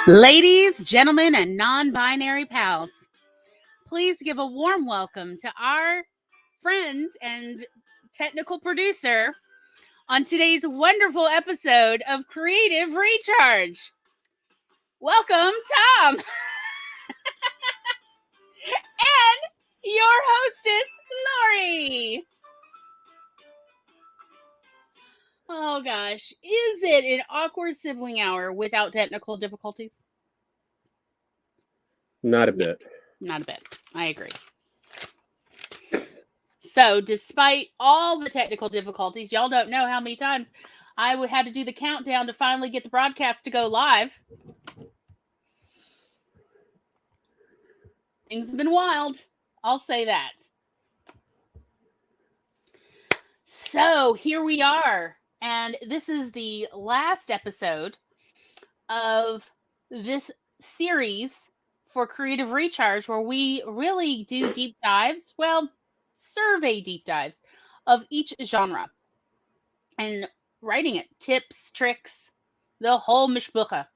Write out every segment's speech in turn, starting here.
Ladies, gentlemen, and non-binary pals, please give a warm welcome to our friend and technical producer on today's wonderful episode of Creative Recharge. Welcome, Tom. And your hostess, Lori. Oh gosh, is it an awkward sibling hour without technical difficulties? Not a bit. Not a bit. I agree. So, despite all the technical difficulties, y'all don't know how many times I had to do the countdown to finally get the broadcast to go live. Things have been wild. I'll say that. So, here we are. And this is the last episode of this series for Creative Recharge, where we really do deep dives, survey deep dives of each genre. And writing it, tips, tricks, the whole mishbucha.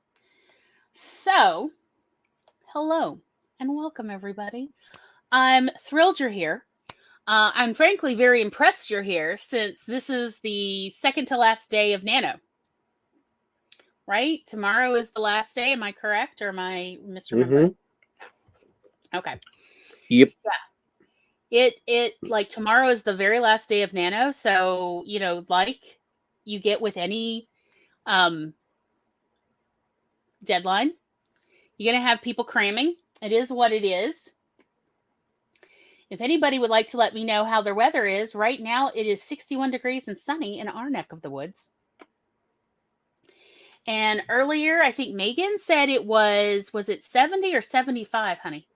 So, hello and welcome, everybody. I'm thrilled you're here. I'm frankly very impressed you're here, since this is the second to last day of Nano. Right? Tomorrow is the last day. Am I correct, or am I misremembering? Mm-hmm. Okay. Yep. Yeah. It like tomorrow is the very last day of Nano, so like you get with any deadline, you're gonna have people cramming. It is what it is. If anybody would like to let me know how their weather is, right now it is 61 degrees and sunny in our neck of the woods. And earlier, I think Megan said it was it 70 or 75, honey?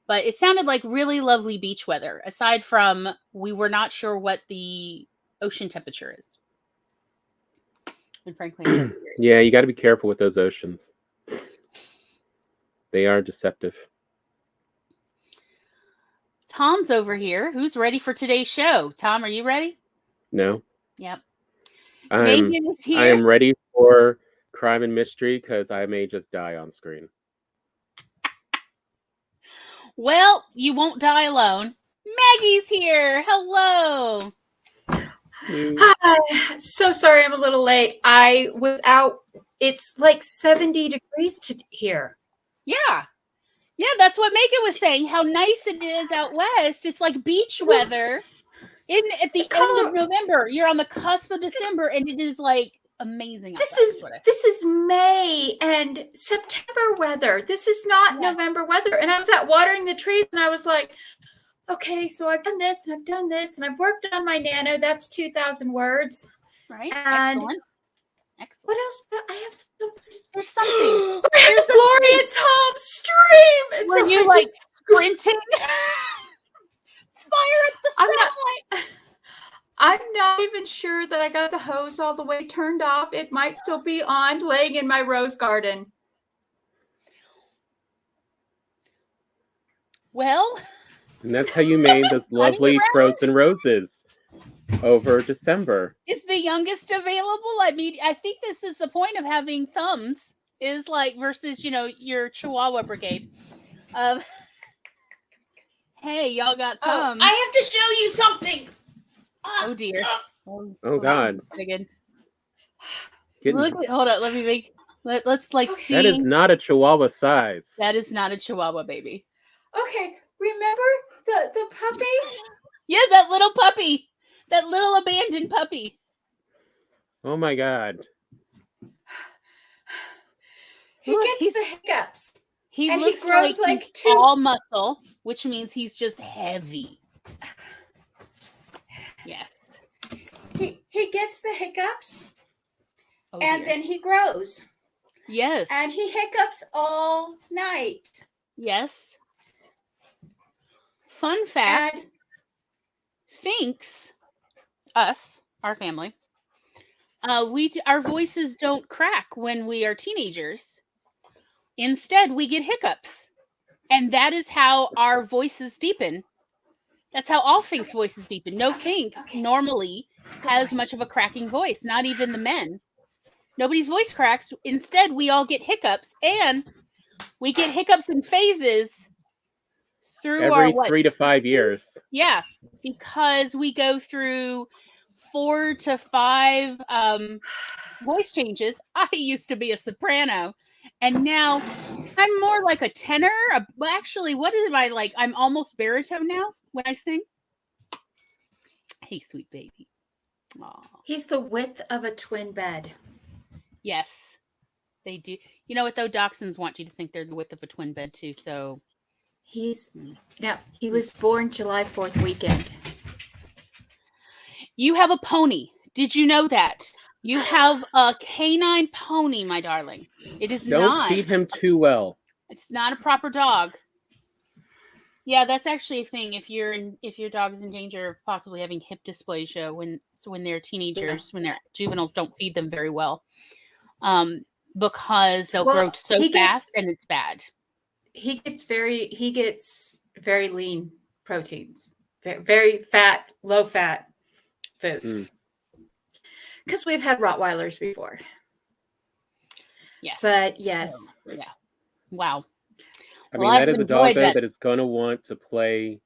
But it sounded like really lovely beach weather, aside from we were not sure what the ocean temperature is. And frankly, yeah, you got to be careful with those oceans. They are deceptive. Tom's over here. Who's ready for today's show? Tom, are you ready? No. Yep. Megan is here. I am ready for crime and mystery, because I may just die on screen. Well, you won't die alone. Maggie's here. Hello. Hi. So sorry I'm a little late. I was out. It's like 70 degrees here. Yeah. Yeah, that's what Megan was saying. How nice it is out west. It's like beach weather. At the end of November, you're on the cusp of December, and it is like amazing. This is May and September weather. This is not November weather. And I was out watering the trees, and I was like, okay, so I've done this, and I've done this, and I've worked on my Nano. That's 2,000 words. Right. And Excellent. What else? I have something. There's something. There's Gloria and Tom's stream. And were you like sprinting? Fire up the satellite. I'm not even sure that I got the hose all the way turned off. It might still be on, laying in my rose garden. Well. And that's how you made those lovely frozen roses over December. Is the youngest available? I mean, I think this is the point of having thumbs, is like versus, your Chihuahua brigade. Hey, y'all got thumbs. I have to show you something. Oh dear. Oh God. Hold on. Let me make. Let's see. That is not a Chihuahua size. That is not a Chihuahua, baby. Okay. Remember the puppy? Yeah, that little puppy. That little abandoned puppy. Oh my God. He gets the hiccups. He looks like he's all muscle, which means he's just heavy. Yes. He gets the hiccups, and then he grows. Yes. And he hiccups all night. Yes. Fun fact. Finks, us, our family, our voices don't crack when we are teenagers. Instead, we get hiccups. And that is how our voices deepen. That's how all Fink's voices deepen. No Fink normally has much of a cracking voice, not even the men. Nobody's voice cracks. Instead, we all get hiccups, and we get hiccups in phases through every our 3 to 5 years. Yeah, because we go through 4 to 5 voice changes. I used to be a soprano, and now I'm more like a tenor. Actually, what am I like? I'm almost baritone now when I sing. Hey, sweet baby. Aww. He's the width of a twin bed. Yes, they do. You know what, though? Dachshunds want you to think they're the width of a twin bed, too, so... He was born July 4th weekend. You have a pony. Did you know that? You have a canine pony, my darling. It is not. Don't feed him too well. It's not a proper dog. Yeah, that's actually a thing. If your dog is in danger of possibly having hip dysplasia when they're teenagers, when they're juveniles, don't feed them very well, because they'll grow so fast and it's bad. He gets very lean proteins, very fat, low fat foods. Because we've had Rottweilers before. Yes. But yes. So, yeah. Wow. I mean, that is a dog that is going to want to play.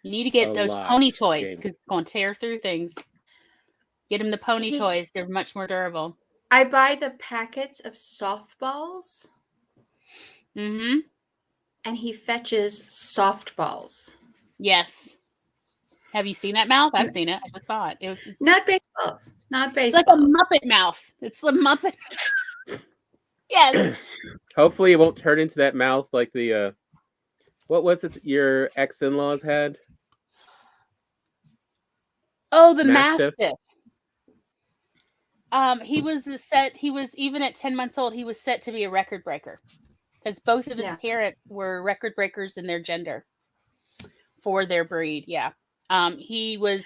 You need to get those pony toys because it's going to tear through things. Get him the pony toys. They're much more durable. I buy the packets of softballs. Mm-hmm. And he fetches softballs. Yes. Have you seen that mouth? I've seen it. I just saw it. It's not baseballs. Not baseballs. It's like a Muppet mouth. It's the Muppet. Yes. Hopefully it won't turn into that mouth like the what was it your ex-in-laws had? Oh, the Mastiff. He was even at 10 months old, he was set to be a record breaker. Because both of his parents were record breakers in their gender for their breed. Yeah. He was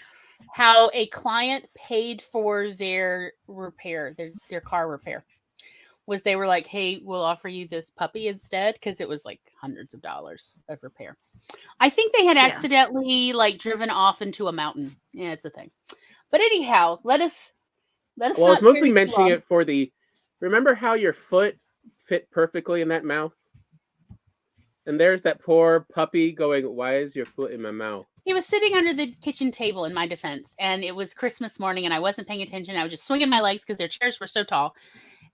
how a client paid for their repair, their car repair. Was they were like, hey, we'll offer you this puppy instead, because it was like hundreds of dollars of repair. I think they had accidentally driven off into a mountain. Yeah, it's a thing. But anyhow, let us. Well, I was mostly mentioning it for the. Remember how your foot fit perfectly in that mouth? And there's that poor puppy going, why is your foot in my mouth? He was sitting under the kitchen table, in my defense, and it was Christmas morning, and I wasn't paying attention. I was just swinging my legs because their chairs were so tall.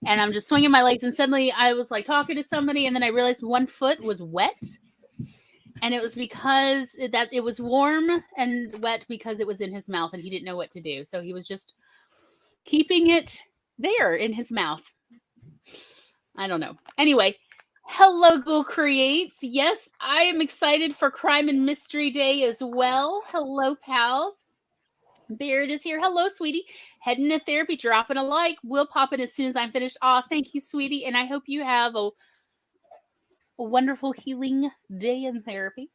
And I'm just swinging my legs, and suddenly I was talking to somebody, and then I realized one foot was wet. And it was because it was warm and wet because it was in his mouth, and he didn't know what to do. So he was just keeping it there in his mouth. I don't know. Anyway, hello, Ghoul Creates. Yes, I am excited for Crime and Mystery Day as well. Hello, pals. Beard is here. Hello, sweetie. Heading to therapy, dropping a like. We'll pop in as soon as I'm finished. Oh, thank you, sweetie. And I hope you have a wonderful healing day in therapy.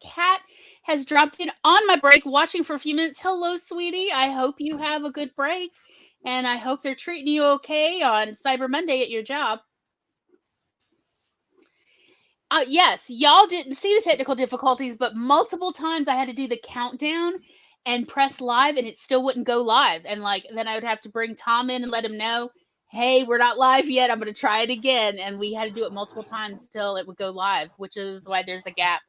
Kat has dropped in on my break, watching for a few minutes. Hello, sweetie. I hope you have a good break. And I hope they're treating you okay on Cyber Monday at your job. Yes, y'all didn't see the technical difficulties, but multiple times I had to do the countdown and press live, and it still wouldn't go live. And then I would have to bring Tom in and let him know, hey, we're not live yet. I'm going to try it again. And we had to do it multiple times till it would go live, which is why there's a gap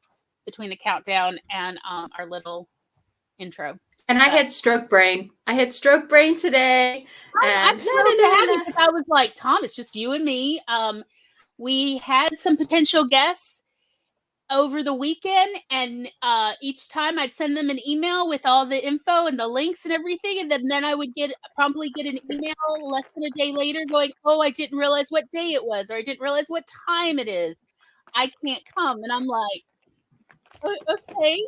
between the countdown and our little intro. And I had stroke brain. Today. I'm so happy because I was like, Tom, it's just you and me. We had some potential guests over the weekend, and each time I'd send them an email with all the info and the links and everything, and then I would promptly get an email less than a day later going, oh, I didn't realize what day it was, or I didn't realize what time it is. I can't come. And I'm like, okay.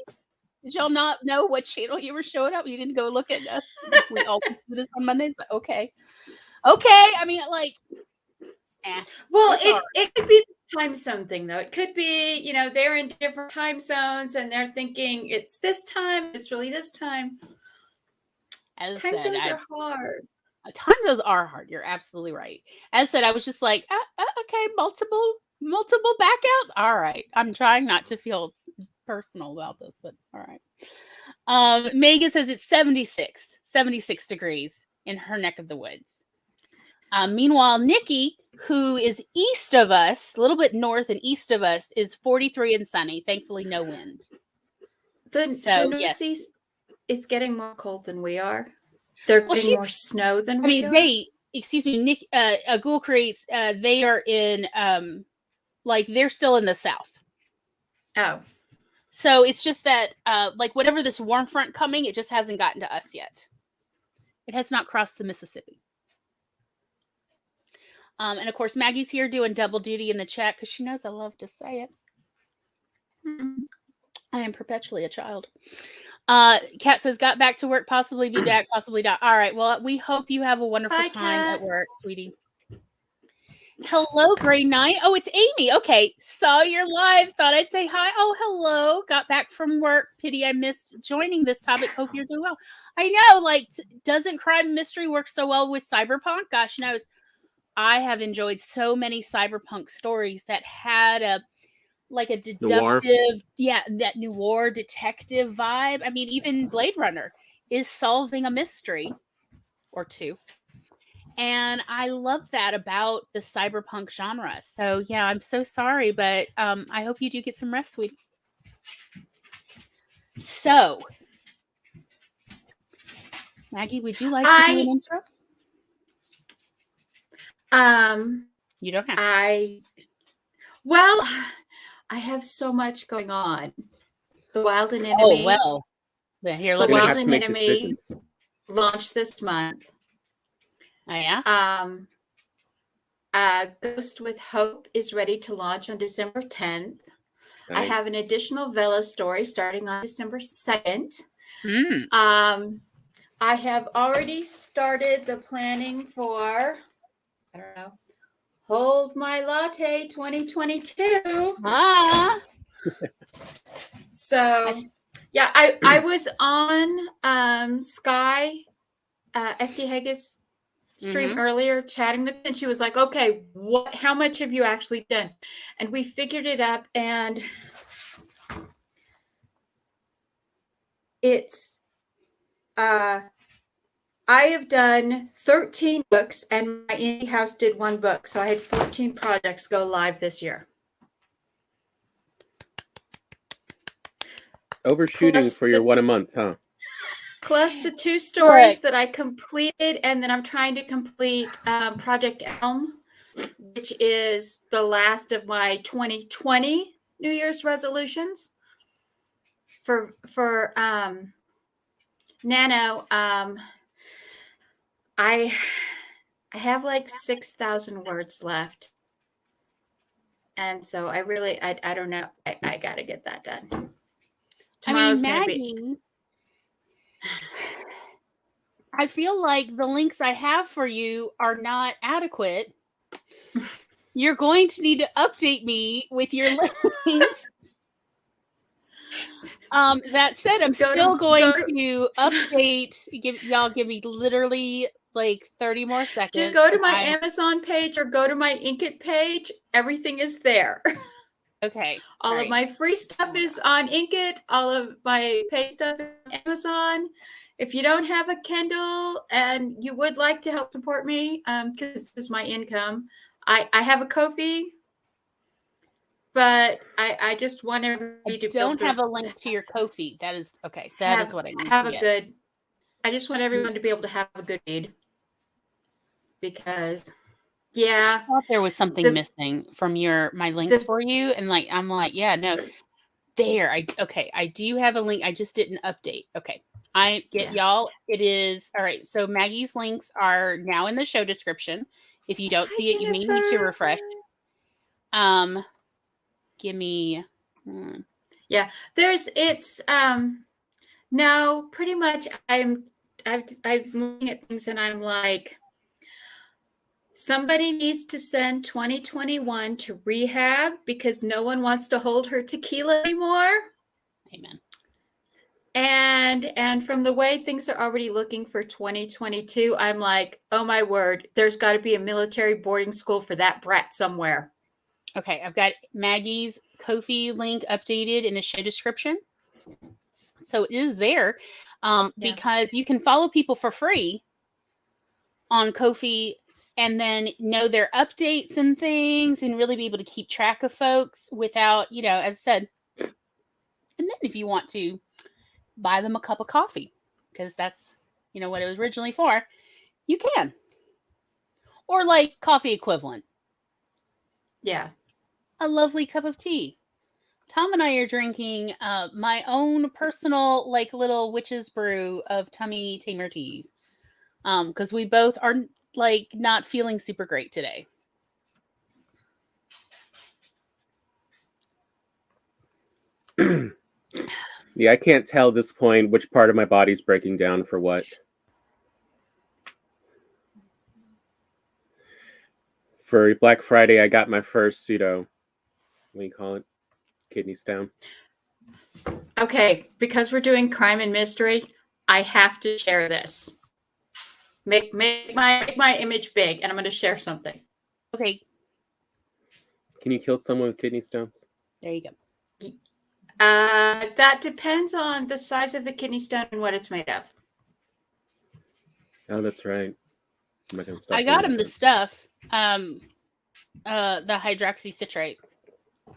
Did y'all not know what channel you were showing up? You didn't go look at us. We always do this on Mondays, but okay. I mean, well, it could be the time zone thing, though. It could be, they're in different time zones and they're thinking it's this time. It's really this time. Time zones are hard. Time zones are hard. You're absolutely right. As I said, I was just like, okay, multiple backouts. All right. I'm trying not to feel personal about this, but all right. Megan says it's 76 degrees in her neck of the woods. Meanwhile, Nikki, who is east of us, a little bit north and east of us, is 43 and sunny. Thankfully, no wind. The Northeast is getting more cold than we are. They're getting more snow than we are. Nick, Ghoul Creates, they are in, they're still in the south. Oh. So it's just that, whatever this warm front coming, it just hasn't gotten to us yet. It has not crossed the Mississippi. And of course, Maggie's here doing double duty in the chat because she knows I love to say it. I am perpetually a child. Kat says, got back to work, possibly be back, possibly not. All right. Well, we hope you have a wonderful time Kat. at work, sweetie. Hello, Grey Knight. Oh, it's Amy. Okay. Saw your live. Thought I'd say hi. Oh, hello. Got back from work. Pity I missed joining this topic. Hope you're doing well. I know, doesn't crime mystery work so well with cyberpunk? Gosh knows. I have enjoyed so many cyberpunk stories that had a deductive, noir. That noir detective vibe. I mean, even Blade Runner is solving a mystery or two. And I love that about the cyberpunk genre. So yeah, I'm so sorry, but I hope you do get some rest, sweetie. So, Maggie, would you like to do an intro? You don't have to. I have so much going on. The Wild and Enemy. Oh, well. Here, the Wild and Enemy launched this month. Oh, yeah? Ghost with Hope is ready to launch on December 10th. Nice. I have an additional Vela story starting on December 2nd. I have already started the planning for, I don't know, Hold My Latte 2022. So, yeah, I was on Sky, SD Haggis stream earlier chatting with her, and she was like, okay, how much have you actually done? And we figured it up, and it's I have done 13 books, and my indie house did 1 book, so I had 14 projects go live this year. Overshooting for your 1 a month, huh? Plus the 2 stories that I completed, and then I'm trying to complete Project Elm, which is the last of my 2020 New Year's resolutions. For Nano, I have 6,000 words left, and so I don't know. I got to get that done. Tomorrow's Maggie, I feel like the links I have for you are not adequate. You're going to need to update me with your links. That said, I'm still going to update. Give me literally 30 more seconds. Just go to my Amazon page or go to my Inkit page. Everything is there. Okay. All of my free stuff is on Inkit. All of my paid stuff is on Amazon. If you don't have a Kindle and you would like to help support me, because this is my income, I have a Ko-fi, but I just want everybody to don't have a link to your Ko-fi. That is okay. That is what I need to get. I just want everyone to be able to have a good read, because I thought there was something missing from my links for you, and I'm yeah, no, there. I do have a link. I just didn't update. Okay, I get y'all. It is all right. So Maggie's links are now in the show description. If you don't see it, you may need to refresh. Give me. No, pretty much. I'm looking at things and I'm like, somebody needs to send 2021 to rehab because no one wants to hold her tequila anymore. Amen. And from the way things are already looking for 2022, I'm like, oh my word, there's got to be a military boarding school for that brat somewhere. Okay, I've got Maggie's Ko-fi link updated in the show description. So it is there because you can follow people for free on Ko-fi and then know their updates and things and really be able to keep track of folks without, as I said. And then if you want to buy them a cup of coffee, because that's, what it was originally for, you can. Or like coffee equivalent. Yeah. A lovely cup of tea. Tom and I are drinking my own personal, like, little witch's brew of tummy tamer teas. Because we both are, like, not feeling super great today. Yeah, I can't tell at this point which part of my body's breaking down for what. For Black Friday, I got my first, what do you call it? Kidney stone. Okay, because we're doing crime and mystery, I have to share this. Make my image big, and I'm going to share something. Okay. Can you kill someone with kidney stones? There you go. That depends on the size of the kidney stone and what it's made of. Oh, that's right. I got him the stuff. The hydroxycitrate.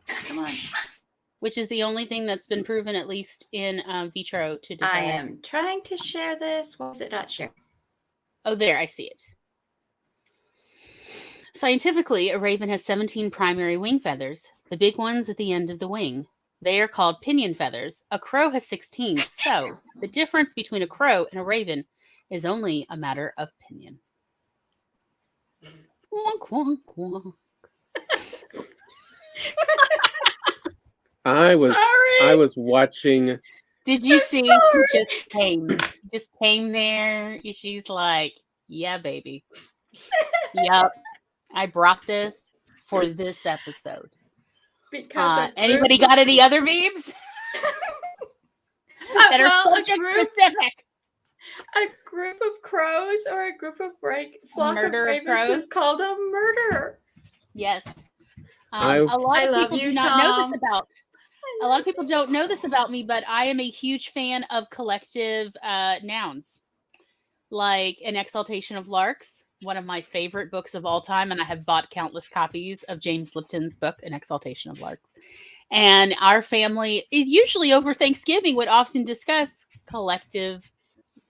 Come on. Which is the only thing that's been proven, at least in vitro, to dissolve. I am trying to share this. Why is it not sharing? Oh, there, I see it. Scientifically, a raven has 17 primary wing feathers, the big ones at the end of the wing. They are called pinion feathers. A crow has 16, so the difference between a crow and a raven is only a matter of pinion. Wonk, wonk, wonk. I was watching. Did you see? She just came there. She's like, yeah, baby. Yep. I brought this for this episode. Because anybody got any other memes that are subject specific? A group of crows or a group of flock of ravens is called a murder. Yes. A lot of people do not know this about. A lot of people don't know this about me, but I am a huge fan of collective nouns, like An Exaltation of Larks, one of my favorite books of all time, and I have bought countless copies of James Lipton's book, An Exaltation of Larks. And our family is usually over Thanksgiving would often discuss collective,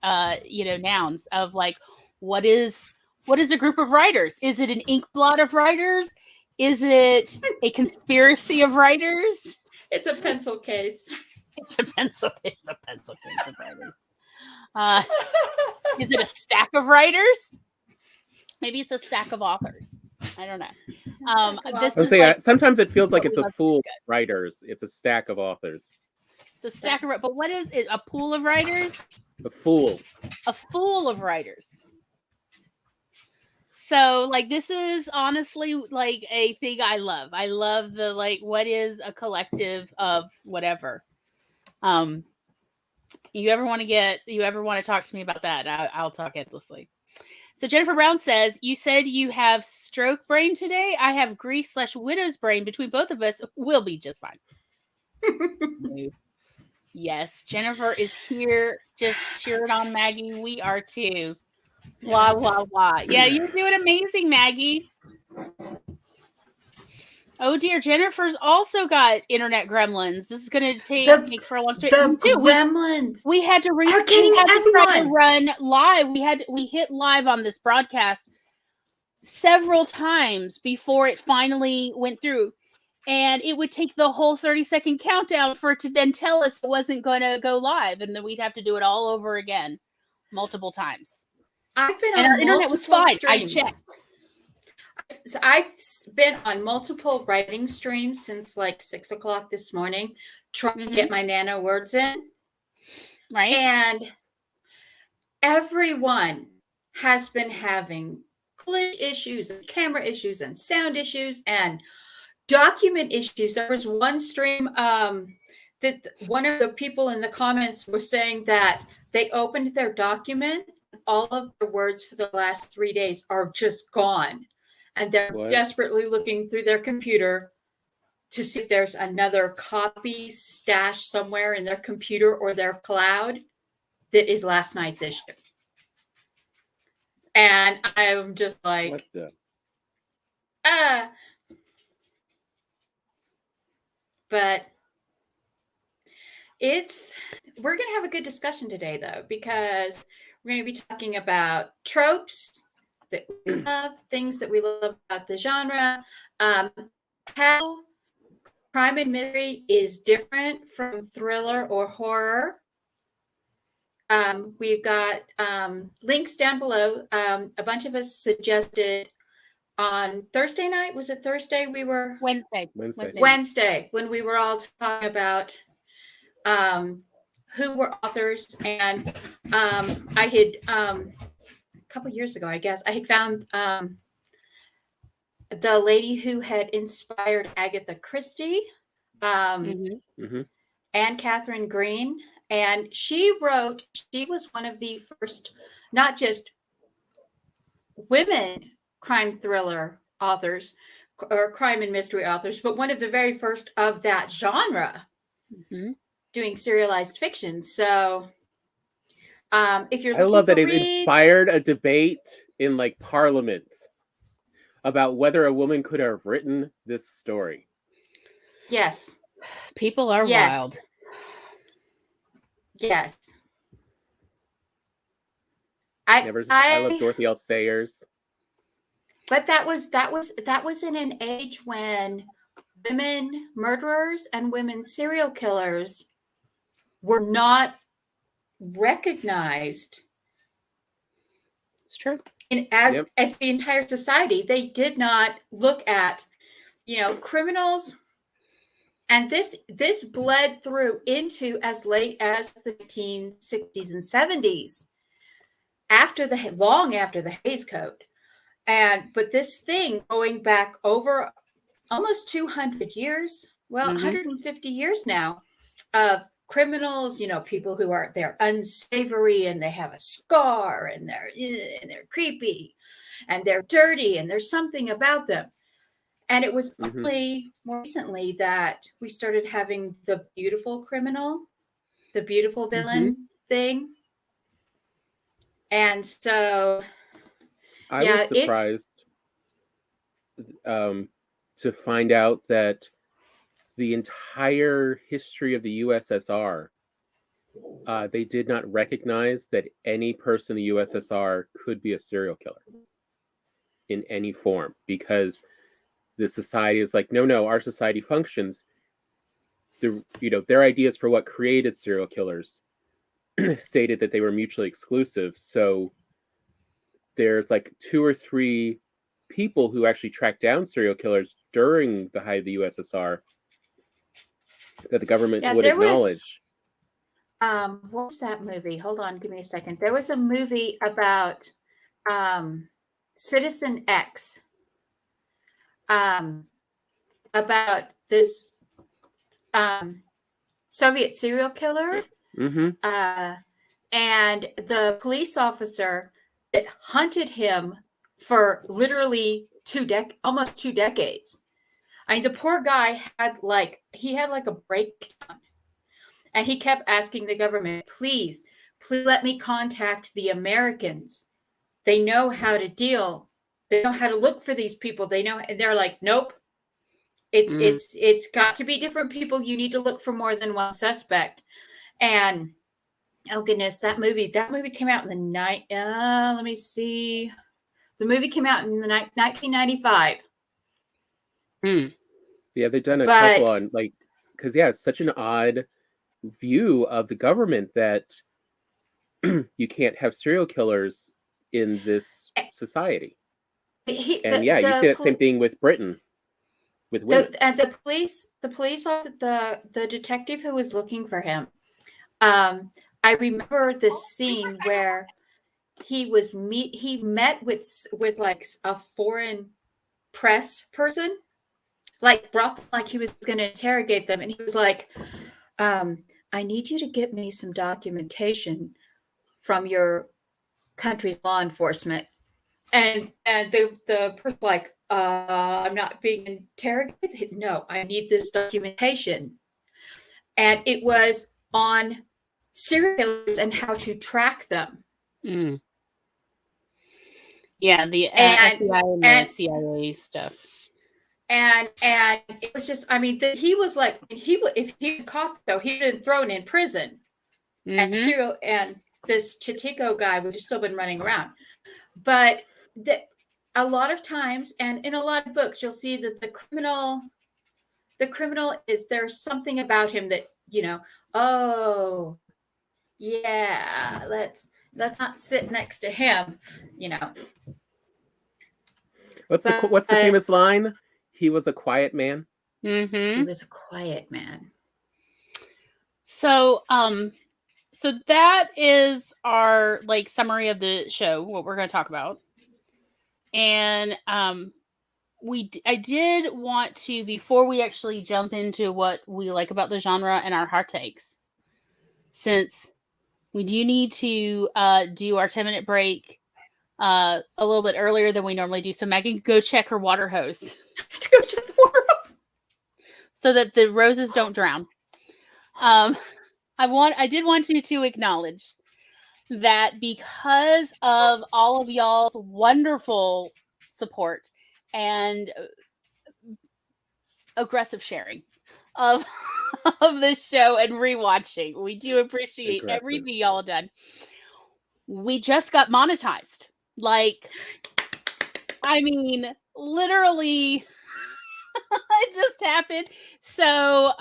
nouns of like, what is a group of writers? Is it an ink blot of writers? Is it a conspiracy of writers? It's a pencil case. It's a pencil case of writers. Is it a stack of writers? Maybe it's a stack of authors. I don't know. Sometimes it feels like it's a pool of writers. It's a stack of authors. It's a stack of, but what is it? A pool of writers? A fool. A fool of writers. So, like, this is honestly like a thing I love. I love the, like, what is a collective of whatever. You ever want to talk to me about that? I'll talk endlessly. So Jennifer Brown says, you said you have stroke brain today. I have grief/widow's brain. Between both of us, we'll be just fine. Yes, Jennifer is here just cheering on Maggie. We are too. Blah, blah, blah. Yeah, you're doing amazing, Maggie. Oh dear, Jennifer's also got internet gremlins. This is going to take for a long story. The gremlins. We had to try to run live. We hit live on this broadcast several times before it finally went through. And it would take the whole 30-second countdown for it to then tell us it wasn't going to go live. And then we'd have to do it all over again multiple times. I've been on our internet was fine. Streams. I checked. I've been on multiple writing streams since like 6 o'clock this morning, trying to get my nano words in. Right. And everyone has been having glitch issues and camera issues and sound issues and document issues. There was one stream that one of the people in the comments was saying that they opened their document. All of the words for the last 3 days are just gone. And they're desperately looking through their computer to see if there's another copy stashed somewhere in their computer or their cloud that is last night's issue. And I'm just like, What the? But we're going to have a good discussion today, though, because we're going to be talking about tropes that we love, things that we love about the genre, how crime and mystery is different from thriller or horror. We've got links down below. A bunch of us suggested on Thursday night. Was it Thursday? We were Wednesday when we were all talking about who were authors, and I had a couple years ago, I guess, I had found the lady who had inspired Agatha Christie, and Catherine Green. And she was one of the first, not just women crime thriller authors or crime and mystery authors, but one of the very first of that genre doing serialized fiction. So if you're looking I love for that it reads, inspired a debate in like Parliament about whether a woman could have written this story. Yes. People are wild. Yes. I love Dorothy L. Sayers. But that was in an age when women murderers and women serial killers were not recognized. It's true. As the entire society, they did not look at, criminals. And this bled through into as late as the 1960s and 70s, long after the Hays Code. But this thing going back over almost 200 years, 150 years now, of criminals, people who they're unsavory and they have a scar and they're creepy and they're dirty and there's something about them. And it was only more recently that we started having the beautiful criminal, the beautiful villain thing. And so I was surprised to find out that the entire history of the USSR, they did not recognize that any person in the USSR could be a serial killer in any form, because the society is like, no, our society functions. Their ideas for what created serial killers stated that they were mutually exclusive. So there's like 2 or 3 people who actually tracked down serial killers during the height of the USSR that the government would acknowledge. What was that movie? Hold on, give me a second. There was a movie about Citizen X, about this Soviet serial killer, and the police officer that hunted him for literally almost 2 decades. I mean, the poor guy had a breakdown, and he kept asking the government, please let me contact the Americans. They know how to deal. They know how to look for these people. They know, and they're like, nope. It's got to be different people. You need to look for more than one suspect. And oh goodness, that movie came out in the night. Let me see. The movie came out in the 1995. Yeah, they've done a couple on because it's such an odd view of the government that you can't have serial killers in this society. You see that same thing with Britain. With women. The police, the detective who was looking for him. I remember this scene where he met with like a foreign press person, brought them like he was going to interrogate them, and he was like, I need you to get me some documentation from your country's law enforcement. And the person like, I'm not being interrogated. No, I need this documentation. And it was on serial killers and how to track them. Yeah, the And- FBI and and- the CIA stuff. And it was just, I mean, he was like, if he had caught, though, he'd been thrown in prison. And this Chitico guy would have still been running around. But a lot of times, and in a lot of books, you'll see that the criminal is, there's something about him that, you know, oh, yeah, let's not sit next to him, you know. What's the famous line? He was a quiet man. He was a quiet man. So, so that is our like summary of the show, what we're going to talk about. And I did want to, before we actually jump into what we like about the genre and our hot takes, since we do need to do our 10-minute break a little bit earlier than we normally do. So Megan, go check her water hose. To go check the water hose. So that the roses don't drown. I did want you to acknowledge that because of all of y'all's wonderful support and aggressive sharing of this show and rewatching, we do appreciate everything y'all have done. We just got monetized. Like, I mean, literally it just happened. So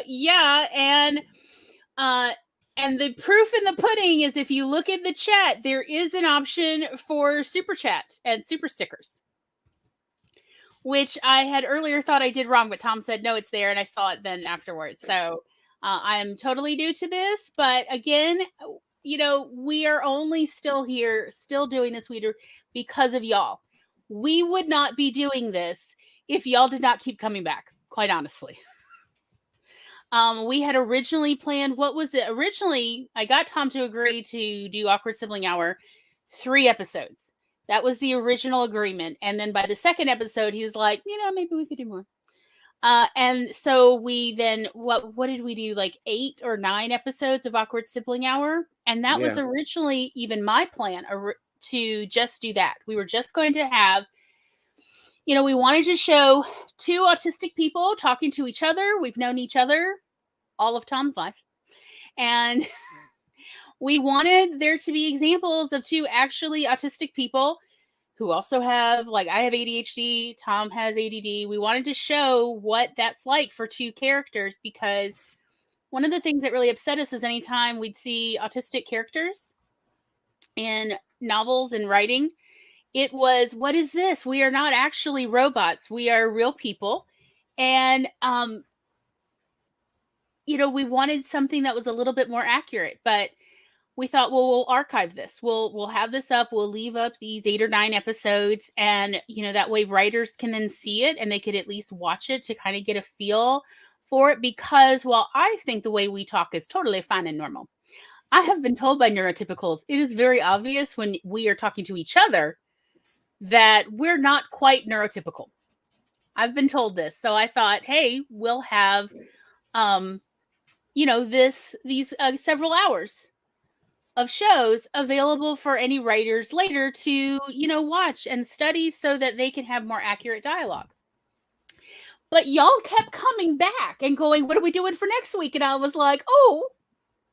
yeah, and the proof in the pudding is if you look at the chat, there is an option for super chat and super stickers, which I had earlier thought I did wrong, but Tom said no, it's there, and I saw it then afterwards. So I am totally new to this, but again, you know, we are only still here, still doing this because of y'all. We would not be doing this if y'all did not keep coming back, quite honestly. We had originally planned, what was it? Originally, I got Tom to agree to do Awkward Sibling Hour 3 episodes. That was the original agreement. And then by the second episode, he was like, you know, maybe we could do more. And so we then, what did we do? Like 8 or 9 episodes of Awkward Sibling Hour. And that was originally even my plan to just do that. We were just going to have, you know, we wanted to show 2 autistic people talking to each other. We've known each other all of Tom's life. And we wanted there to be examples of 2 actually autistic people who also have, like, I have ADHD, Tom has ADD. We wanted to show what that's like for 2 characters, because one of the things that really upset us is anytime we'd see autistic characters in novels and writing, it was, what is this? We are not actually robots. We are real people. And, you know, we wanted something that was a little bit more accurate, but we thought, well, we'll archive this. We'll have this up. We'll leave up these 8 or 9 episodes. And, you know, that way writers can then see it and they could at least watch it to kind of get a feel for it. Because while I think the way we talk is totally fine and normal, I have been told by neurotypicals, it is very obvious when we are talking to each other that we're not quite neurotypical. I've been told this. So I thought, hey, we'll have, you know, these several hours of shows available for any writers later to, you know, watch and study so that they can have more accurate dialogue. But y'all kept coming back and going, what are we doing for next week? And I was like, oh,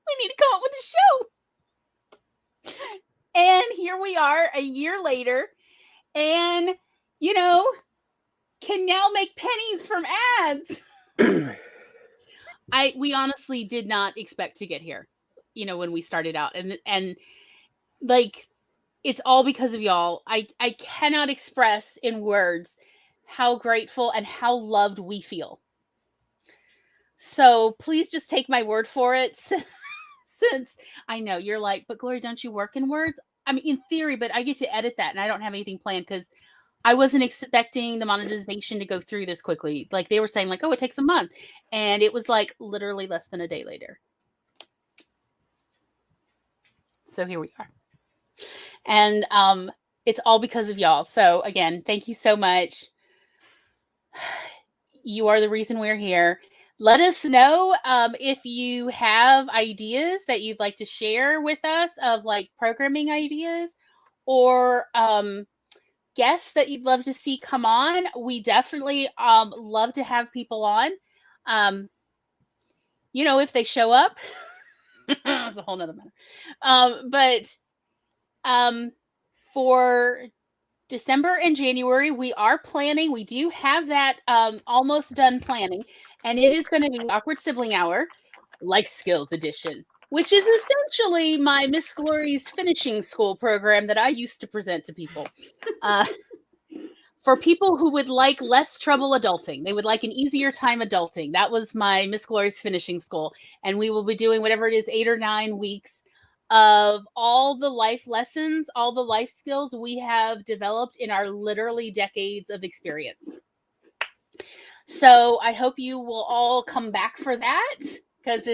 we need to come up with a show. And here we are a year later, and, you know, can now make pennies from ads. We honestly did not expect to get here, you know, when we started out, and like, it's all because of y'all. I cannot express in words how grateful and how loved we feel. So please just take my word for it. Since I know you're like, but Gloria, don't you work in words? I mean, in theory, but I get to edit that and I don't have anything planned because I wasn't expecting the monetization to go through this quickly. Like, they were saying, like, oh, it takes a month. And it was like literally less than a day later. So here we are. And it's all because of y'all. So again, thank you so much. You are the reason we're here. Let us know if you have ideas that you'd like to share with us of, like, programming ideas, or guests that you'd love to see come on, we definitely love to have people on. If they show up, that's a whole nother matter. But for December and January, we are planning. We do have that almost done planning, and it is going to be Awkward Sibling Hour, Life Skills Edition, which is essentially my Miss Glory's finishing school program that I used to present to people. For people who would like less trouble adulting, they would like an easier time adulting. That was my Miss Glory's finishing school, and we will be doing whatever it is, 8 or 9 weeks of all the life lessons, all the life skills we have developed in our literally decades of experience. So I hope you will all come back for that, because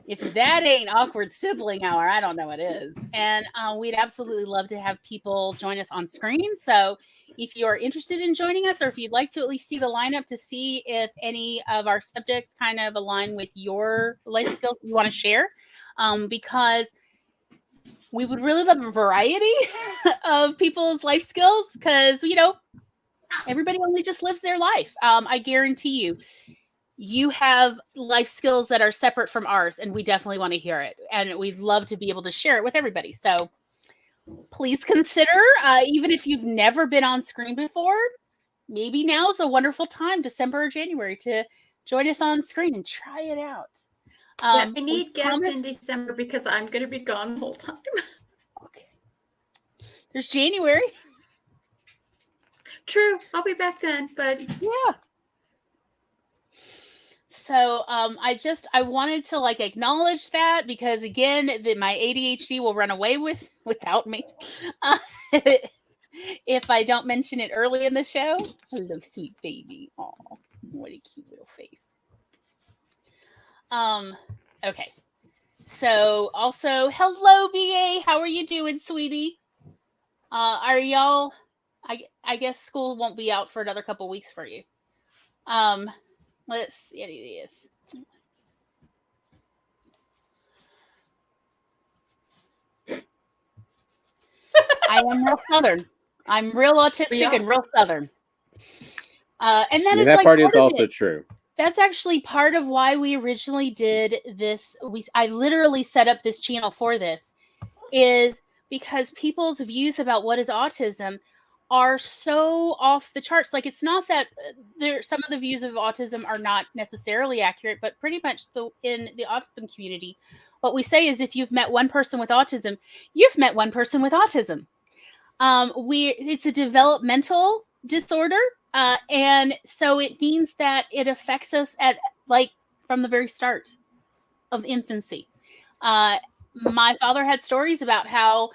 if that ain't Awkward Sibling Hour, I don't know what is. And we'd absolutely love to have people join us on screen. So if you are interested in joining us, or if you'd like to at least see the lineup to see if any of our subjects kind of align with your life skills you want to share, because we would really love a variety of people's life skills, because, everybody only just lives their life. I guarantee you have life skills that are separate from ours, and we definitely want to hear it. And we'd love to be able to share it with everybody. So please consider, even if you've never been on screen before, maybe now is a wonderful time, December or January, to join us on screen and try it out. I need guests in December because I'm going to be gone the whole time. Okay. There's January. True. I'll be back then, but yeah. So I wanted to acknowledge that, because again, my ADHD will run away without me if I don't mention it early in the show. Hello, sweet baby. Oh, what a cute little face. Okay. So also, hello, BA. How are you doing, sweetie? Are y'all? I guess school won't be out for another couple weeks for you. Let's see this. I am real Southern. I'm real autistic and real Southern. And that part is also true. That's actually part of why we originally did this. I literally set up this channel for this, is because people's views about what is autism are so off the charts. It's not that some of the views of autism are not necessarily accurate, but pretty much in the autism community, what we say is, if you've met one person with autism, you've met one person with autism. It's a developmental disorder. And so it means that it affects us from the very start of infancy. My father had stories about how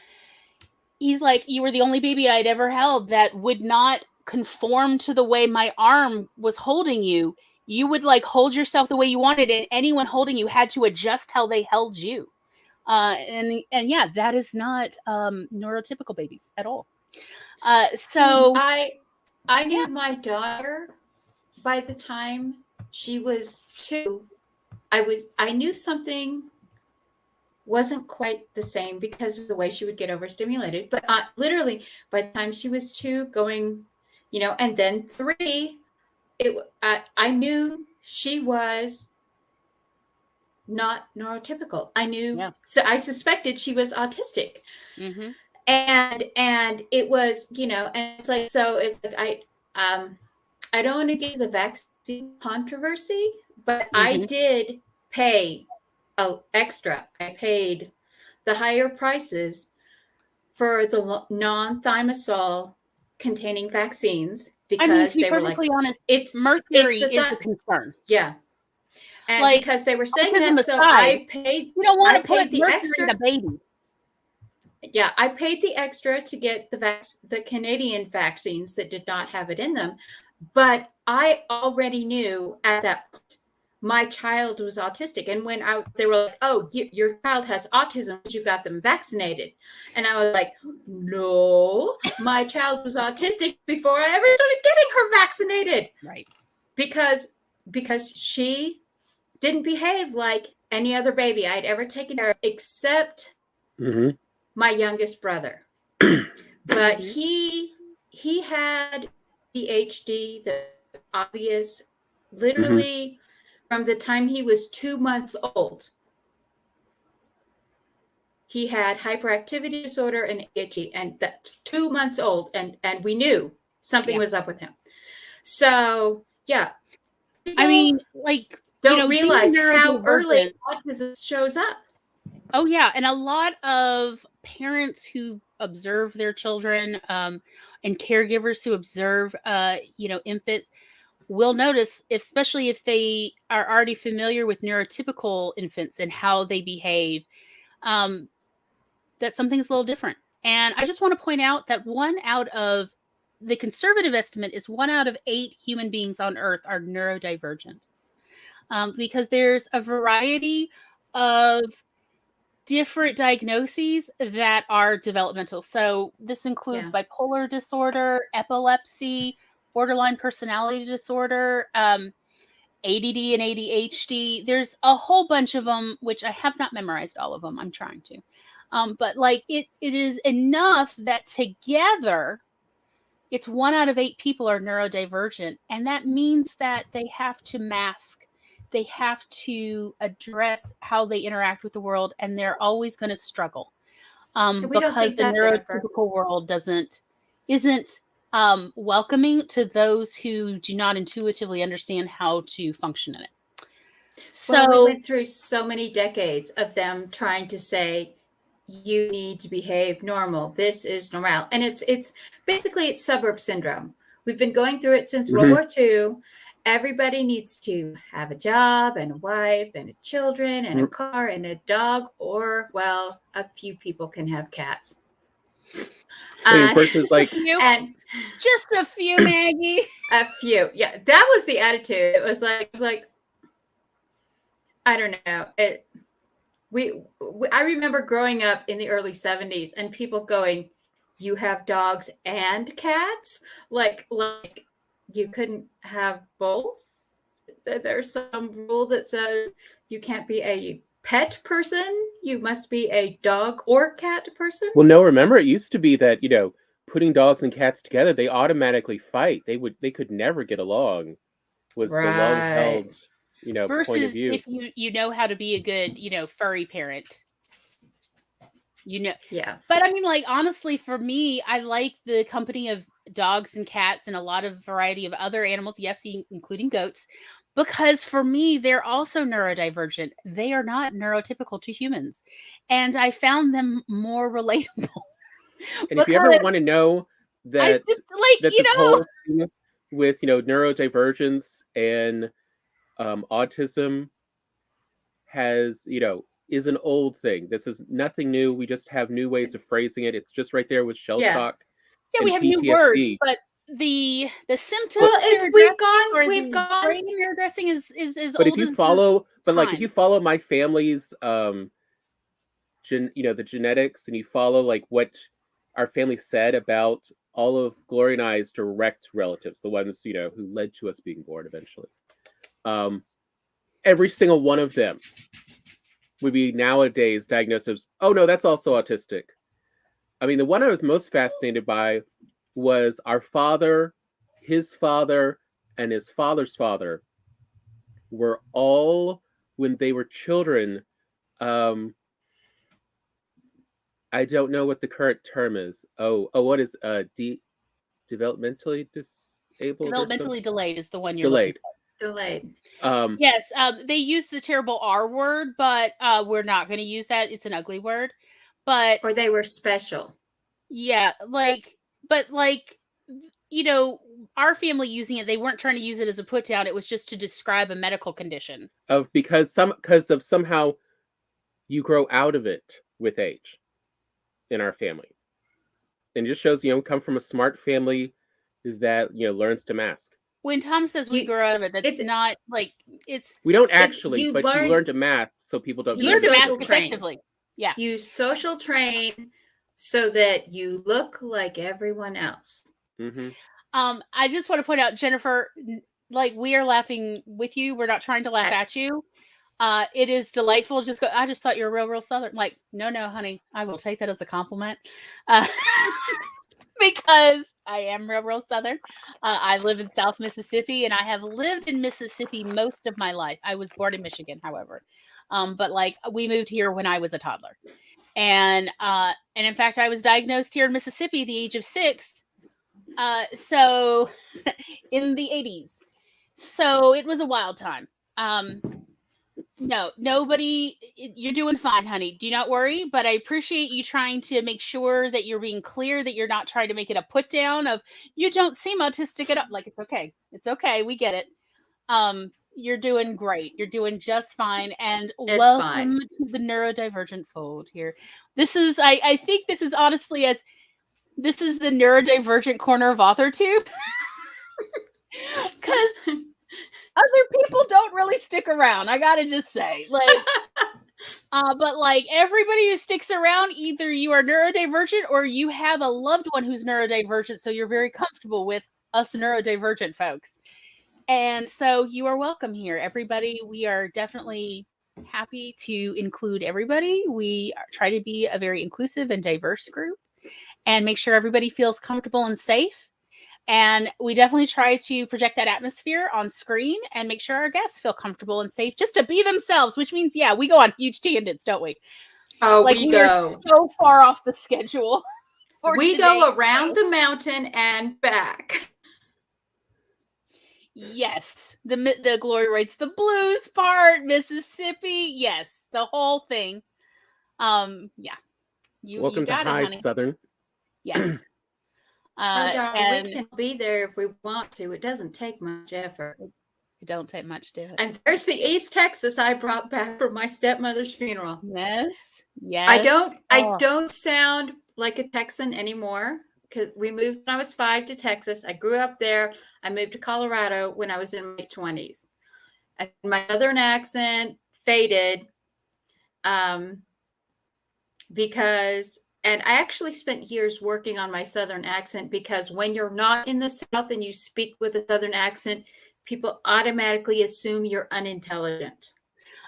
he's like, you were the only baby I'd ever held that would not conform to the way my arm was holding you. You would hold yourself the way you wanted, and anyone holding you had to adjust how they held you. And yeah, that is not neurotypical babies at all. So I knew my daughter by the time she was 2. I knew something wasn't quite the same because of the way she would get overstimulated. But literally, by the time she was 2, going, and then 3, I knew she was not neurotypical. I knew, so I suspected she was autistic. Mm-hmm. And it was, and it's so it's I don't want to get to the vaccine controversy, but I did pay extra. I paid the higher prices for the non-thimerosal containing vaccines, because to be they perfectly were honest, mercury is a concern. Yeah. And because they were saying that, so I paid. You don't want to put mercury in a baby. Yeah, I paid the extra to get the Canadian vaccines that did not have it in them. But I already knew at that point my child was autistic. And when they were like, oh, your child has autism because you got them vaccinated. And I was like, no, my child was autistic before I ever started getting her vaccinated. Right. Because she didn't behave like any other baby I'd ever taken care of, except my youngest brother. But he he had ADHD, the obvious, literally from the time he was 2 months old. He had hyperactivity disorder and ADHD, and that's 2 months old, and we knew something was up with him. So yeah, I mean, like, don't realize how early autism shows up. Oh yeah, and a lot of parents who observe their children and caregivers who observe infants will notice, especially if they are already familiar with neurotypical infants and how they behave, that something's a little different. And I just want to point out that the conservative estimate is 1 out of 8 human beings on Earth are neurodivergent, because there's a variety of different diagnoses that are developmental. So this includes bipolar disorder, epilepsy, borderline personality disorder, ADD and ADHD. There's a whole bunch of them, which I have not memorized all of them. I'm trying to. But like it is enough that together it's 1 out of 8 people are neurodivergent. And that means that they have to mask. They have to address how they interact with the world, and they're always going to struggle because the neurotypical world isn't welcoming to those who do not intuitively understand how to function in it. So we went through so many decades of them trying to say, you need to behave normal. This is normal. And it's basically it's suburb syndrome. We've been going through it since World War II. Everybody needs to have a job and a wife and children and a car and a dog, or, well, a few people can have cats. Versus like, and just a few, Maggie. A few. Yeah, that was the attitude. It was like, I don't know. I remember growing up in the early 70s and people going, you have dogs and cats? Like you couldn't have both? There's some rule that says you can't be a pet person. You must be a dog or cat person. Well, no, remember it used to be that, putting dogs and cats together, they automatically fight. They could never get along. Was the long held versus point of view. If you know how to be a good, furry parent. Yeah. But I mean, like, honestly, for me, I like the company of dogs and cats and a lot of variety of other animals, yes, including goats, because for me, they're also neurodivergent. They are not neurotypical to humans. And I found them more relatable. And if you ever want to know that, whole thing with, neurodivergence and autism is an old thing. This is nothing new. We just have new ways of phrasing it. It's just right there with shell shock. Yeah, we have PTSD. New words, but the symptoms we've gone brain they're addressing is but old if you follow if you follow my family's the genetics, and you follow like what our family said about all of Gloria and I's direct relatives, the ones who led to us being born eventually, every single one of them would be nowadays diagnosed as, oh no, that's also autistic. I mean, the one I was most fascinated by was our father, his father, and his father's father were all, when they were children, I don't know what the current term is. What is developmentally disabled? Developmentally delayed is the one you're delayed. Delayed. Yes, they use the terrible R word, but we're not going to use that. It's an ugly word. Or they were special. Yeah, our family using it, they weren't trying to use it as a put down. It was just to describe a medical condition. Because of somehow you grow out of it with age in our family. And it just shows, come from a smart family that, learns to mask. When Tom says we grow out of it, that's not like it's. We don't actually, but you learn to mask so people don't. You learn to mask effectively. Yeah. You social train so that you look like everyone else. Mm-hmm. I just want to point out, Jennifer, like, we are laughing with you. We're not trying to laugh at you. It is delightful. I just thought you were real Southern. Like, no, honey, I will take that as a compliment. because I am real Southern. I live in South Mississippi, and I have lived in Mississippi most of my life. I was born in Michigan, however. But like we moved here when I was a toddler. And in fact, I was diagnosed here in Mississippi at the age of 6. So in the 80s. So it was a wild time. No, nobody, you're doing fine, honey. Do not worry, but I appreciate you trying to make sure that you're being clear, that you're not trying to make it a put down of, you don't seem autistic at all. Like, it's okay. It's okay. We get it. You're doing great. You're doing just fine. And welcome to the neurodivergent fold here. This is, I think this is honestly this is the neurodivergent corner of AuthorTube. Because other people don't really stick around. I gotta just say, like, but like everybody who sticks around, either you are neurodivergent or you have a loved one who's neurodivergent, so you're very comfortable with us neurodivergent folks. And so you are welcome here, everybody. We are definitely happy to include everybody. We try to be a very inclusive and diverse group and make sure everybody feels comfortable and safe. And we definitely try to project that atmosphere on screen and make sure our guests feel comfortable and safe just to be themselves, which means, yeah, we go on huge tangents, don't we? Oh, like we are so far off the schedule. We go around the mountain and back. Yes. The Glory Rates the Blues part, Mississippi. Yes. The whole thing. Yeah. Welcome you got to it, High honey. Southern. Yes. And we can be there if we want to. It doesn't take much effort. It don't take much to do it. And there's the East Texas I brought back for my stepmother's funeral. Yes. Yes. I don't sound like a Texan anymore because we moved when I was 5 to Texas. I grew up there. I moved to Colorado when I was in my 20s. And my Southern accent faded because... And I actually spent years working on my Southern accent because when you're not in the South and you speak with a Southern accent, people automatically assume you're unintelligent.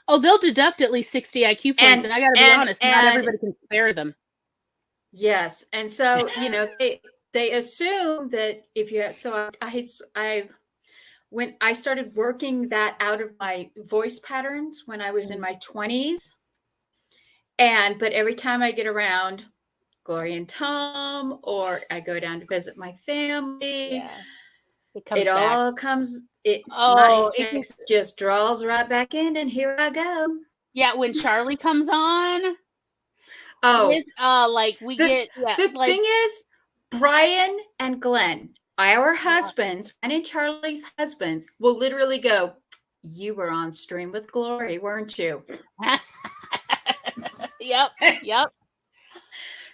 Oh, they'll deduct at least 60 IQ points. And I got to be honest, not everybody can spare them. Yes. And so, they assume that if you, so when I started working that out of my voice patterns when I was in my 20s, but every time I get around Gloria and Tom, or I go down to visit my family. Yeah. It just draws right back in, and here I go. Yeah, when Charlie comes on. The thing is, Brian and Glenn, our husbands, Brian and Charlie's husbands, will literally go, "You were on stream with Glory, weren't you?" Yep.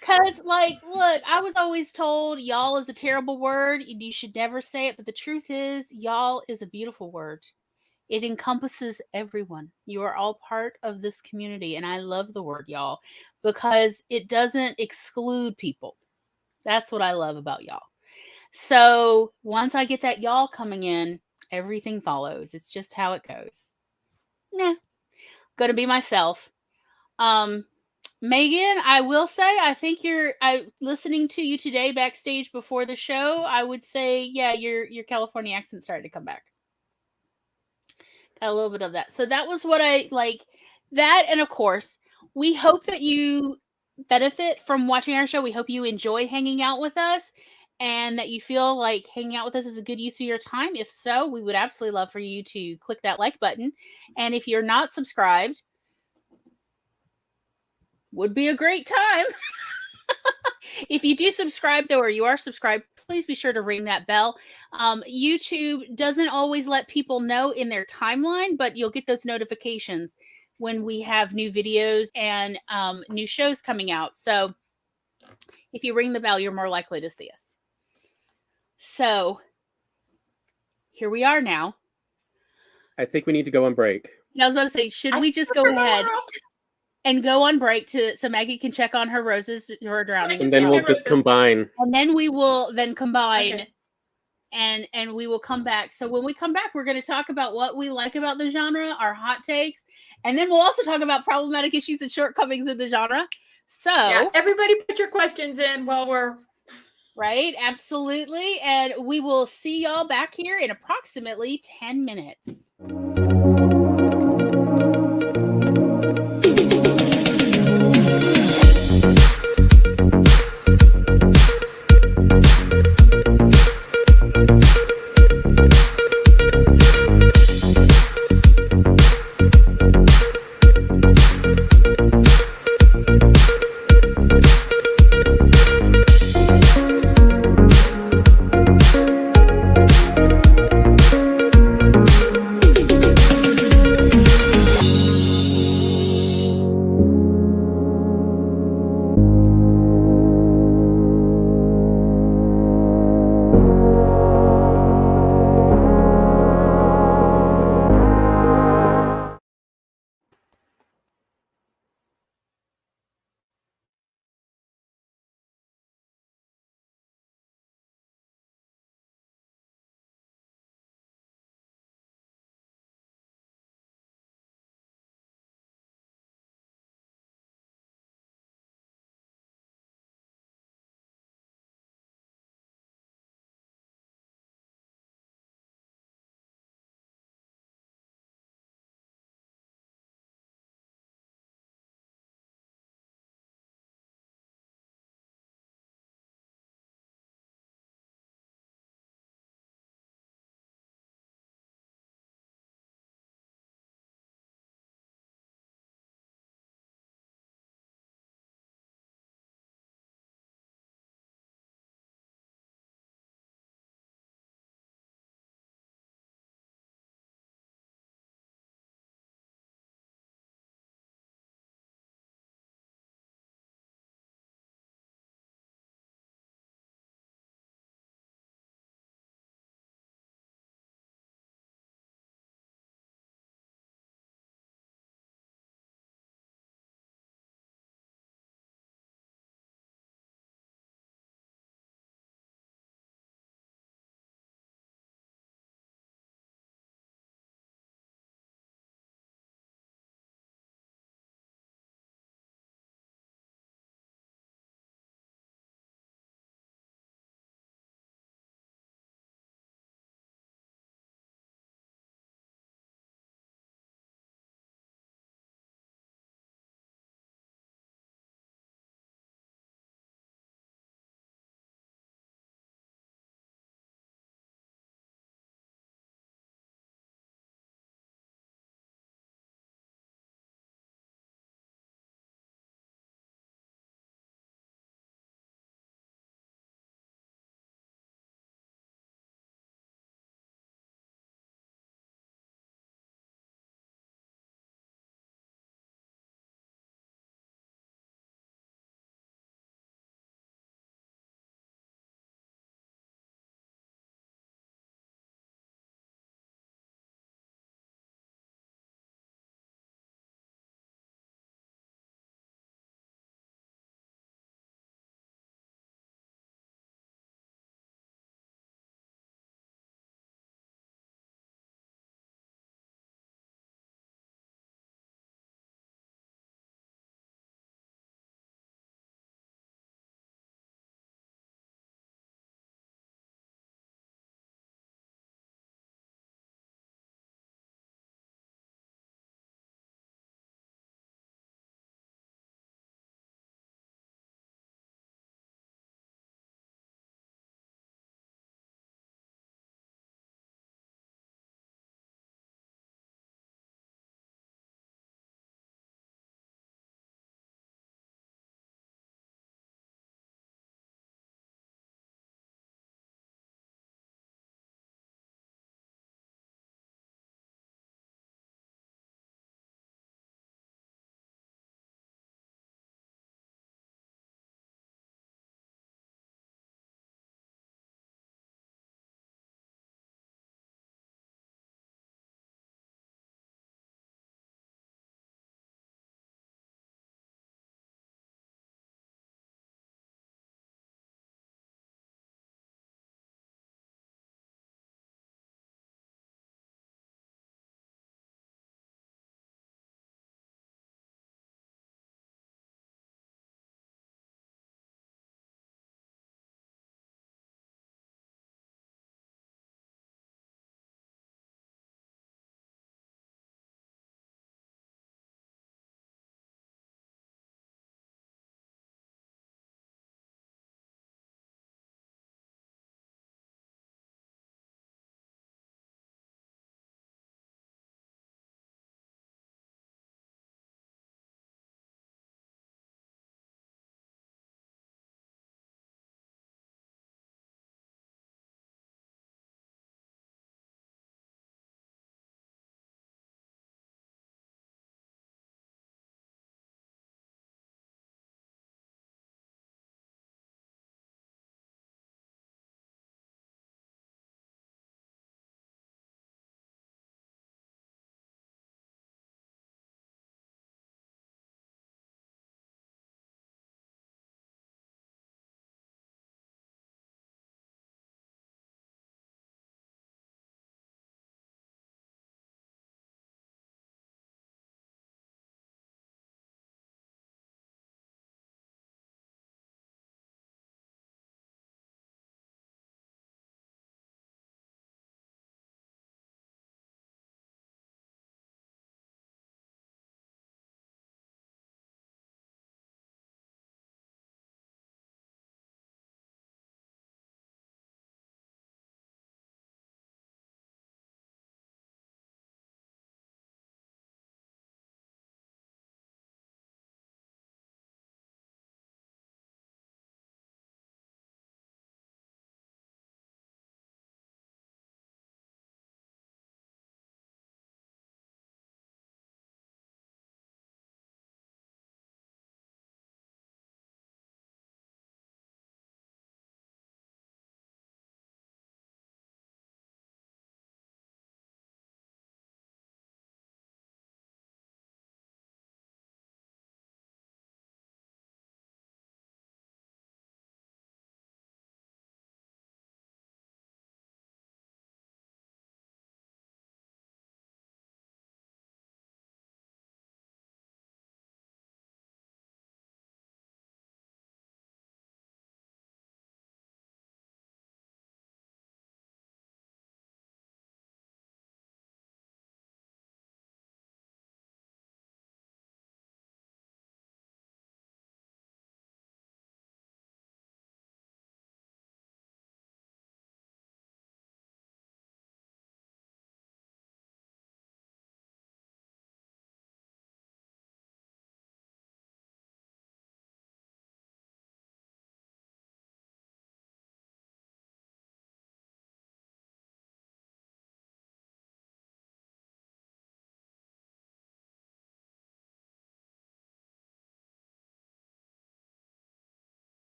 Because, look, I was always told y'all is a terrible word. You should never say it. But the truth is, y'all is a beautiful word. It encompasses everyone. You are all part of this community. And I love the word y'all because it doesn't exclude people. That's what I love about y'all. So once I get that y'all coming in, everything follows. It's just how it goes. Nah, going to be myself. Megan, I will say, I think listening to you today backstage before the show, I would say, yeah, your California accent started to come back. Got a little bit of that. So that was what I like that. And of course, we hope that you benefit from watching our show. We hope you enjoy hanging out with us and that you feel like hanging out with us is a good use of your time. If so, we would absolutely love for you to click that like button. And if you're not subscribed, would be a great time. If you do subscribe, though, or you are subscribed, please be sure to ring that bell. YouTube doesn't always let people know in their timeline, but you'll get those notifications when we have new videos and new shows coming out. So if you ring the bell, you're more likely to see us. So here we are now. I think we need to go on break. I was about to say, should we just go ahead and go on break so Maggie can check on her roses who are drowning? And then we'll just combine. And then we will combine and we will come back. So when we come back, we're going to talk about what we like about the genre, our hot takes, and then we'll also talk about problematic issues and shortcomings in the genre. So everybody put your questions in while we're Right? Absolutely. And we will see y'all back here in approximately 10 minutes.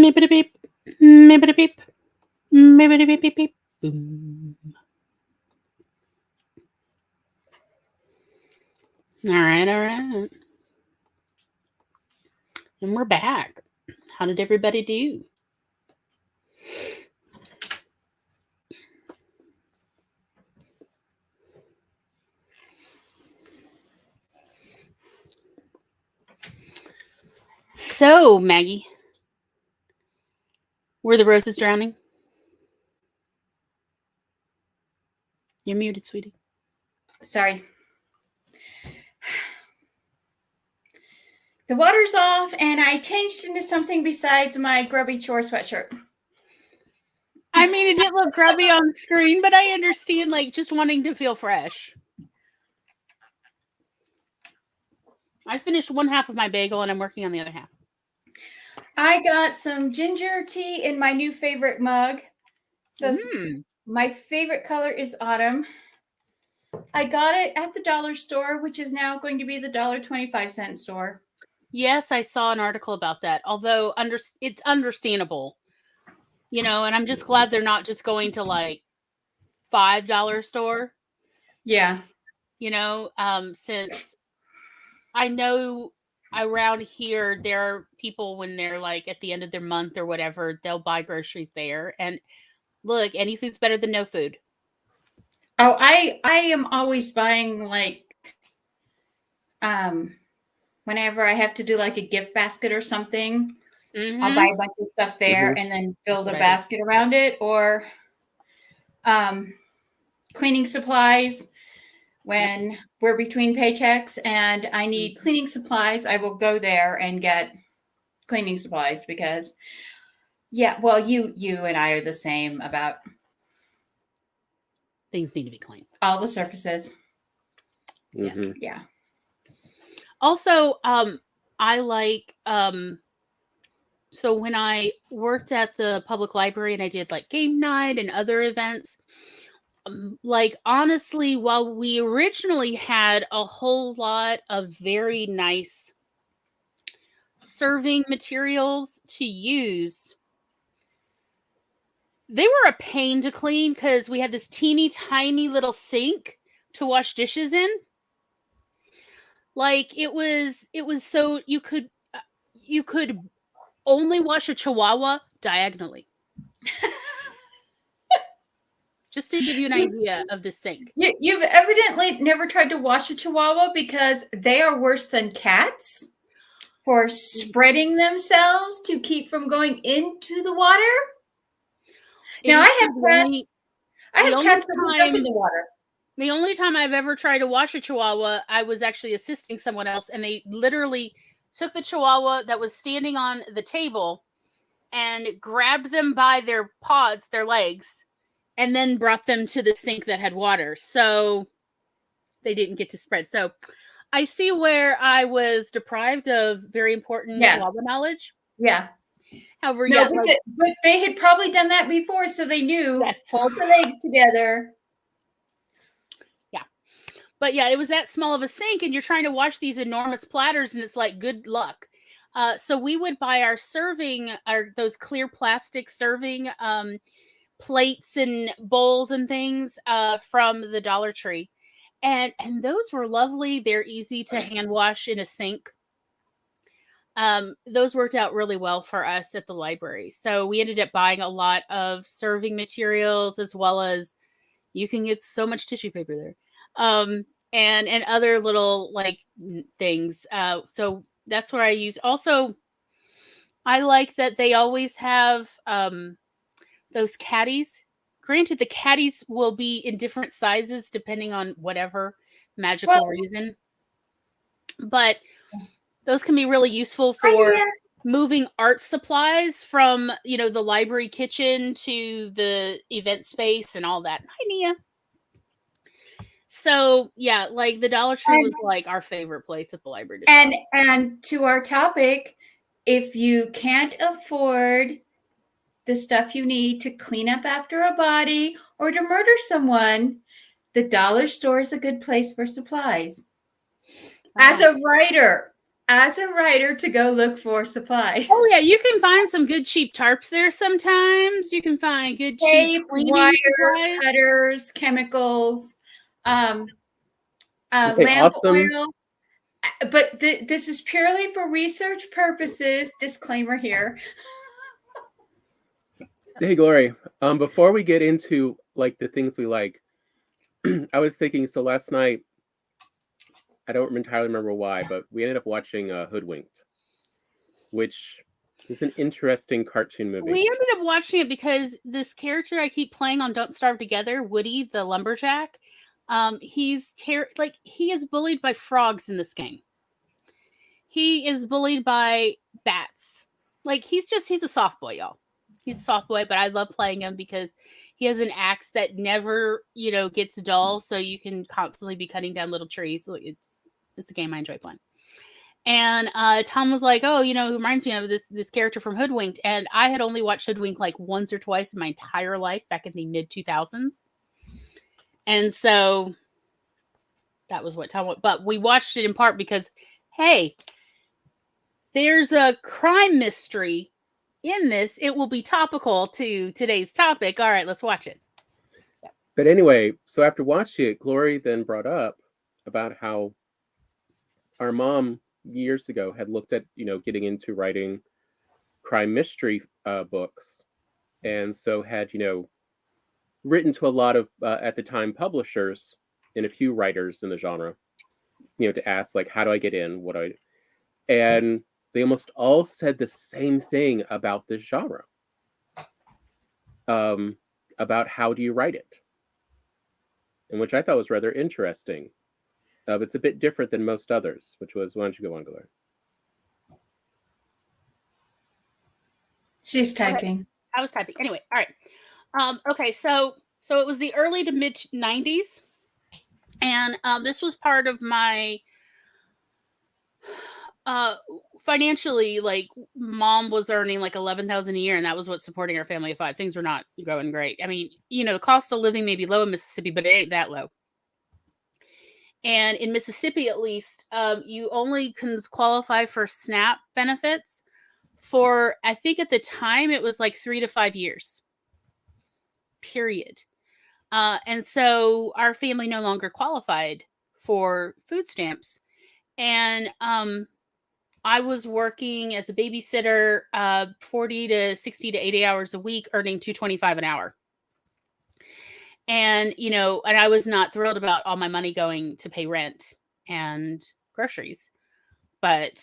Mibbity beep. Mibbity beep. Mibbity beep beep beep. Boom. All right, all right. And we're back. How did everybody do? So, Maggie, were the roses drowning? You're muted, sweetie. Sorry. The water's off, and I changed into something besides my grubby chore sweatshirt. I mean, it didn't look grubby on screen, but I understand, like, just wanting to feel fresh. I finished one half of my bagel, and I'm working on the other half. I got some ginger tea in my new favorite mug. So my favorite color is autumn. I got it at the dollar store, which is now going to be the $1.25 store. Yes, I saw an article about that, although it's understandable, you know, and I'm just glad they're not just going to like $5 store. Yeah. You know, since I know around here, there are people when they're like at the end of their month or whatever, they'll buy groceries there. And look, any food's better than no food. Oh, I am always buying like, whenever I have to do like a gift basket or something, I'll buy a bunch of stuff there and then build a basket around it, or cleaning supplies. When we're between paychecks and I need cleaning supplies, I will go there and get cleaning supplies because, yeah, well, you and I are the same about things need to be clean. All the surfaces. Yes. Yeah. Also, I like, so when I worked at the public library and I did like game night and other events, like honestly, while we originally had a whole lot of very nice serving materials to use, they were a pain to clean because we had this teeny tiny little sink to wash dishes in. Like it was so you could only wash a chihuahua diagonally. Just to give you an idea of the sink. You've evidently never tried to wash a chihuahua because they are worse than cats for spreading themselves to keep from going into the water. Now I have cats. I have cats that jump in the water. The only time I've ever tried to wash a chihuahua, I was actually assisting someone else, and they literally took the chihuahua that was standing on the table and grabbed them by their paws, their legs, and then brought them to the sink that had water. So they didn't get to spread. So I see where I was deprived of very important chihuahua knowledge. Yeah. However, no, but they had probably done that before, so they knew. Hold the legs together. Yeah. But yeah, it was that small of a sink, and you're trying to wash these enormous platters, and it's like, good luck. So we would buy our those clear plastic serving plates and bowls and things from the Dollar Tree. And those were lovely. They're easy to hand wash in a sink. Those worked out really well for us at the library. So we ended up buying a lot of serving materials, as well as you can get so much tissue paper there. And other little like things. So that's where I use. Also, I like that they always have those caddies. Granted, the caddies will be in different sizes depending on whatever magical reason. But those can be really useful for moving art supplies from, you know, the library kitchen to the event space and all that. Hi, Nia. So, yeah, like the Dollar Tree was like our favorite place at the library. And to our topic, if you can't afford the stuff you need to clean up after a body or to murder someone, the dollar store is a good place for supplies. As a writer, as a writer to go look for supplies. Oh yeah, you can find some good cheap tarps there sometimes. You can find good cheap Tape, cleaning wire, supplies. cutters, chemicals, say lamp awesome. oil. But this is purely for research purposes. Disclaimer here. Hey, Glory. Before we get into like the things we like, I was thinking. So last night, I don't entirely remember why, but we ended up watching Hoodwinked, which is an interesting cartoon movie. We ended up watching it because this character I keep playing on Don't Starve Together, Woody the lumberjack, he is bullied by frogs in this game. He is bullied by bats. Like he's a soft boy, y'all. He's a soft boy, but I love playing him because he has an axe that never, gets dull. So you can constantly be cutting down little trees. It's a game I enjoy playing. And Tom was like, "Oh, who reminds me of this character from Hoodwinked?" And I had only watched Hoodwinked like once or twice in my entire life back in the mid 2000s. And so that was what Tom. But we watched it in part because, hey, there's a crime mystery in this. It will be topical to today's topic. All right, let's watch it. But anyway, so after watching it, Glory then brought up about how our mom years ago had looked at, getting into writing crime mystery books. And so had, written to a lot of, at the time, publishers and a few writers in the genre, to ask, like, how do I get in? And they almost all said the same thing about this genre. About how do you write it? And which I thought was rather interesting. It's a bit different than most others, which was, why don't you go on, Gloria? She's typing. Okay. I was typing. Anyway, all right. Okay, so it was the early to mid 90s. And this was part of my financially, like, mom was earning like $11,000 a year, and that was what's supporting our family of 5. Things were not going great. I mean, the cost of living may be low in Mississippi, but it ain't that low. And in Mississippi, at least, you only can qualify for SNAP benefits for, I think at the time, it was like 3 to 5 years. Period. And so our family no longer qualified for food stamps. And I was working as a babysitter 40 to 60 to 80 hours a week, earning $2.25 an hour. And, and I was not thrilled about all my money going to pay rent and groceries. But,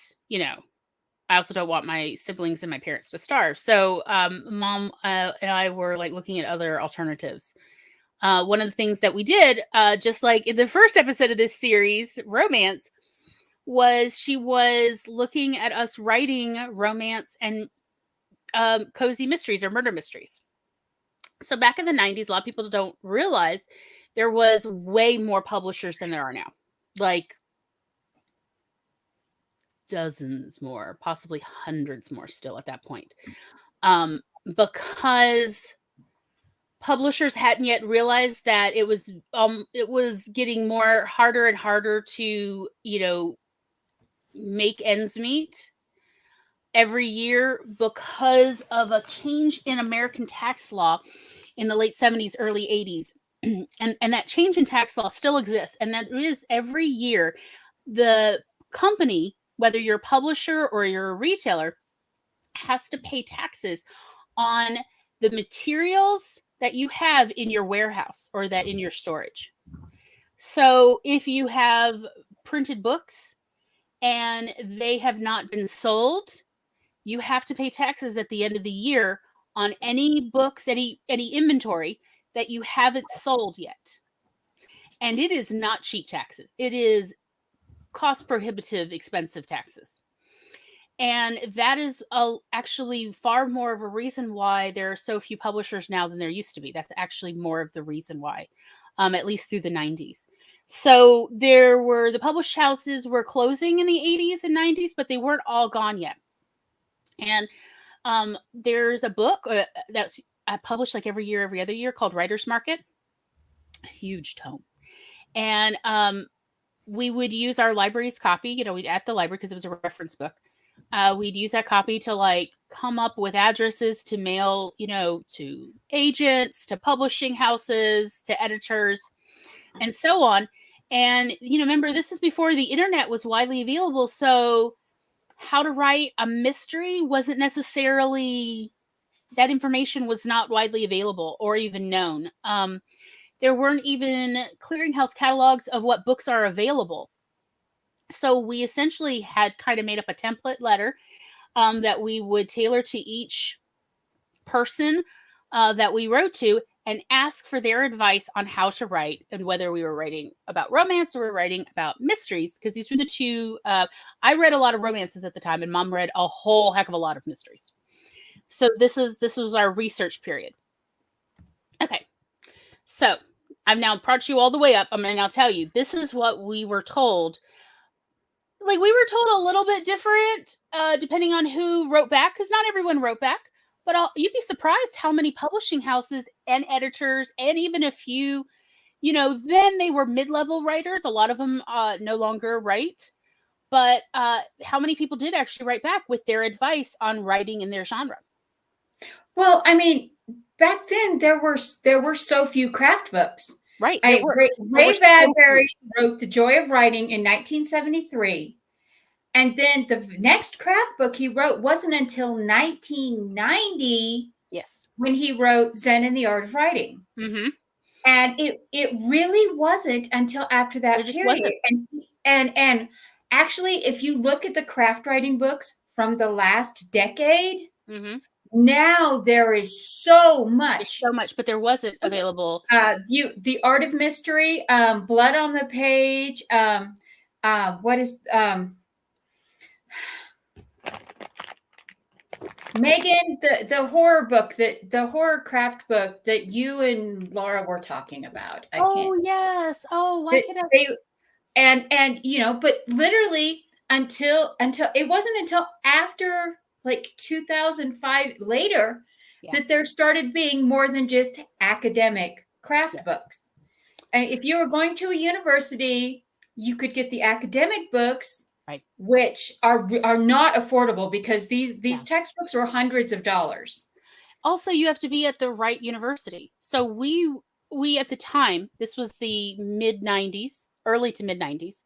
I also don't want my siblings and my parents to starve. So mom and I were like looking at other alternatives. One of the things that we did, just like in the first episode of this series, Romance, was she was looking at us writing romance and cozy mysteries or murder mysteries. So back in the 90s, a lot of people don't realize there was way more publishers than there are now. Like dozens more, possibly hundreds more still at that point. Because publishers hadn't yet realized that it was getting harder and harder to, make ends meet every year because of a change in American tax law in the late 70s, early 80s. And that change in tax law still exists. And that is every year, the company, whether you're a publisher or you're a retailer, has to pay taxes on the materials that you have in your warehouse or that in your storage. So if you have printed books and they have not been sold, you have to pay taxes at the end of the year on any books, any inventory that you haven't sold yet. And it is not cheap taxes. It is cost prohibitive, expensive taxes. And that is actually far more of a reason why there are so few publishers now than there used to be. That's actually more of the reason why, at least through the 90s. So the published houses were closing in the 80s and 90s, but they weren't all gone yet. And there's a book that's published like every other year called Writer's Market. A huge tome. And we would use our library's copy, we'd at the library because it was a reference book. We'd use that copy to like come up with addresses to mail, to agents, to publishing houses, to editors, and so on. And, remember, this is before the internet was widely available. So how to write a mystery wasn't necessarily, that information was not widely available or even known. There weren't even clearinghouse catalogs of what books are available. So we essentially had kind of made up a template letter that we would tailor to each person that we wrote to and ask for their advice on how to write and whether we were writing about romance or we were writing about mysteries, because these were the two. I read a lot of romances at the time, and Mom read a whole heck of a lot of mysteries. So this was our research period. Okay, so I've now brought you all the way up. I'm going to now tell you, this is what we were told. Like, we were told a little bit different depending on who wrote back, because not everyone wrote back. But you'd be surprised how many publishing houses and editors, and even a few, then they were mid-level writers. A lot of them no longer write. But how many people did actually write back with their advice on writing in their genre? Well, I mean, back then there were so few craft books. Right. Ray Bradbury wrote The Joy of Writing in 1973. And then the next craft book he wrote wasn't until 1990. Yes. When he wrote Zen and the Art of Writing. Mm-hmm. And it really wasn't until after that period. And actually, if you look at the craft writing books from the last decade, mm-hmm. Now there is so much. There's so much, but there wasn't available. The Art of Mystery, Blood on the Page. What is Megan, the horror book, the horror craft book that you and Laura were talking about? Yes. Oh, why can I? But literally until it wasn't until after like 2005 later that there started being more than just academic craft books. And if you were going to a university, you could get the academic books. Right. Which are not affordable because these textbooks are hundreds of dollars. Also, you have to be at the right university. So we at the time, this was the mid-90s, early to mid-90s,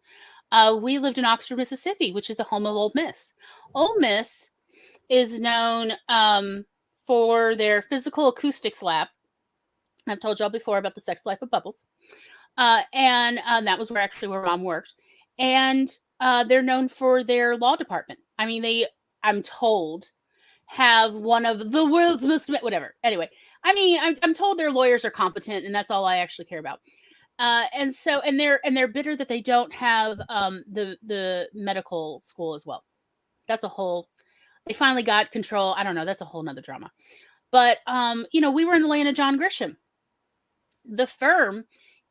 we lived in Oxford, Mississippi, which is the home of Ole Miss. Ole Miss is known for their physical acoustics lab. I've told y'all before about the sex life of bubbles. And that was where Mom worked. And they're known for their law department. I mean, I'm told, have one of the world's most, whatever. Anyway, I mean, I'm told their lawyers are competent, and that's all I actually care about. And they're bitter that they don't have the medical school as well. That's a whole. They finally got control. I don't know. That's a whole nother drama. But we were in the land of John Grisham. The firm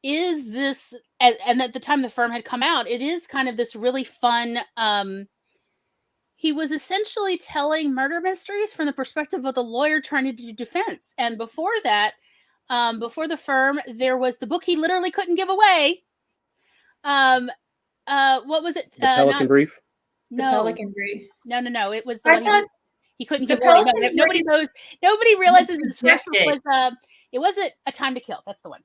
is this, and at the time the firm had come out, it is kind of this really fun. He was essentially telling murder mysteries from the perspective of the lawyer trying to do defense. And before that, before the firm, there was the book he literally couldn't give away. What was it? The Pelican Brief? No. The Pelican Brief. No. It was the one he couldn't give away. Nobody knows. Nobody realizes this first book was. It wasn't A Time to Kill. That's the one.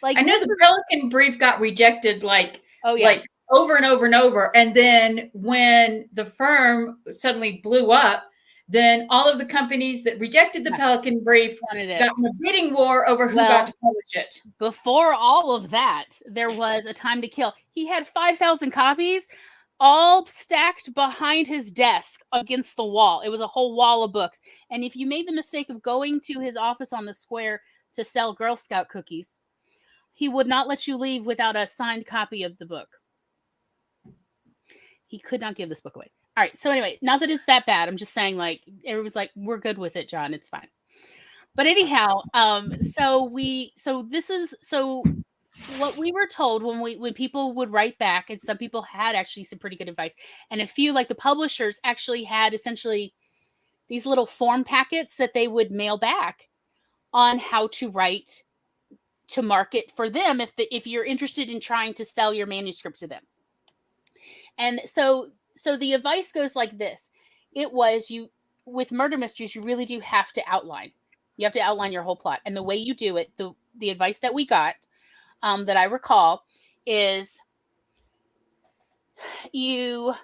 Like, I know the Pelican Brief got rejected like over and over and over. And then when the firm suddenly blew up, then all of the companies that rejected the Pelican Brief got in a bidding war over who got to publish it. Before all of that, there was A Time to Kill. He had 5,000 copies, all stacked behind his desk against the wall. It was a whole wall of books. And if you made the mistake of going to his office on the square to sell Girl Scout cookies, he would not let you leave without a signed copy of the book. He could not give this book away. All right. So anyway, not that it's that bad. I'm just saying, like, everyone's like, we're good with it, John. It's fine. But anyhow, so what we were told when people would write back, and some people had actually some pretty good advice, and a few, like the publishers, actually had essentially these little form packets that they would mail back on how to write to market for them if you're interested in trying to sell your manuscript to them. And so the advice goes like this. It was, with murder mysteries, you really do have to outline. You have to outline your whole plot. And the way you do it, the advice that we got, that I recall, is you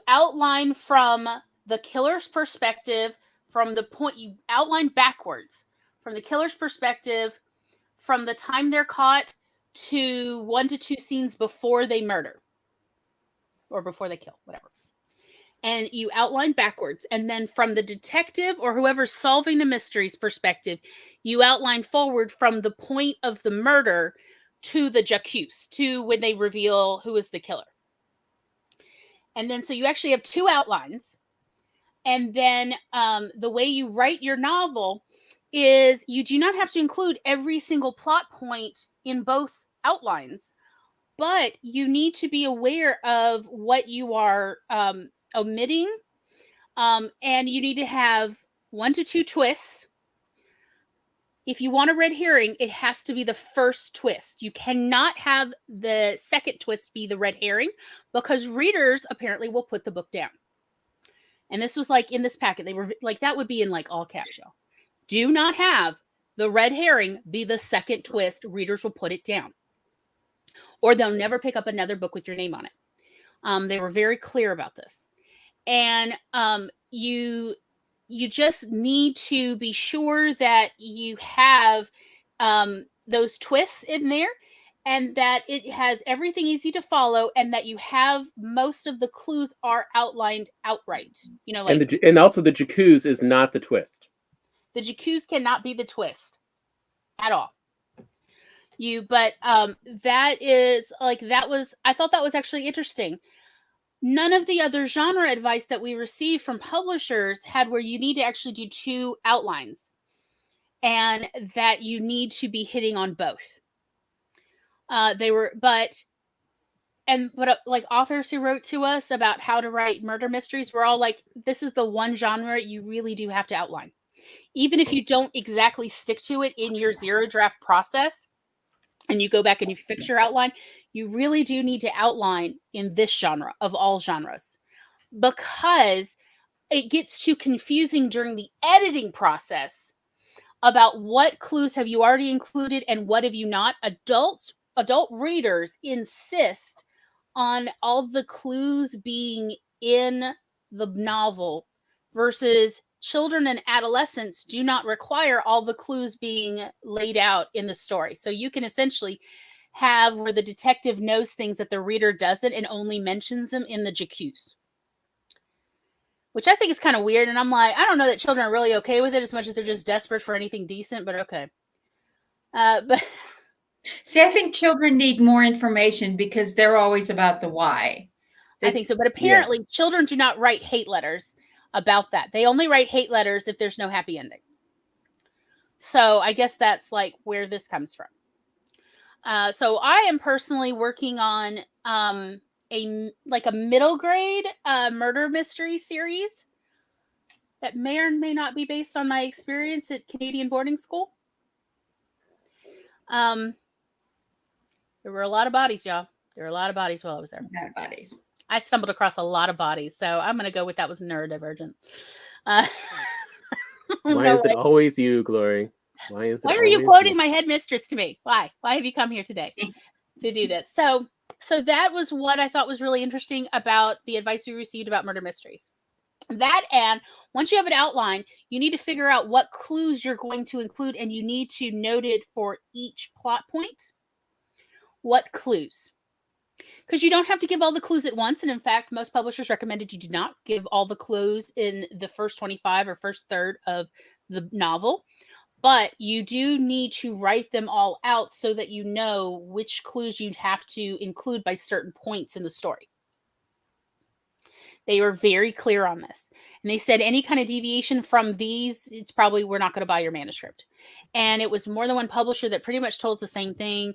outline from the killer's perspective, from the point you outline backwards, from the killer's perspective, from the time they're caught to 1 to 2 scenes before they murder or before they kill, whatever. And you outline backwards. And then from the detective or whoever's solving the mystery's perspective, you outline forward from the point of the murder to the j'accuse, to when they reveal who is the killer. And then so you actually have 2 outlines. And then the way you write your novel is you do not have to include every single plot point in both outlines, but you need to be aware of what you are omitting, and you need to have 1 to 2 twists. If you want a red herring, it has to be the first twist. You cannot have the second twist be the red herring, because readers apparently will put the book down. And this was like in this packet, they were like, that would be in like all caps, y'all. Do not have the red herring be the second twist. Readers will put it down, or they'll never pick up another book with your name on it. They were very clear about this. And you just need to be sure that you have those twists in there, and that it has everything easy to follow, and that you have most of the clues are outlined outright. You know, like, and also the j'accuse is not the twist. The j'accuse cannot be the twist at all. But that is like, I thought that was actually interesting. None of the other genre advice that we received from publishers had where you need to actually do 2 outlines, and that you need to be hitting on both. But like authors who wrote to us about how to write murder mysteries were all like, this is the one genre you really do have to outline. Even if you don't exactly stick to it in your 0 draft process, and you go back and you fix your outline, you really do need to outline in this genre of all genres, because it gets too confusing during the editing process about what clues have you already included and what have you not. Adult readers insist on all the clues being in the novel, versus children and adolescents do not require all the clues being laid out in the story. So you can essentially have where the detective knows things that the reader doesn't and only mentions them in the j'accuse, which I think is kind of weird. And I'm like, I don't know that children are really okay with it as much as they're just desperate for anything decent, but okay. But see, I think children need more information because they're always about the why. I think so. But apparently children do not write hate letters about that. They only write hate letters if there's no happy ending. So I guess that's like where this comes from. So I am personally working on a middle grade murder mystery series that may or may not be based on my experience at Canadian boarding school. There were a lot of bodies, y'all. There were a lot of bodies while I was there. A lot of bodies. I stumbled across a lot of bodies, so I'm going to go with that was neurodivergent. Why is it always you, Glory? Why are you quoting my headmistress to me? Why have you come here today to do this? So that was what I thought was really interesting about the advice we received about murder mysteries. That, and once you have an outline, you need to figure out what clues you're going to include, and you need to note it for each plot point. What clues? Because you don't have to give all the clues at once. And in fact, most publishers recommended you do not give all the clues in the first 25 or first third of the novel. But you do need to write them all out so that you know which clues you'd have to include by certain points in the story. They were very clear on this. And they said any kind of deviation from these, it's probably, we're not going to buy your manuscript. And it was more than one publisher that pretty much told us the same thing.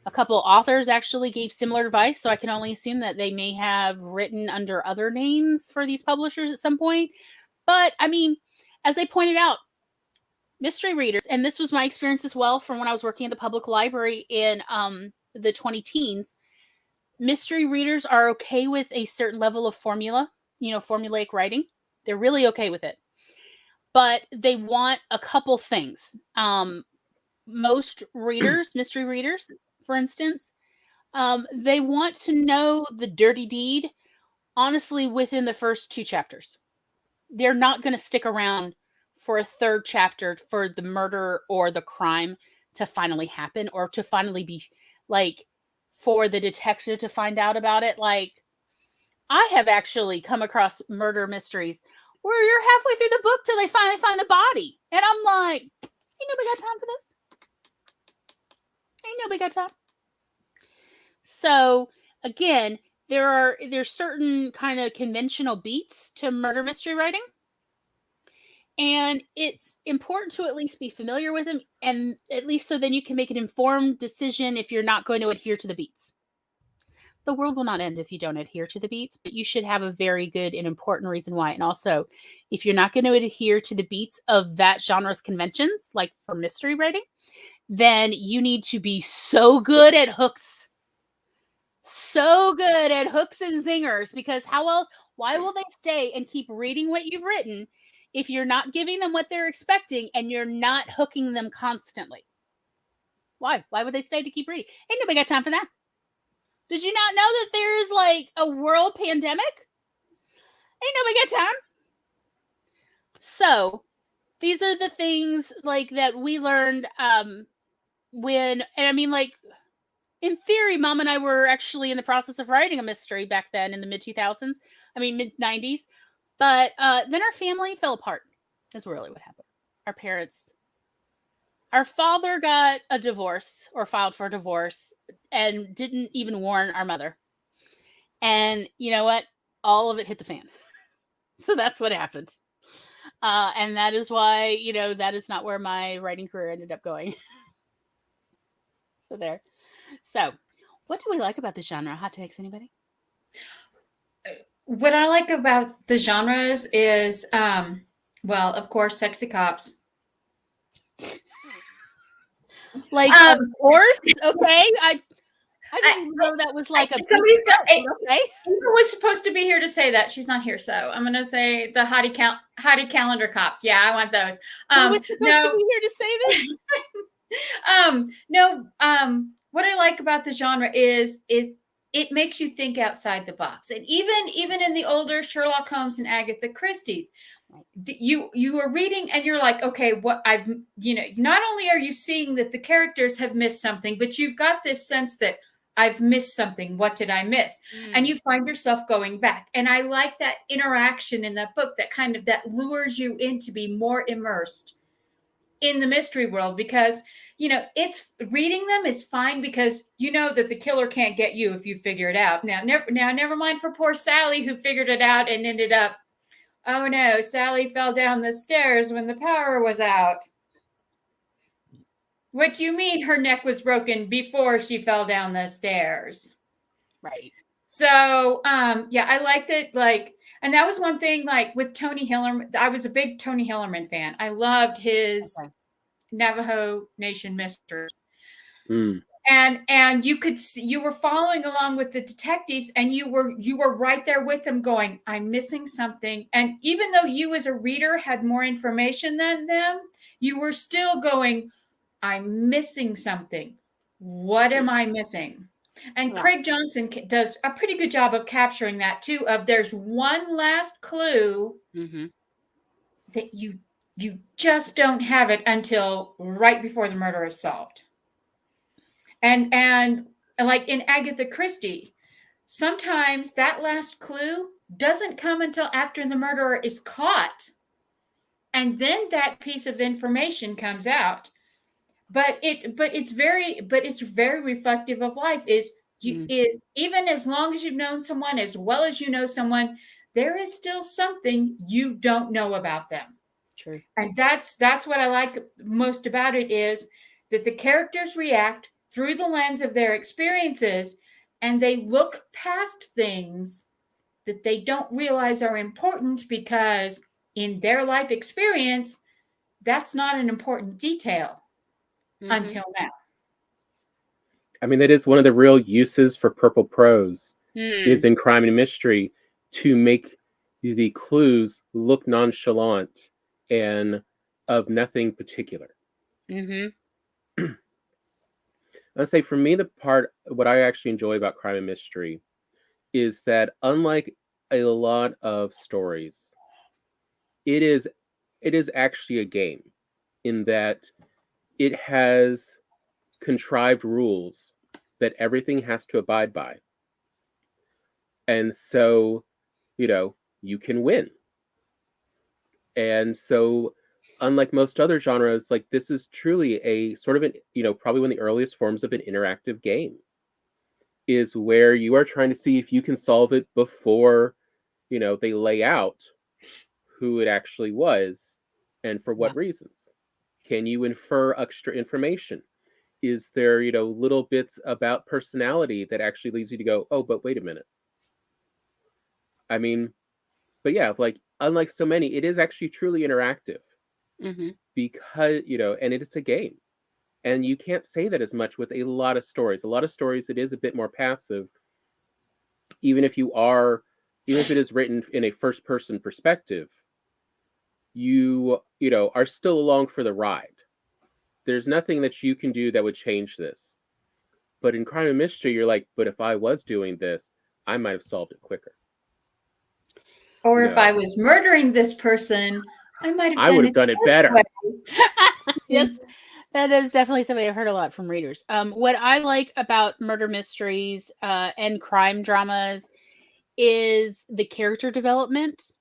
A couple authors actually gave similar advice, so I can only assume that they may have written under other names for these publishers at some point. But, I mean, as they pointed out, mystery readers, and this was my experience as well from when I was working at the public library in the 20-teens, mystery readers are okay with a certain level of formula, formulaic writing. They're really okay with it. But they want a couple things. Most readers, mystery readers, for instance, they want to know the dirty deed, honestly, within the first 2 chapters. They're not going to stick around for a third chapter for the murder or the crime to finally happen, or to finally be for the detective to find out about it. I have actually come across murder mysteries where you're halfway through the book till they finally find the body. And I'm like, ain't nobody got time for this. Ain't nobody got time. So again, there's certain kind of conventional beats to murder mystery writing. And it's important to at least be familiar with them, and at least so then you can make an informed decision if you're not going to adhere to the beats. The world will not end if you don't adhere to the beats, but you should have a very good and important reason why. And also, if you're not going to adhere to the beats of that genre's conventions, like for mystery writing, then you need to be so good at hooks. So good at hooks and zingers, because why will they stay and keep reading what you've written if you're not giving them what they're expecting and you're not hooking them constantly? Why? Why would they stay to keep reading? Ain't nobody got time for that. Did you not know that there is a world pandemic? Ain't nobody got time. So these are the things that we learned in theory, Mom and I were actually in the process of writing a mystery back then in the mid-2000s. Mid-90s. But then our family fell apart. That's really what happened. Our father got a divorce, or filed for a divorce, and didn't even warn our mother. And you know what? All of it hit the fan. So that's what happened. And that is why, that is not where my writing career ended up going. So there. So, what do we like about the genre? Hot takes, anybody? What I like about the genres is, of course, sexy cops. Of course, okay. I didn't know that was a somebody's got. Okay, who was supposed to be here to say that? She's not here, so I'm gonna say the hottie calendar cops. Yeah, I want those. Who was supposed to be here to say this? What I like about the genre is it makes you think outside the box. And even in the older Sherlock Holmes and Agatha Christie's, you are reading and you're like, okay, what not only are you seeing that the characters have missed something, but you've got this sense that I've missed something. What did I miss? And you find yourself going back. And I like that interaction in that book that lures you in to be more immersed in the mystery world, because it's reading them is fine because you know that the killer can't get you if you figure it out. Now never mind for poor Sally, who figured it out and ended up, oh no, Sally fell down the stairs when the power was out. What do you mean her neck was broken before she fell down the stairs? Right. So I liked it. And that was one thing, with Tony Hillerman. I was a big Tony Hillerman fan. I loved his Navajo Nation mysteries. And you could see, you were following along with the detectives, and you were right there with them going, I'm missing something. And even though you as a reader had more information than them, you were still going, I'm missing something. What am I missing? And Craig Johnson does a pretty good job of capturing that too, of there's one last clue that you just don't have it until right before the murder is solved. And like in Agatha Christie, sometimes that last clue doesn't come until after the murderer is caught. And then that piece of information comes out. But it's very reflective of life, is even as long as you've known someone, as well as you know someone, there is still something you don't know about them. True. And that's what I like most about it, is that the characters react through the lens of their experiences, and they look past things that they don't realize are important, because in their life experience, that's not an important detail until now. I mean, that is one of the real uses for purple prose is in crime and mystery, to make the clues look nonchalant and of nothing particular. I'd say for me, what I actually enjoy about crime and mystery is that, unlike a lot of stories, it is actually a game, in that it has contrived rules that everything has to abide by. And so, you can win. And so, unlike most other genres, like, this is truly a sort of an, probably one of the earliest forms of an interactive game, is where you are trying to see if you can solve it before, they lay out who it actually was and for what reasons. Can you infer extra information? Is there, little bits about personality that actually leads you to go, oh, but wait a minute. I mean, but yeah, like, unlike so many, it is actually truly interactive. Because, and it is a game. And you can't say that as much with a lot of stories. A lot of stories, it is a bit more passive. Even if it is written in a first-person perspective, you are still along for the ride. There's nothing that you can do that would change this. But in crime and mystery, you're like, but if I was doing this, I might have solved it quicker. Or if I was murdering this person, I would have done it better. Yes, that is definitely something I've heard a lot from readers. What I like about murder mysteries and crime dramas is the character development.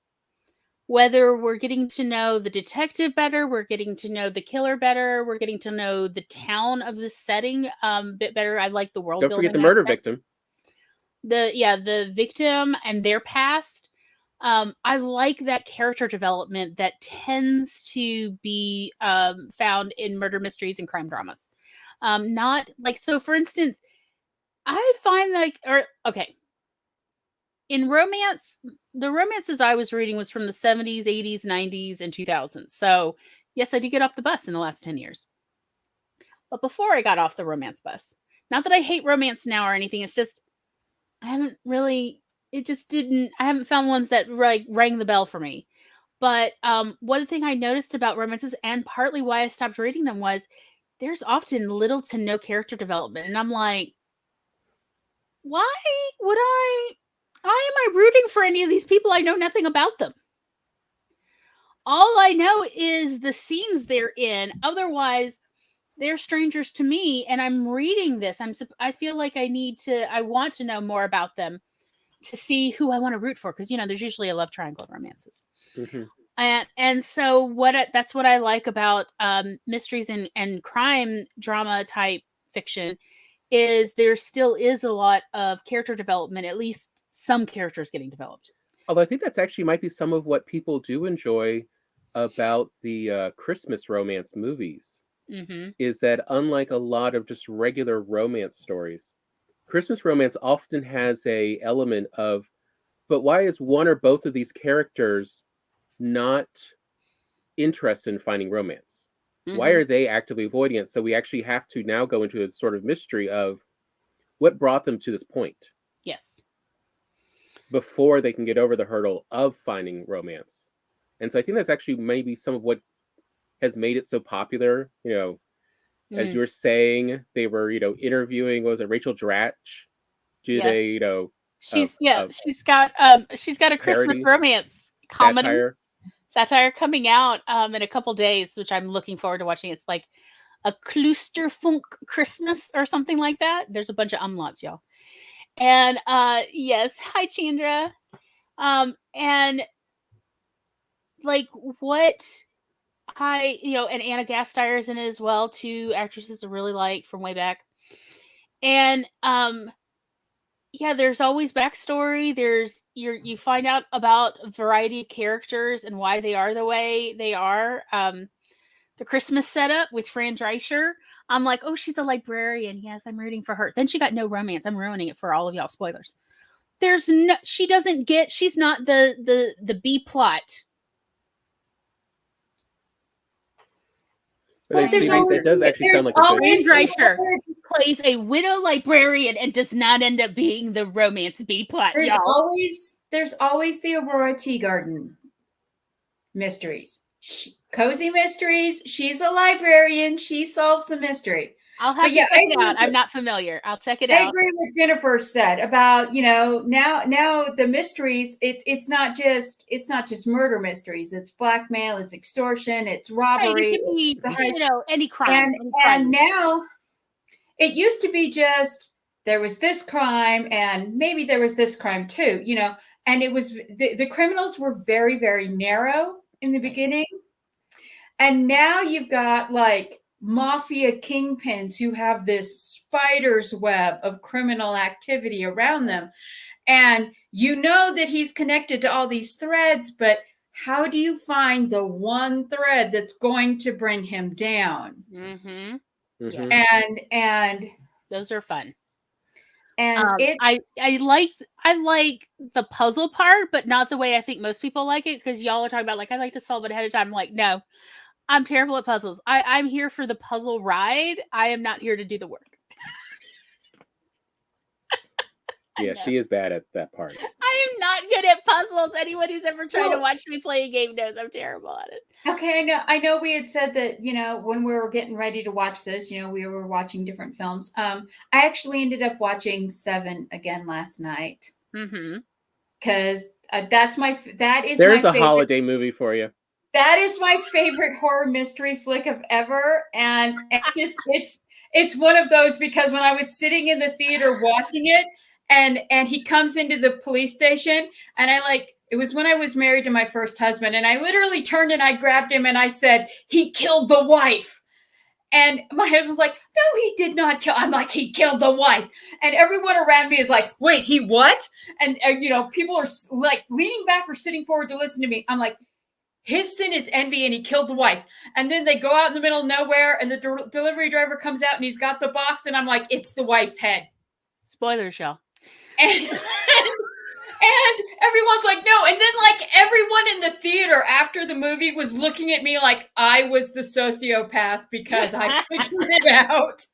Whether we're getting to know the detective better, we're getting to know the killer better, we're getting to know the town of the setting a bit better. I like the world building. Don't forget the murder victim. The victim and their past. I like that character development that tends to be found in murder mysteries and crime dramas. Not like, so for instance, I find in romance, the romances I was reading was from the 70s, 80s, 90s, and 2000s. So yes, I did get off the bus in the last 10 years. But before I got off the romance bus, not that I hate romance now or anything, it's just, I haven't found ones that rang the bell for me. But one thing I noticed about romances, and partly why I stopped reading them, was there's often little to no character development. And I'm like, why am I rooting for any of these people? I know nothing about them. All I know is the scenes they're in. Otherwise, they're strangers to me, and I'm reading this. I feel like I want to know more about them to see who I want to root for, because there's usually a love triangle in romances. And so that's what I like about mysteries and crime drama type fiction, is there still is a lot of character development, at least some characters getting developed. Although I think that's actually might be some of what people do enjoy about the Christmas romance movies, is that, unlike a lot of just regular romance stories, Christmas romance often has a element of, but why is one or both of these characters not interested in finding romance? Why are they actively avoiding it? So we actually have to now go into a sort of mystery of what brought them to this point. Yes. Before they can get over the hurdle of finding romance. And so I think that's actually maybe some of what has made it so popular. As you were saying, they were, interviewing, what was it, Rachel Dratch? They, she's got a Christmas romance comedy satire coming out in a couple days, which I'm looking forward to watching. It's like a Klusterfunk Christmas or something like that. There's a bunch of umlauts, y'all. And yes, hi Chandra. And like what and Anna Gasteyer's in it as well, two actresses I really like from way back. And there's always backstory. You find out about a variety of characters and why they are the way they are. The Christmas setup with Fran Drescher, I'm like, oh, she's a librarian. Yes, I'm rooting for her. Then she got no romance. I'm ruining it for all of y'all. Spoilers. She's not the B plot. Well, there's always that does actually sound like a always good Reicher plays a widow librarian and does not end up being the romance B plot. there's Y'all. always the Aurora Teagarden mysteries. Cozy mysteries. She's a librarian. She solves the mystery. I'll have to check it out. I'm not familiar. I'll check it out. I agree with Jennifer said about, now the mysteries, it's not just murder mysteries. It's blackmail, it's extortion, it's robbery. Right, it could be, any crime. And now it used to be just there was this crime and maybe there was this crime too, and it was the criminals were very, very narrow in the beginning. And now you've got like mafia kingpins who have this spider's web of criminal activity around them. And that he's connected to all these threads, but how do you find the one thread that's going to bring him down? Mm-hmm. Yeah. And those are fun. And I like the puzzle part, but not the way I think most people like it, because y'all are talking about I like to solve it ahead of time. I'm like, no, I'm terrible at puzzles. I'm here for the puzzle ride. I am not here to do the work. Yeah, she is bad at that part. I am not good at puzzles. Anyone who's ever tried to watch me play a game knows I'm terrible at it. Okay, I know we had said that, when we were getting ready to watch this, we were watching different films. I actually ended up watching Seven again last night. Mm-hmm. Because there's a holiday movie for you. That is my favorite horror mystery flick of ever. And it's one of those, because when I was sitting in the theater watching it, and he comes into the police station, and it was when I was married to my first husband, and I literally turned and I grabbed him and I said, "He killed the wife." And my husband's like, "No, he did not kill." I'm like, "He killed the wife." And everyone around me is like, "Wait, he what?" And people are leaning back or sitting forward to listen to me. I'm like, his sin is envy and he killed the wife. And then they go out in the middle of nowhere and the delivery driver comes out and he's got the box, and I'm like, it's the wife's head. Spoilers, y'all. And everyone's like, no. And then everyone in the theater after the movie was looking at me like I was the sociopath because I figured it out.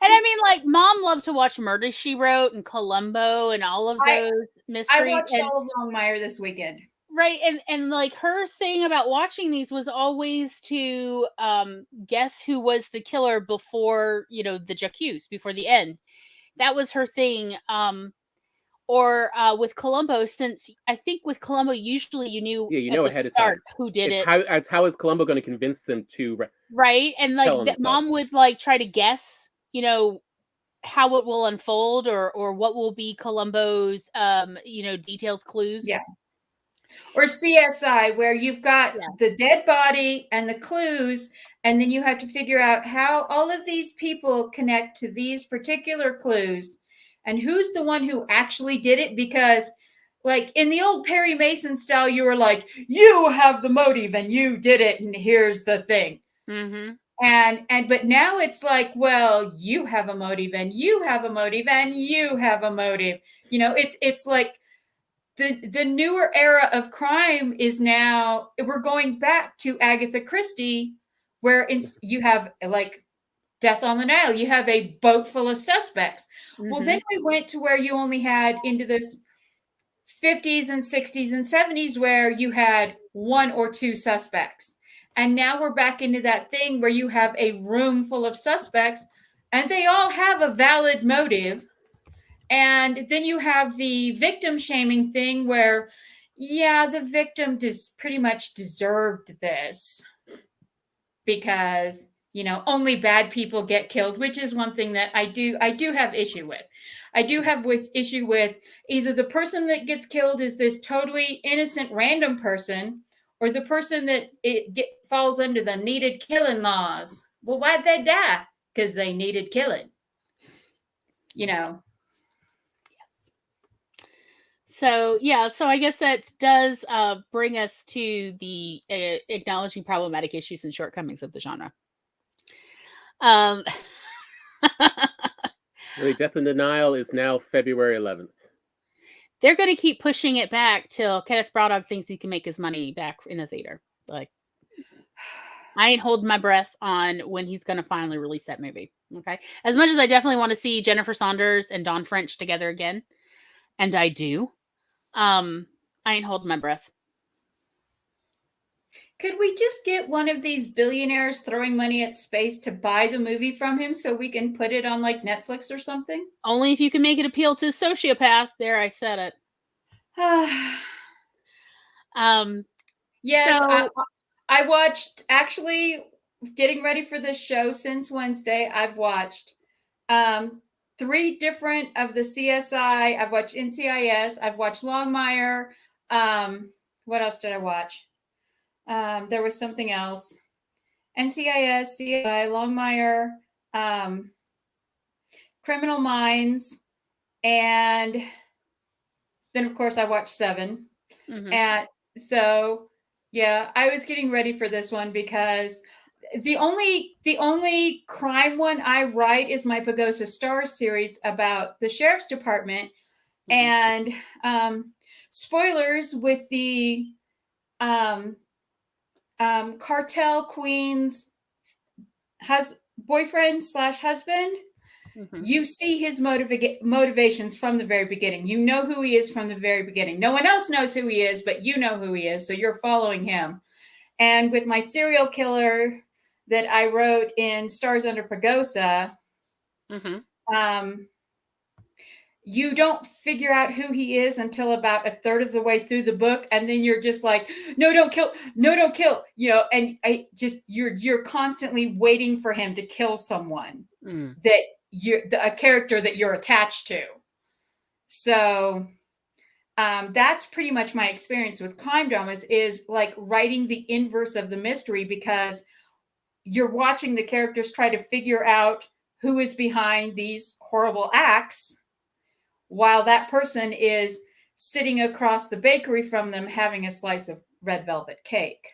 And I mean, Mom loved to watch Murder, She Wrote and Columbo and all of those mysteries. I watched all of Longmire this weekend. Right. And her thing about watching these was always to guess who was the killer before, the j'accuse, before the end. That was her thing. Or with Columbo, since I think with Columbo, usually you knew ahead of time who did it. How is Columbo going to convince them to? Right. And Mom would try to guess, how it will unfold or what will be Columbo's, details, clues. Yeah. Or CSI, where you've got the dead body and the clues, and then you have to figure out how all of these people connect to these particular clues and who's the one who actually did it. Because in the old Perry Mason style, you were like, you have the motive and you did it, and here's the thing. Mm-hmm. But now it's like, well, you have a motive and you have a motive and you have a motive. It's like the newer era of crime is now, we're going back to Agatha Christie, where you have Death on the Nile, you have a boat full of suspects. Mm-hmm. Well, then we went to where you only had into this 50s and 60s and 70s where you had one or two suspects. And now we're back into that thing where you have a room full of suspects and they all have a valid motive. And then you have the victim shaming thing where, the victim pretty much deserved this because, only bad people get killed, which is one thing that I do have issue with. I do have issue with either the person that gets killed is this totally innocent random person, or the person that falls under the needed killing laws. Well, why'd they die? Because they needed killing. So, so I guess that does bring us to the acknowledging problematic issues and shortcomings of the genre. Really, Death in the Nile is now February 11th. They're going to keep pushing it back till Kenneth Branagh thinks he can make his money back in the theater. I ain't holding my breath on when he's going to finally release that movie. Okay. As much as I definitely want to see Jennifer Saunders and Dawn French together again, and I do, I ain't holding my breath. Could we just get one of these billionaires throwing money at space to buy the movie from him so we can put it on like Netflix or something? Only if you can make it appeal to a sociopath. There, I said it. Yes, so, I watched, actually, getting ready for this show since Wednesday, I've watched 3 different of the CSI. I've watched NCIS. I've watched Longmire. What else did I watch? There was something else. NCIS, CSI, Longmire, Criminal Minds, and then, of course, I watched 7. mhm. And so, yeah, I was getting ready for this one because the only crime one I write is my Pagosa Stars series about the sheriff's department. And spoilers with the cartel queen's boyfriend / husband. You see his motivations from the very beginning. You know who he is from the very beginning. No one else knows who he is, but you know who he is, so you're following him. And with my serial killer that I wrote in Stars Under Pagosa, you don't figure out who he is until about a third of the way through the book, and then you're just like, no, don't kill, you know, and you're constantly waiting for him to kill someone that a character that you're attached to. So that's pretty much my experience with crime dramas, is like writing the inverse of the mystery, because you're watching the characters try to figure out who is behind these horrible acts, while that person is sitting across the bakery from them having a slice of red velvet cake.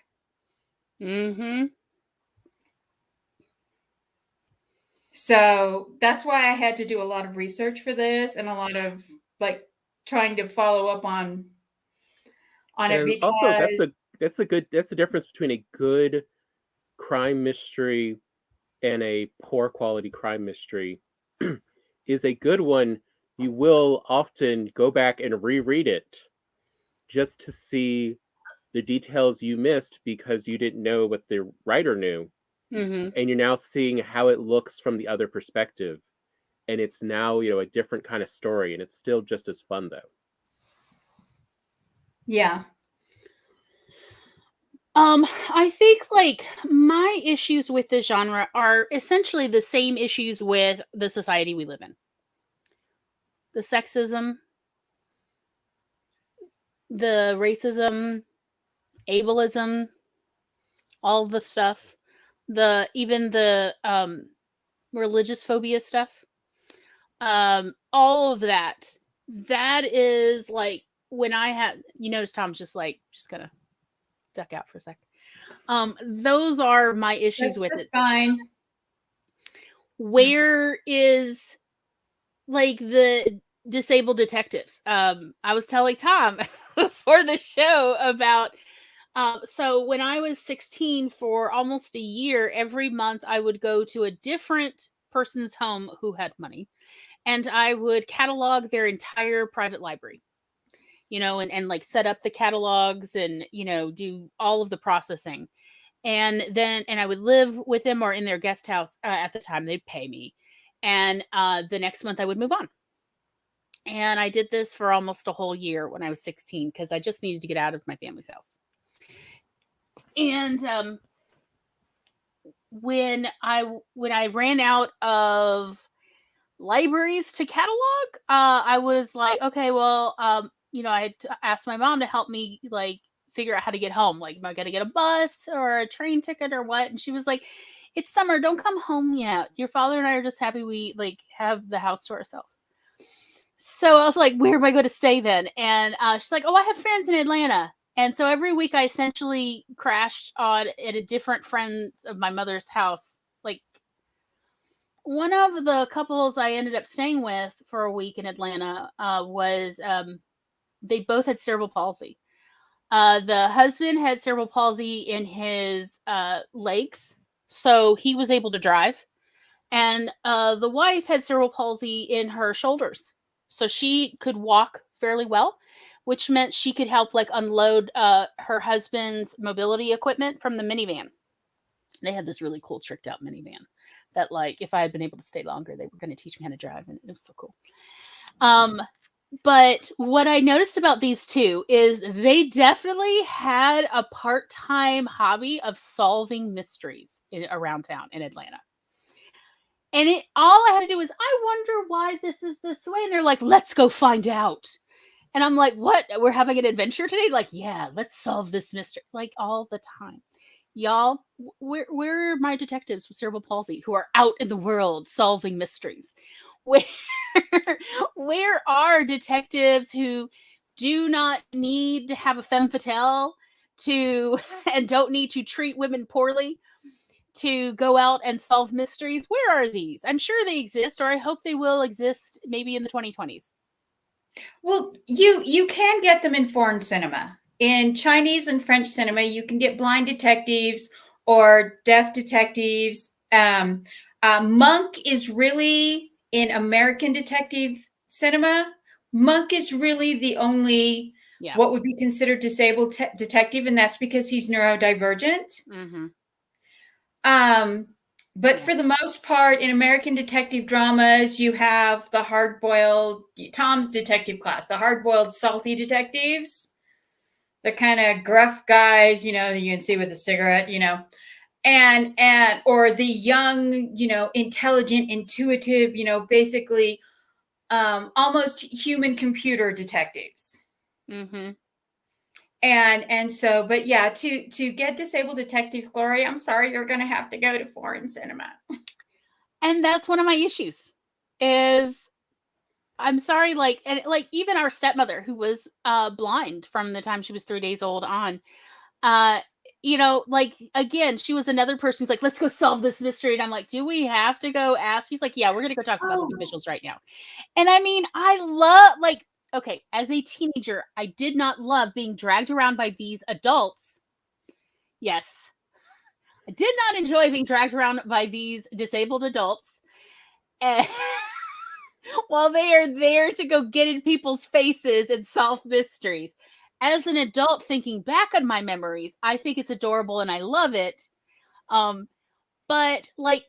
So that's why I had to do a lot of research for this, and a lot of like trying to follow up on it, because also that's the difference between a good crime mystery and a poor quality crime mystery. Is a good one, you will often go back and reread it just to see the details you missed because you didn't know what the writer knew. And you're now seeing how it looks from the other perspective. And it's now, a different kind of story, and it's still just as fun, though. Yeah. I think like my issues with the genre are essentially the same issues with the society we live in. The sexism, the racism, ableism, all the stuff, even the religious phobia stuff, all of that is like, when I have, you notice Tom's just gonna duck out for a sec. Those are my issues with that's it. Fine. Where is like the disabled detectives? I was telling Tom before the show about so when I was 16, for almost a year, every month I would go to a different person's home who had money, and I would catalog their entire private library, and like set up the catalogs and, do all of the processing. And I would live with them or in their guest house. At the time, they'd pay me. And the next month I would move on. And I did this for almost a whole year when I was 16, because I just needed to get out of my family's house. And when I ran out of libraries to catalog, I was like, okay, well, I had to ask my mom to help me like figure out how to get home. Like, am I gonna get a bus or a train ticket or what? And she was like, it's summer, don't come home yet. Your father and I are just happy we like have the house to ourselves. So I was like, where am I going to stay then? And she's like, oh, I have friends in Atlanta. And so every week I essentially crashed at a different friends of my mother's house. Like, one of the couples I ended up staying with for a week in Atlanta was they both had cerebral palsy. The husband had cerebral palsy in his legs, so he was able to drive. And the wife had cerebral palsy in her shoulders, so she could walk fairly well, which meant she could help like unload her husband's mobility equipment from the minivan. They had this really cool tricked out minivan that, like, if I had been able to stay longer, they were going to teach me how to drive, and it was so cool. But what I noticed about these two is they definitely had a part-time hobby of solving mysteries around town in Atlanta. And all I had to do was, I wonder why this is this way. And they're like, let's go find out. And I'm like, what? We're having an adventure today? Like, yeah, let's solve this mystery. Like, all the time. Y'all, where are my detectives with cerebral palsy who are out in the world solving mysteries? Where are detectives who do not need to have a femme fatale and don't need to treat women poorly to go out and solve mysteries? Where are these? I'm sure they exist, or I hope they will exist maybe in the 2020s. Well, you can get them in foreign cinema. In Chinese and French cinema, you can get blind detectives or deaf detectives. Monk is really, in American detective cinema, Monk is really the only what would be considered disabled detective, and that's because he's neurodivergent. But for the most part, in American detective dramas, you have the hard-boiled Tom's detective class, the hard-boiled salty detectives, the kind of gruff guys, you know, that you can see with a cigarette, you know, and or the young, you know, intelligent, intuitive, you know, basically almost human computer detectives. And so, but yeah, to get disabled detectives, Gloria, I'm sorry, you're going to have to go to foreign cinema. And that's one of my issues is, I'm sorry, like, and like even our stepmother, who was blind from the time she was 3 days old on, you know, like, again, she was another person who's like, let's go solve this mystery. And I'm like, do we have to go ask? She's like, yeah, we're going to go talk to public officials right now. And I mean, I love, like, okay, as a teenager, I did not love being dragged around by these adults. Yes. I did not enjoy being dragged around by these disabled adults. And while they are there to go get in people's faces and solve mysteries. As an adult, thinking back on my memories, I think it's adorable and I love it. But like,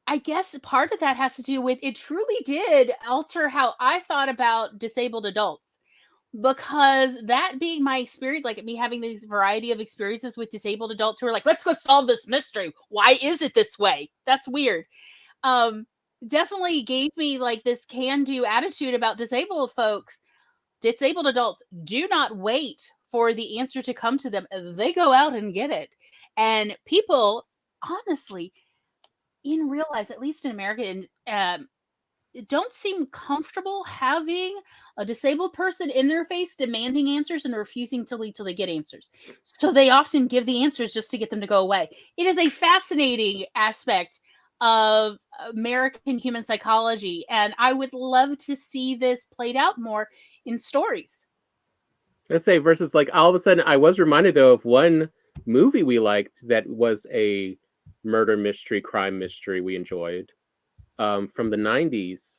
I guess part of that has to do with, it truly did alter how I thought about disabled adults, because that being my experience, like me having these variety of experiences with disabled adults who are like, let's go solve this mystery. Why is it this way? That's weird. Definitely gave me like this can-do attitude about disabled folks. Disabled adults do not wait for the answer to come to them. They go out and get it. And people, honestly, in real life, at least in America, don't seem comfortable having a disabled person in their face demanding answers and refusing to leave till they get answers. So they often give the answers just to get them to go away. It is a fascinating aspect of American human psychology, and I would love to see this played out more in stories. Let's say versus, like, all of a sudden I was reminded though of one movie we liked that was a murder mystery, crime mystery we enjoyed, from the 90s,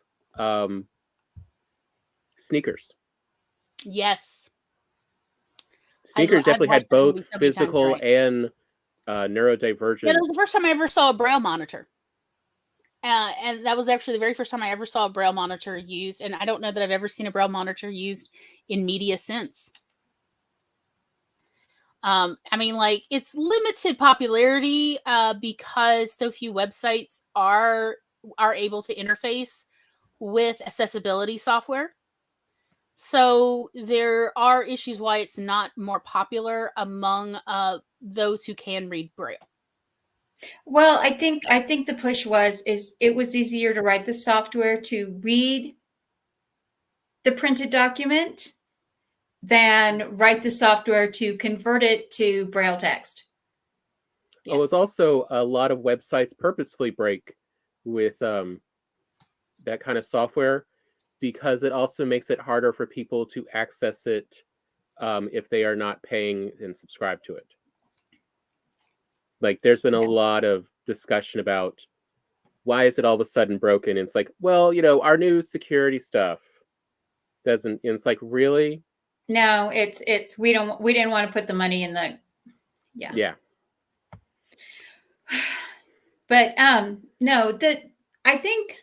Sneakers. Yes. Sneakers definitely had both so physical times, right? and neurodivergent. Yeah, that was the first time I ever saw a Braille monitor. And that was actually the very first time I ever saw a Braille monitor used. And I don't know that I've ever seen a Braille monitor used in media since. I mean, like, it's limited popularity because so few websites are able to interface with accessibility software. So there are issues why it's not more popular among those who can read Braille. Well, I think the push is it was easier to write the software to read the printed document than write the software to convert it to Braille text. Yes. Oh, it's also a lot of websites purposefully break with that kind of software, because it also makes it harder for people to access it if they are not paying and subscribe to it. Like, there's been a lot of discussion about why is it all of a sudden broken? And it's like, well, our new security stuff doesn't. And it's like, really? No, it's we didn't want to put the money in the Yeah. But no, I think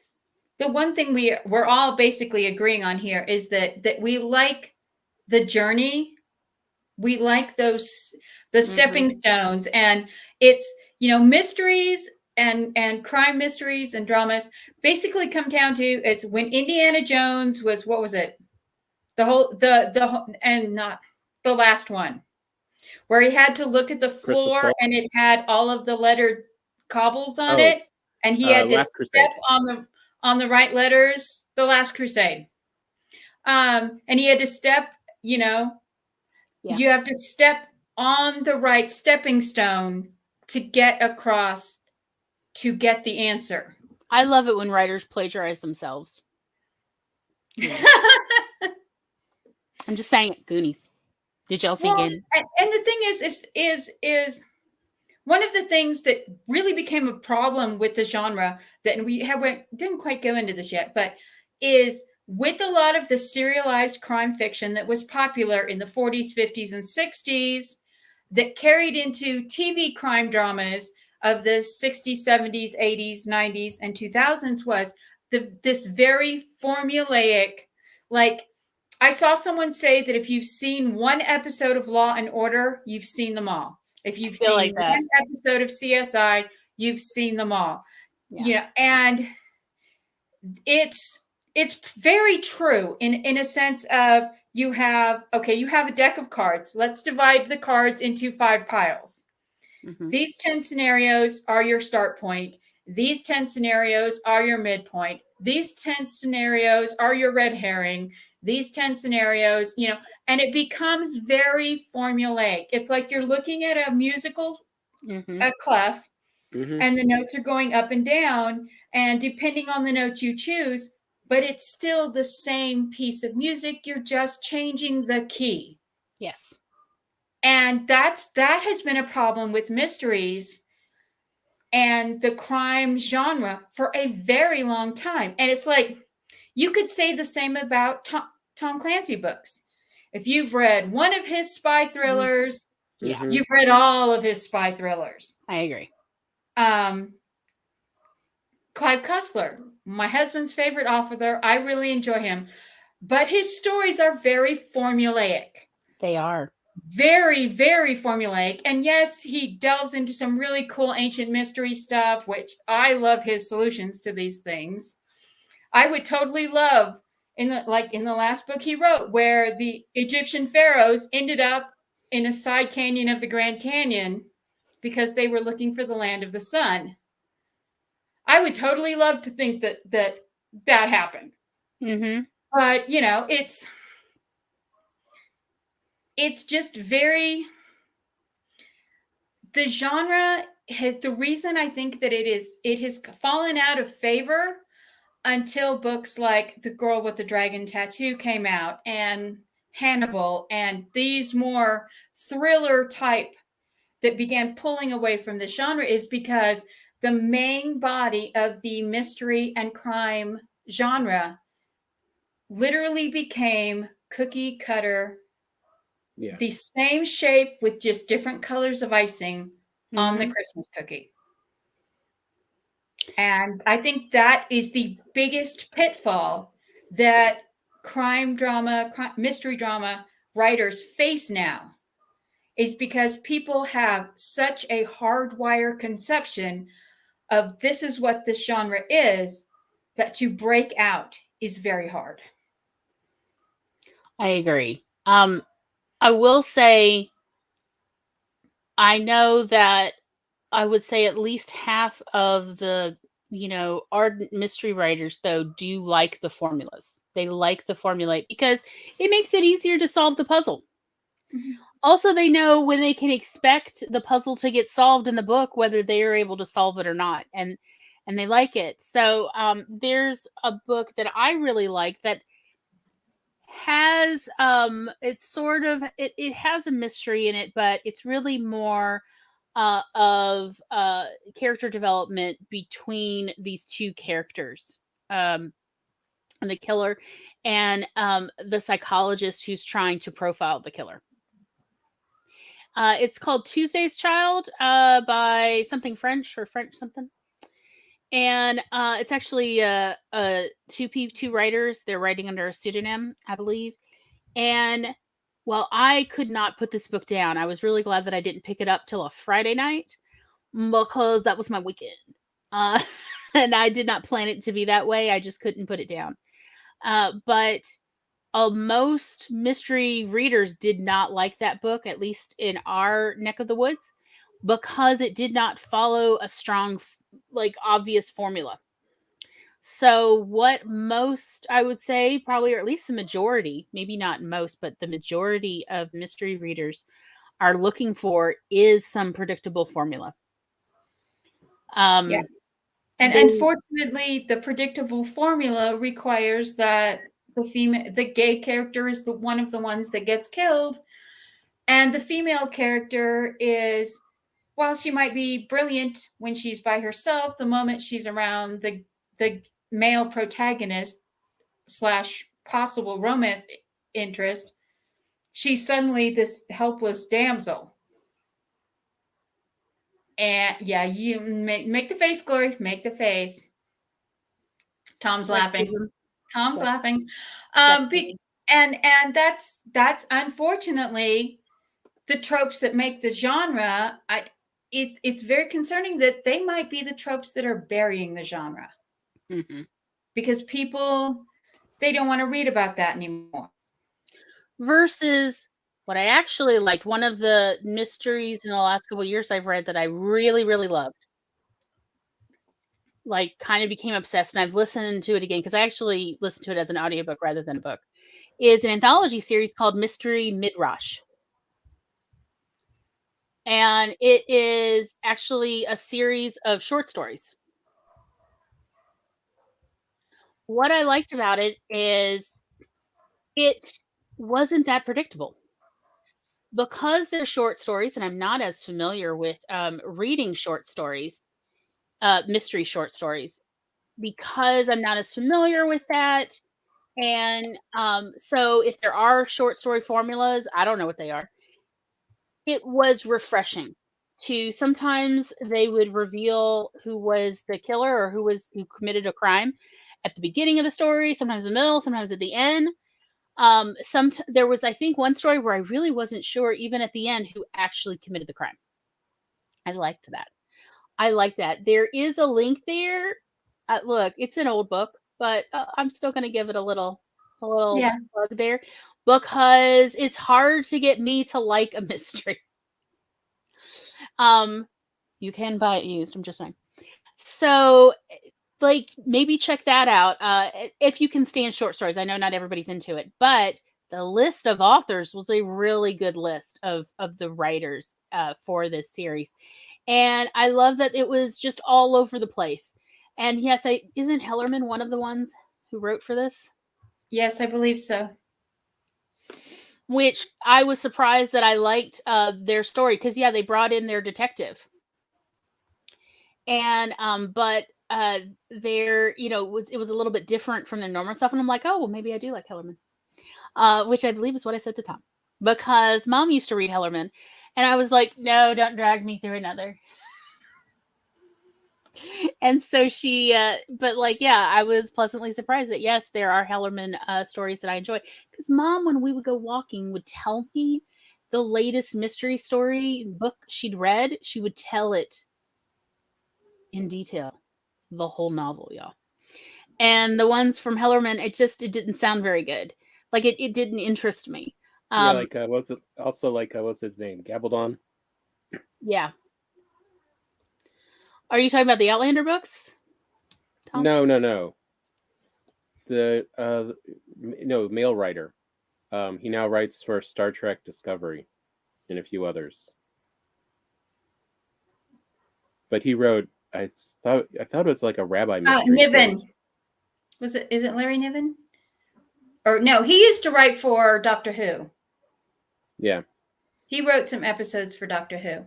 the one thing we're all basically agreeing on here is that we like the journey. We like the stepping stones, and it's mysteries and crime mysteries and dramas basically come down to is when Indiana Jones was, what was it? And not the last one, where he had to look at the floor and it had all of the lettered cobbles on it, and he had to step on the right letters. The Last Crusade. And he had to step, you have to step on the right stepping stone to get across, to get the answer. I love it when writers plagiarize themselves. I'm just saying it. Goonies. Did y'all think in? And the thing is one of the things that really became a problem with the genre that we didn't quite go into this yet, but is with a lot of the serialized crime fiction that was popular in the 40s, 50s, and 60s that carried into TV crime dramas of the 60s, 70s, 80s, 90s, and 2000s was this very formulaic, like, I saw someone say that if you've seen one episode of Law and Order, you've seen them all. If you've seen one episode of CSI, you've seen them all. Yeah. And it's very true in a sense of you have a deck of cards. Let's divide the cards into 5 piles. These 10 scenarios are your start point. These 10 scenarios are your midpoint. These 10 scenarios are your red herring. These 10 scenarios, and it becomes very formulaic. It's like you're looking at a musical, a clef, and the notes are going up and down, and depending on the notes you choose, but it's still the same piece of music. You're just changing the key. Yes. And that has been a problem with mysteries and the crime genre for a very long time. And it's like, you could say the same about Tom Clancy books. If you've read one of his spy thrillers, you've read all of his spy thrillers. I agree. Clive Cussler, my husband's favorite author. I really enjoy him. But his stories are very formulaic. They are. Very, very formulaic. And yes, he delves into some really cool ancient mystery stuff, which I love his solutions to these things. I would totally love in the last book he wrote, where the Egyptian pharaohs ended up in a side canyon of the Grand Canyon because they were looking for the land of the sun. I would totally love to think that happened. But it's just very, the genre has, the reason I think that it has fallen out of favor until books like The Girl with the Dragon Tattoo came out, and Hannibal, and these more thriller type that began pulling away from the genre, is because the main body of the mystery and crime genre literally became cookie cutter, the same shape with just different colors of icing on the Christmas cookie. And I think that is the biggest pitfall that mystery drama writers face now, is because people have such a hardwired conception of this is what this genre is, that to break out is very hard. I agree. I will say, I know that I would say at least half of the, ardent mystery writers, though, do like the formulas. They like the formulate because it makes it easier to solve the puzzle. Also, they know when they can expect the puzzle to get solved in the book, whether they are able to solve it or not. And they like it. So there's a book that I really like that has it's sort of it has a mystery in it, but it's really more of character development between these two characters, the killer and the psychologist who's trying to profile the killer. It's called Tuesday's Child by something French or French something. And it's actually two writers. They're writing under a pseudonym, I believe. And while I could not put this book down, I was really glad that I didn't pick it up till a Friday night because that was my weekend. And I did not plan it to be that way. I just couldn't put it down. But most mystery readers did not like that book, at least in our neck of the woods, because it did not follow a strong, obvious formula. So what most, I would say, probably, or at least the majority, maybe not most, but the majority of mystery readers are looking for is some predictable formula. Yeah. And unfortunately, the predictable formula requires that the gay character is one of the ones that gets killed. And the female character is, while she might be brilliant when she's by herself, the moment she's around the male protagonist / possible romance interest, she's suddenly this helpless damsel. And yeah, you make the face, Glory. Make the face. Tom's laughing. Tom's laughing. And that's unfortunately the tropes that make the genre. It's very concerning that they might be the tropes that are burying the genre. Mm-hmm. Because people, they don't want to read about that anymore. Versus what I actually liked, one of the mysteries in the last couple of years I've read that I really, really loved, kind of became obsessed, and I've listened to it again because I actually listened to it as an audiobook rather than a book, is an anthology series called Mystery Midrash. And it is actually a series of short stories. What I liked about it is it wasn't that predictable. Because they're short stories, and I'm not as familiar with reading short stories, mystery short stories, because I'm not as familiar with that. And so if there are short story formulas, I don't know what they are. It was refreshing to sometimes they would reveal who was the killer or who committed a crime at the beginning of the story, sometimes in the middle, sometimes at the end. There was, I think, one story where I really wasn't sure, even at the end, who actually committed the crime. I liked that. I like that. There is a link there. Look, it's an old book, but I'm still going to give it a little plug there because it's hard to get me to like a mystery. You can buy it used. I'm just saying. So, maybe check that out if you can stand short stories. I know not everybody's into it, but the list of authors was a really good list of the writers for this series. And I love that it was just all over the place. And yes, isn't Hellerman one of the ones who wrote for this? Yes, I believe so. Which I was surprised that I liked their story because, yeah, they brought in their detective. And but there, it was a little bit different from their normal stuff, and I'm like, oh, well, maybe I do like Hellerman, which I believe is what I said to Tom, because Mom used to read Hellerman, and I was like, no, don't drag me through another. And so she, I was pleasantly surprised that yes, there are Hellerman stories that I enjoy, because Mom, when we would go walking, would tell me the latest mystery story book she'd read. She would tell it in detail, the whole novel, y'all. And the ones from Hellerman, it didn't sound very good. It didn't interest me. What's his name? Gabaldon? Yeah. Are you talking about the Outlander books, Tom? No. The male writer. He now writes for Star Trek Discovery and a few others. But he wrote, I thought it was like a rabbi mystery. Niven. Is it Larry Niven? Or no, he used to write for Doctor Who. Yeah. He wrote some episodes for Doctor Who.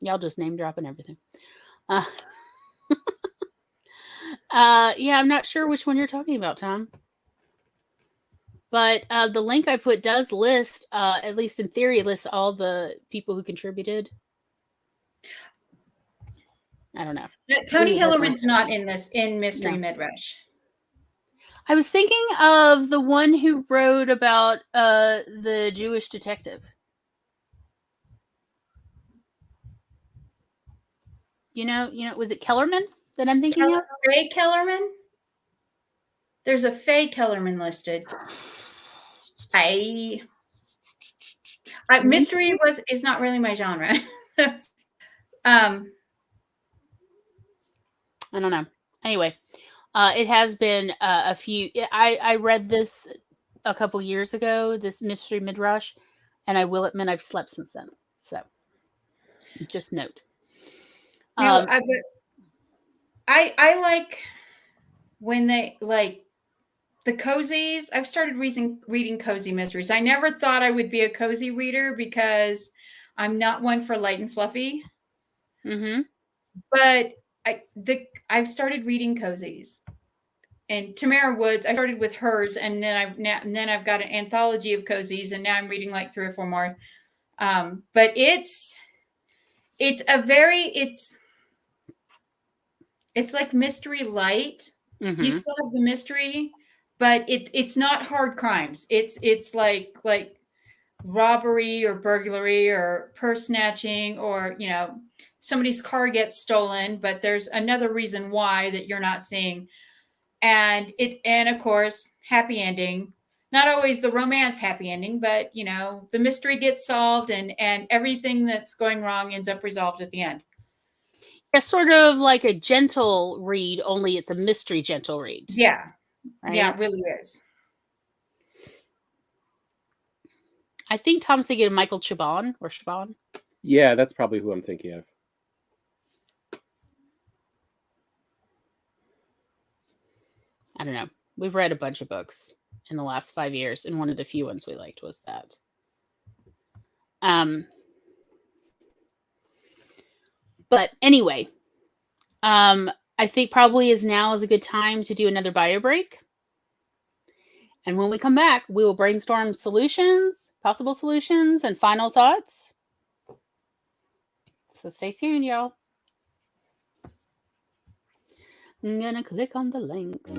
Y'all just name dropping everything. Yeah, I'm not sure which one you're talking about, Tom. But the link I put does list, at least in theory, lists all the people who contributed. I don't know. Tony Hillerman's not in this, in Mystery Midrush. I was thinking of the one who wrote about the Jewish detective. You know, was it Kellerman that I'm thinking of? Faye Kellerman? There's a Faye Kellerman listed. Mystery is not really my genre. I don't know. Anyway, it has been a few. I read this a couple years ago, this Mystery Midrush, and I will admit I've slept since then. So, just note. I like when they like the cozies. I've started reading cozy mysteries. I never thought I would be a cozy reader because I'm not one for light and fluffy. Mm-hmm. But I've started reading cozies, and Tamara Woods. I started with hers, and then I've got an anthology of cozies, and now I'm reading like 3 or 4 more. But it's like mystery light. Mm-hmm. You still have the mystery, but it's not hard crimes. It's like robbery or burglary or purse snatching, or somebody's car gets stolen, but there's another reason why that you're not seeing. And of course, happy ending. Not always the romance happy ending, but the mystery gets solved and everything that's going wrong ends up resolved at the end. It's sort of like a gentle read, only it's a mystery gentle read. Yeah. Right? Yeah, it really is. I think Tom's thinking of Michael Chabon or Chabon. Yeah, that's probably who I'm thinking of. I don't know. We've read a bunch of books in the last 5 years, and one of the few ones we liked was that. But anyway, I think probably now is a good time to do another bio break. And when we come back, we will brainstorm solutions, possible solutions, and final thoughts. So stay tuned, y'all. I'm gonna click on the links.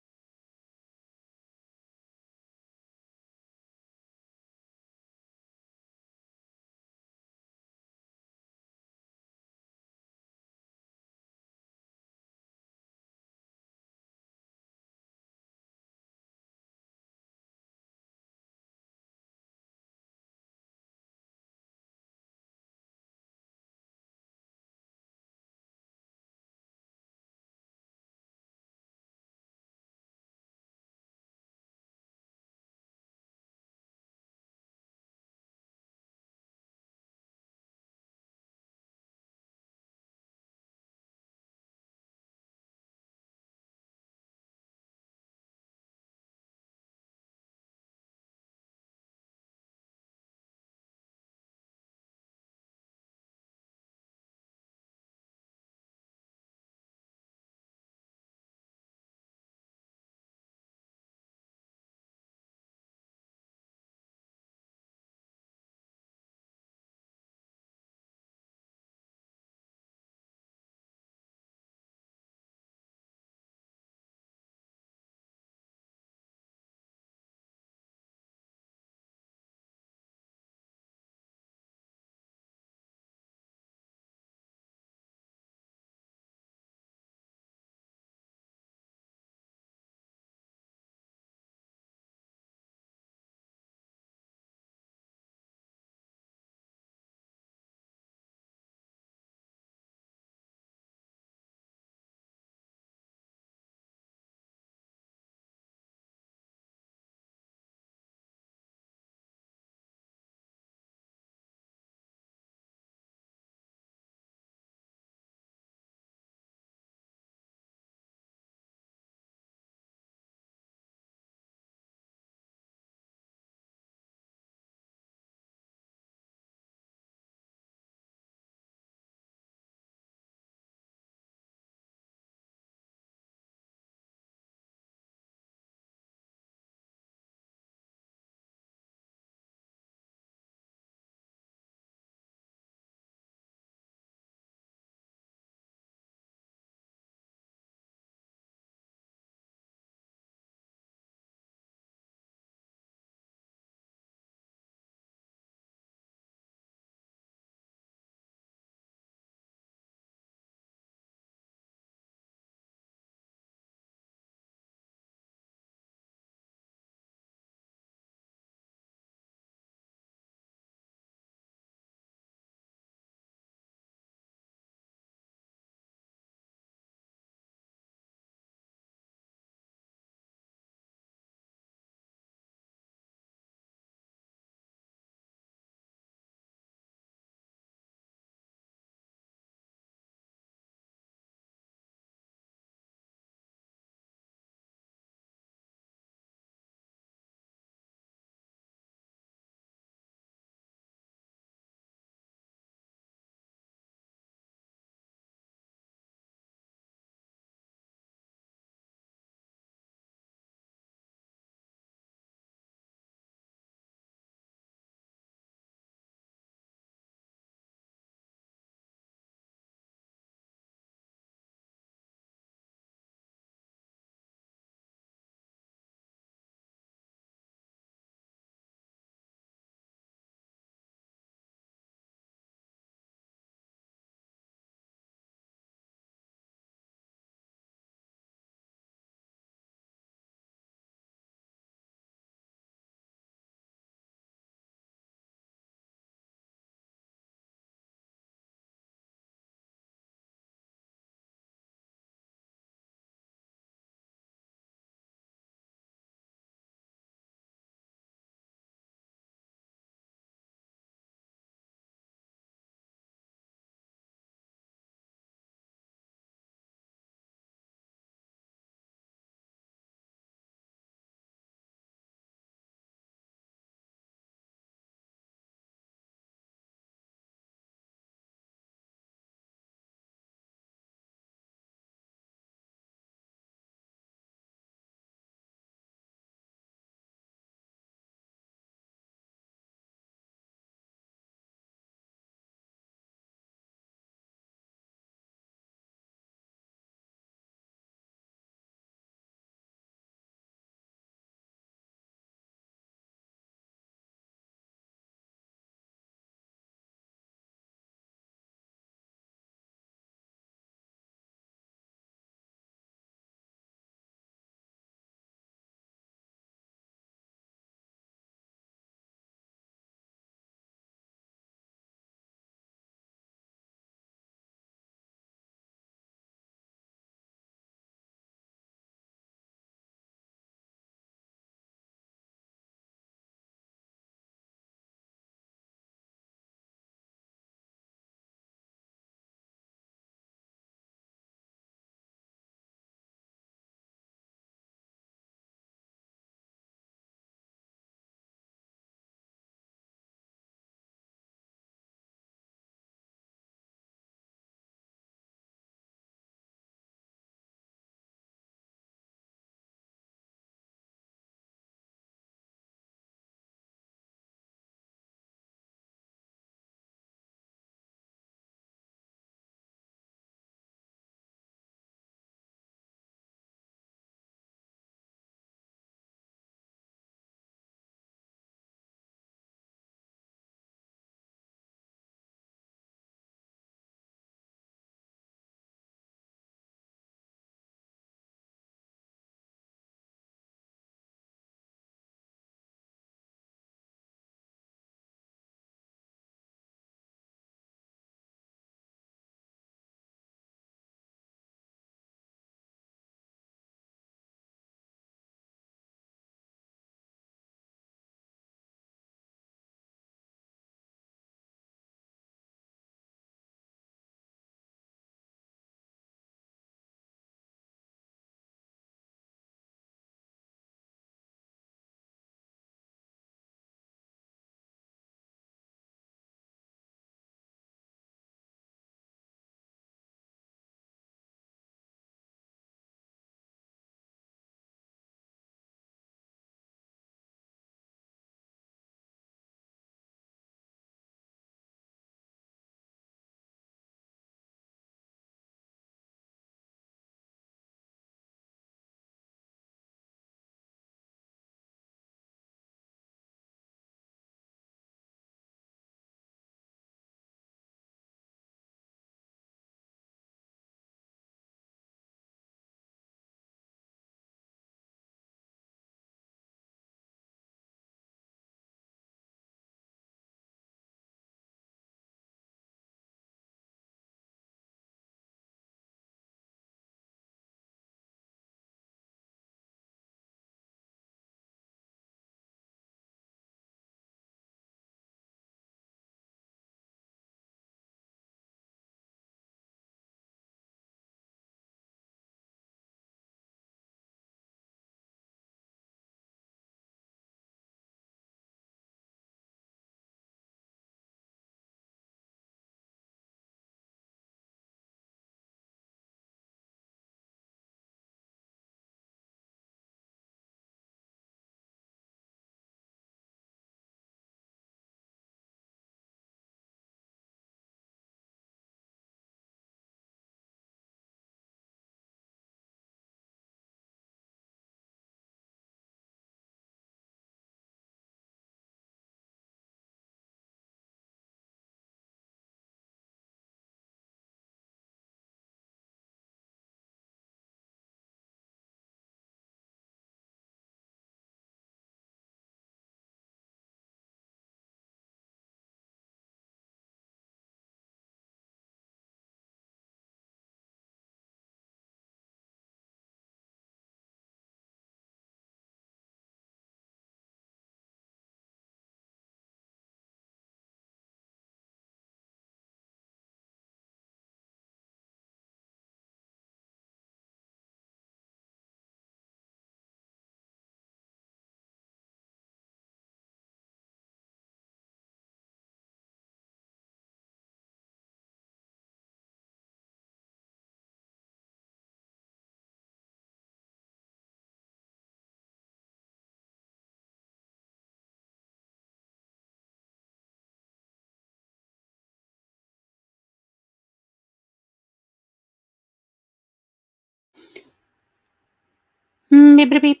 Mibbity beep.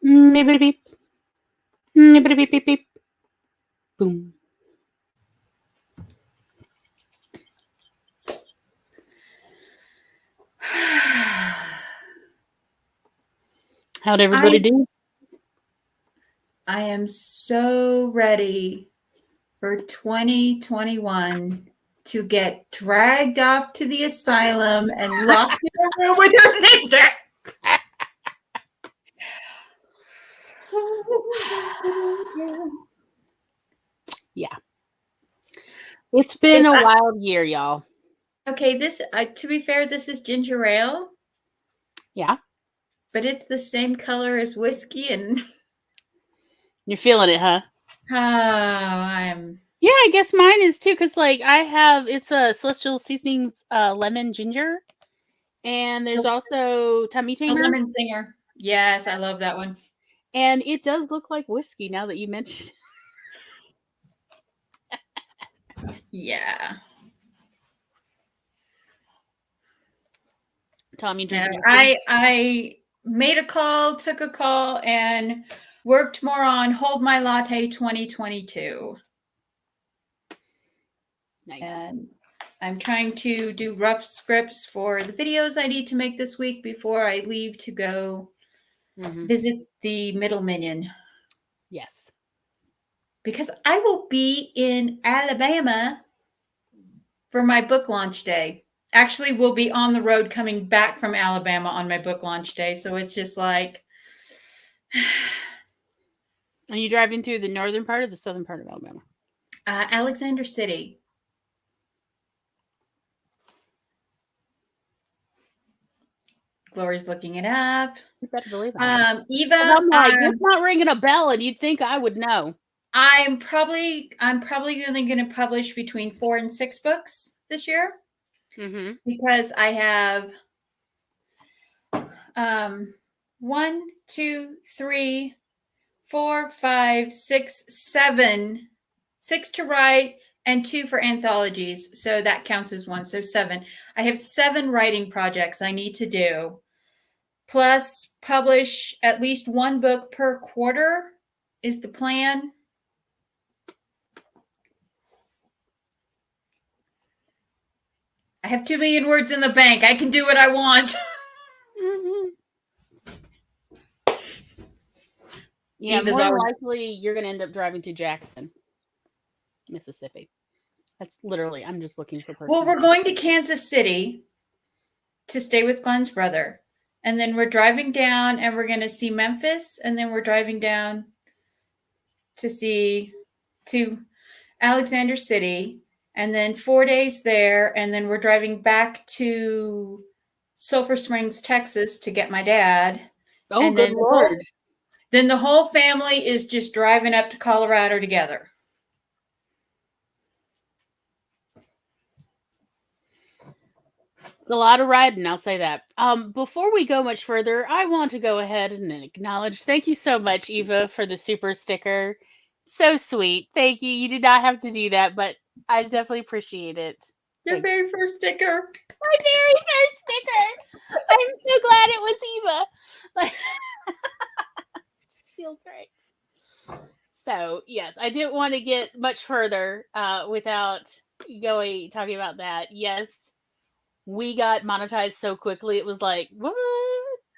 Mibbity beep. Mibbity beep beep beep. Boom. How'd everybody do? I am so ready for 2021 to get dragged off to the asylum and locked in a room with your sister. Yeah. It's been a wild year, y'all. Okay, this to be fair, this is ginger ale. Yeah. But it's the same color as whiskey, and you're feeling it, huh? Oh, I'm. Yeah, I guess mine is too, because like it's a Celestial Seasonings lemon ginger, and there's also Tummy Tamer. Lemon Singer. Yes, I love that one. And it does look like whiskey now that you mentioned it. Yeah. Tommy drinking. I made a call, took a call, and worked more on Hold My Latte 2022. Nice. And I'm trying to do rough scripts for the videos I need to make this week before I leave to go visit the middle minion. Yes. Because I will be in Alabama for my book launch day. Actually, we'll be on the road coming back from Alabama on my book launch day. So it's just like. Are you driving through the northern part or the southern part of Alabama? Alexander City. Glory's looking it up. You better believe it. Eva, I'm like, it's not ringing a bell, and you'd think I would know. I'm probably only going to publish between 4 and 6 books this year, because I have 1, 2, 3, 4, 5, 6, 7, 6 to write and 2 for anthologies. So that counts as 1. So 7. I have 7 writing projects I need to do, plus publish at least 1 book per quarter is the plan. I have 2 million words in the bank. I can do what I want. Yeah, more likely you're going to end up driving through Jackson, Mississippi. That's literally, I'm just looking for person. Well, we're going to Kansas City to stay with Glenn's brother. And then we're driving down and we're going to see Memphis. And then we're driving down to Alexander City. And then 4 days there. And then we're driving back to Sulphur Springs, Texas to get my dad. Oh, and good Lord. Then the whole family is just driving up to Colorado together. It's a lot of riding, I'll say that. Before we go much further, I want to go ahead and acknowledge, thank you so much, Eva, for the super sticker. So sweet. Thank you. You did not have to do that, but I definitely appreciate it. Your very first sticker. My very first sticker. I'm so glad it was Eva. Like, just feels right. So, yes, I didn't want to get much further without talking about that. Yes, we got monetized so quickly. It was like, what?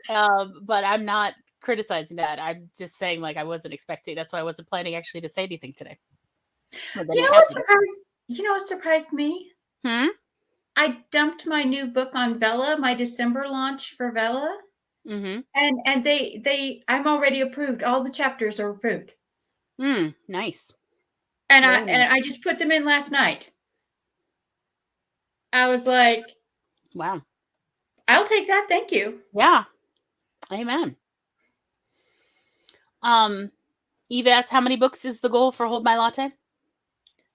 But I'm not criticizing that. I'm just saying, like, I wasn't expecting. That's why I wasn't planning actually to say anything today. You know what surprised me? I dumped my new book on Vella, my December launch for Vella. And they I'm already approved. All the chapters are approved. Nice. And I just put them in last night. I was like, wow, I'll take that. Thank you. Yeah. Amen. Eve asked, how many books is the goal for Hold My Latte?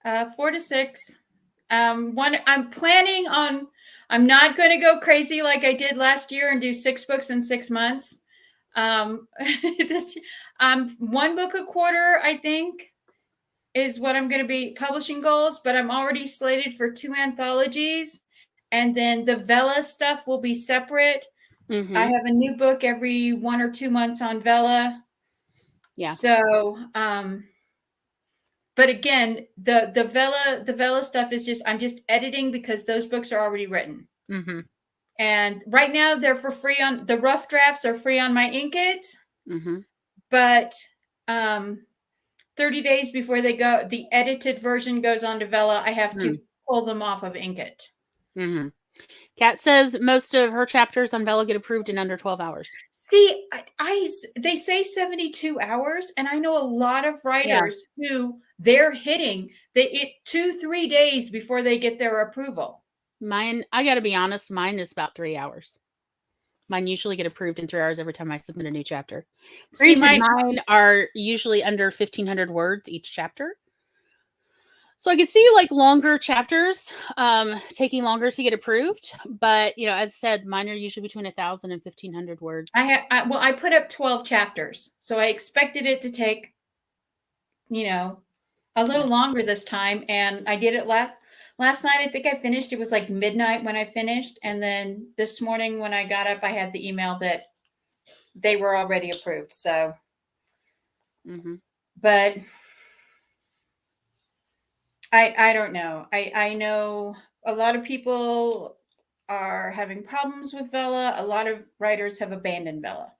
4 to 6. I'm planning on, I'm not going to go crazy like I did last year and do 6 books in 6 months. 1 book a quarter, I think, is what I'm going to be publishing goals, but I'm already slated for 2 anthologies. And then the Vella stuff will be separate. Mhm. I have a new book every 1 or 2 months on Vella. Yeah. So, but again, the Vella stuff is just, I'm just editing because those books are already written. Mhm. And right now they're for free on the rough drafts are free on my Inkit, Mhm. but 30 days before they go, the edited version goes on to Vella. I have to pull them off of Inkit. Mhm. Kat says most of her chapters on Vella get approved in under 12 hours. See, they say 72 hours, and I know a lot of writers who they're hitting 2-3 days before they get their approval. Mine, I got to be honest, mine is about 3 hours. Mine usually get approved in 3 hours every time I submit a new chapter. Granted, mine are usually under 1,500 words each chapter. So I could see like longer chapters taking longer to get approved. But, as I said, mine are usually between 1,000 and 1,500 words. I put up 12 chapters. So I expected it to take, a little longer this time. And I did it last night. I think I finished. It was like midnight when I finished. And then this morning when I got up, I had the email that they were already approved. So, but I don't know. I know a lot of people are having problems with Vella. A lot of writers have abandoned Vella.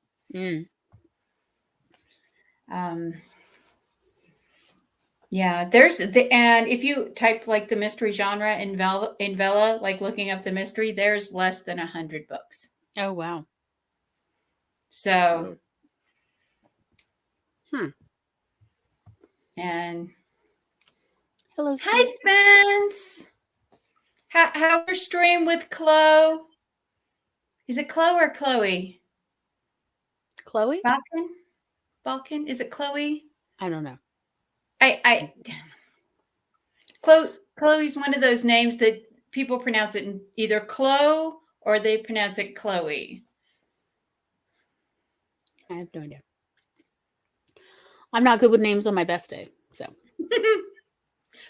Yeah, and if you type like the mystery genre in Vella, like looking up the mystery, there's less than 100 books. Oh, wow. So, and hello, hi, Spence. How's your stream with Chloe? Is it Chloe or Chloe? Chloe? Balkan? Is it Chloe? I don't know. Chloe's one of those names that people pronounce it in either Chloe or they pronounce it Chloe. I have no idea. I'm not good with names on my best day, so.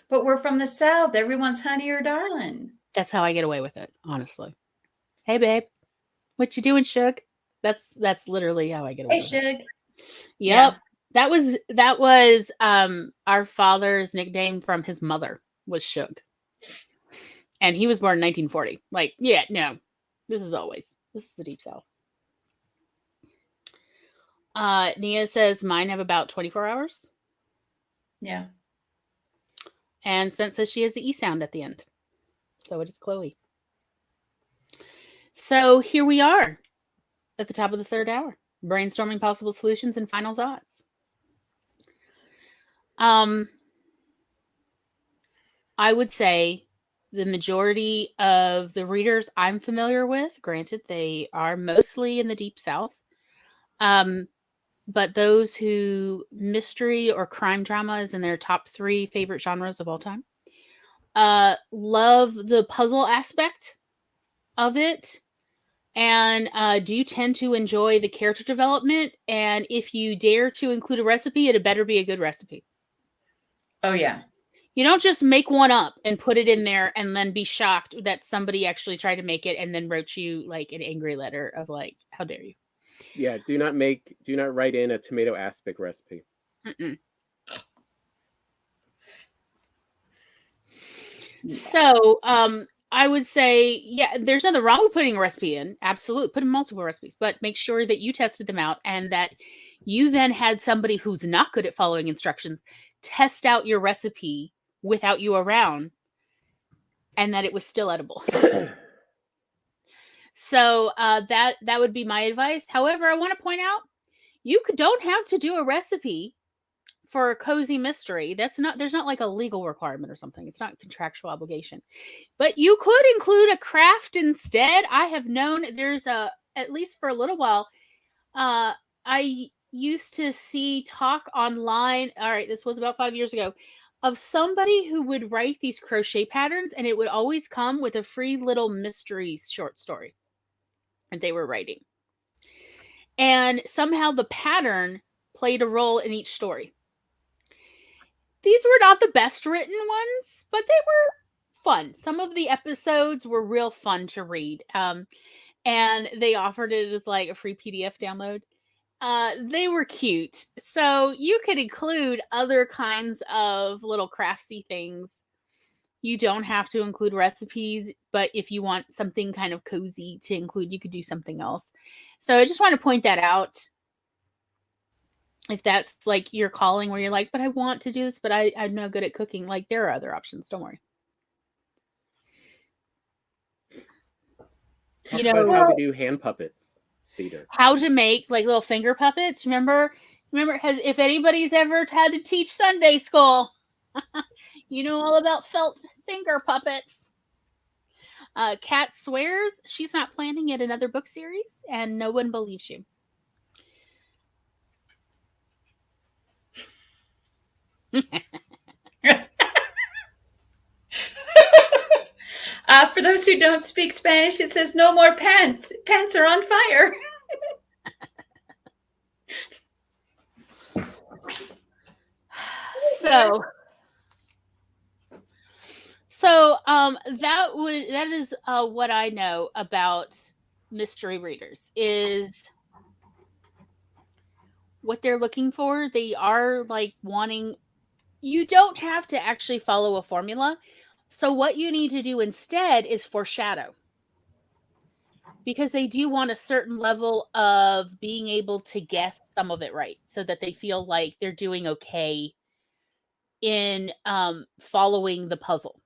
But we're from the South. Everyone's honey or darling. That's how I get away with it, honestly. Hey, babe. What you doing, Shug? That's literally how I get away with it. Hey, Shug. Yep. Yeah. That was our father's nickname from his mother was Shug. And he was born in 1940. Like, yeah, no. This is the Deep South. Nia says mine have about 24 hours. Yeah. And Spence says she has the E sound at the end. So it is Chloe. So here we are at the top of the third hour, brainstorming possible solutions and final thoughts. I would say the majority of the readers I'm familiar with, granted they are mostly in the Deep South, but those who mystery or crime drama is in their top 3 favorite genres of all time, love the puzzle aspect of it, and do tend to enjoy the character development. And if you dare to include a recipe, it better be a good recipe. Oh, yeah. You don't just make one up and put it in there and then be shocked that somebody actually tried to make it and then wrote you like an angry letter of like, how dare you? Yeah, do not write in a tomato aspic recipe. So, I would say, yeah, there's nothing wrong with putting a recipe in. Absolutely. Put in multiple recipes, but make sure that you tested them out and that you then had somebody who's not good at following instructions test out your recipe without you around and that it was still edible. So that would be my advice. However, I want to point out, you don't have to do a recipe for a cozy mystery. There's not like a legal requirement or something. It's not a contractual obligation. But you could include a craft instead. I have known there's at least for a little while, I used to see talk online. All right, this was about 5 years ago, of somebody who would write these crochet patterns, and it would always come with a free little mystery short story that they were writing. And somehow the pattern played a role in each story. These were not the best written ones, but they were fun. Some of the episodes were real fun to read. and they offered it as like a free PDF download. They were cute. So you could include other kinds of little craftsy things. You don't have to include recipes, but if you want something kind of cozy to include, you could do something else. So I just want to point that out. If that's like your calling where you're like, but I want to do this, but I'm no good at cooking. Like, there are other options. Don't worry. Talk about how to do hand puppets theater. How to make like little finger puppets. Remember, if anybody's ever had to teach Sunday school, you know all about felt finger puppets. Kat swears she's not planning yet another book series, and no one believes you. For those who don't speak Spanish, it says no more pants. Pants are on fire. That is what I know about mystery readers is what they're looking for. They are like wanting, you don't have to actually follow a formula. So what you need to do instead is foreshadow, because they do want a certain level of being able to guess some of it right, so that they feel like they're doing okay in following the puzzle.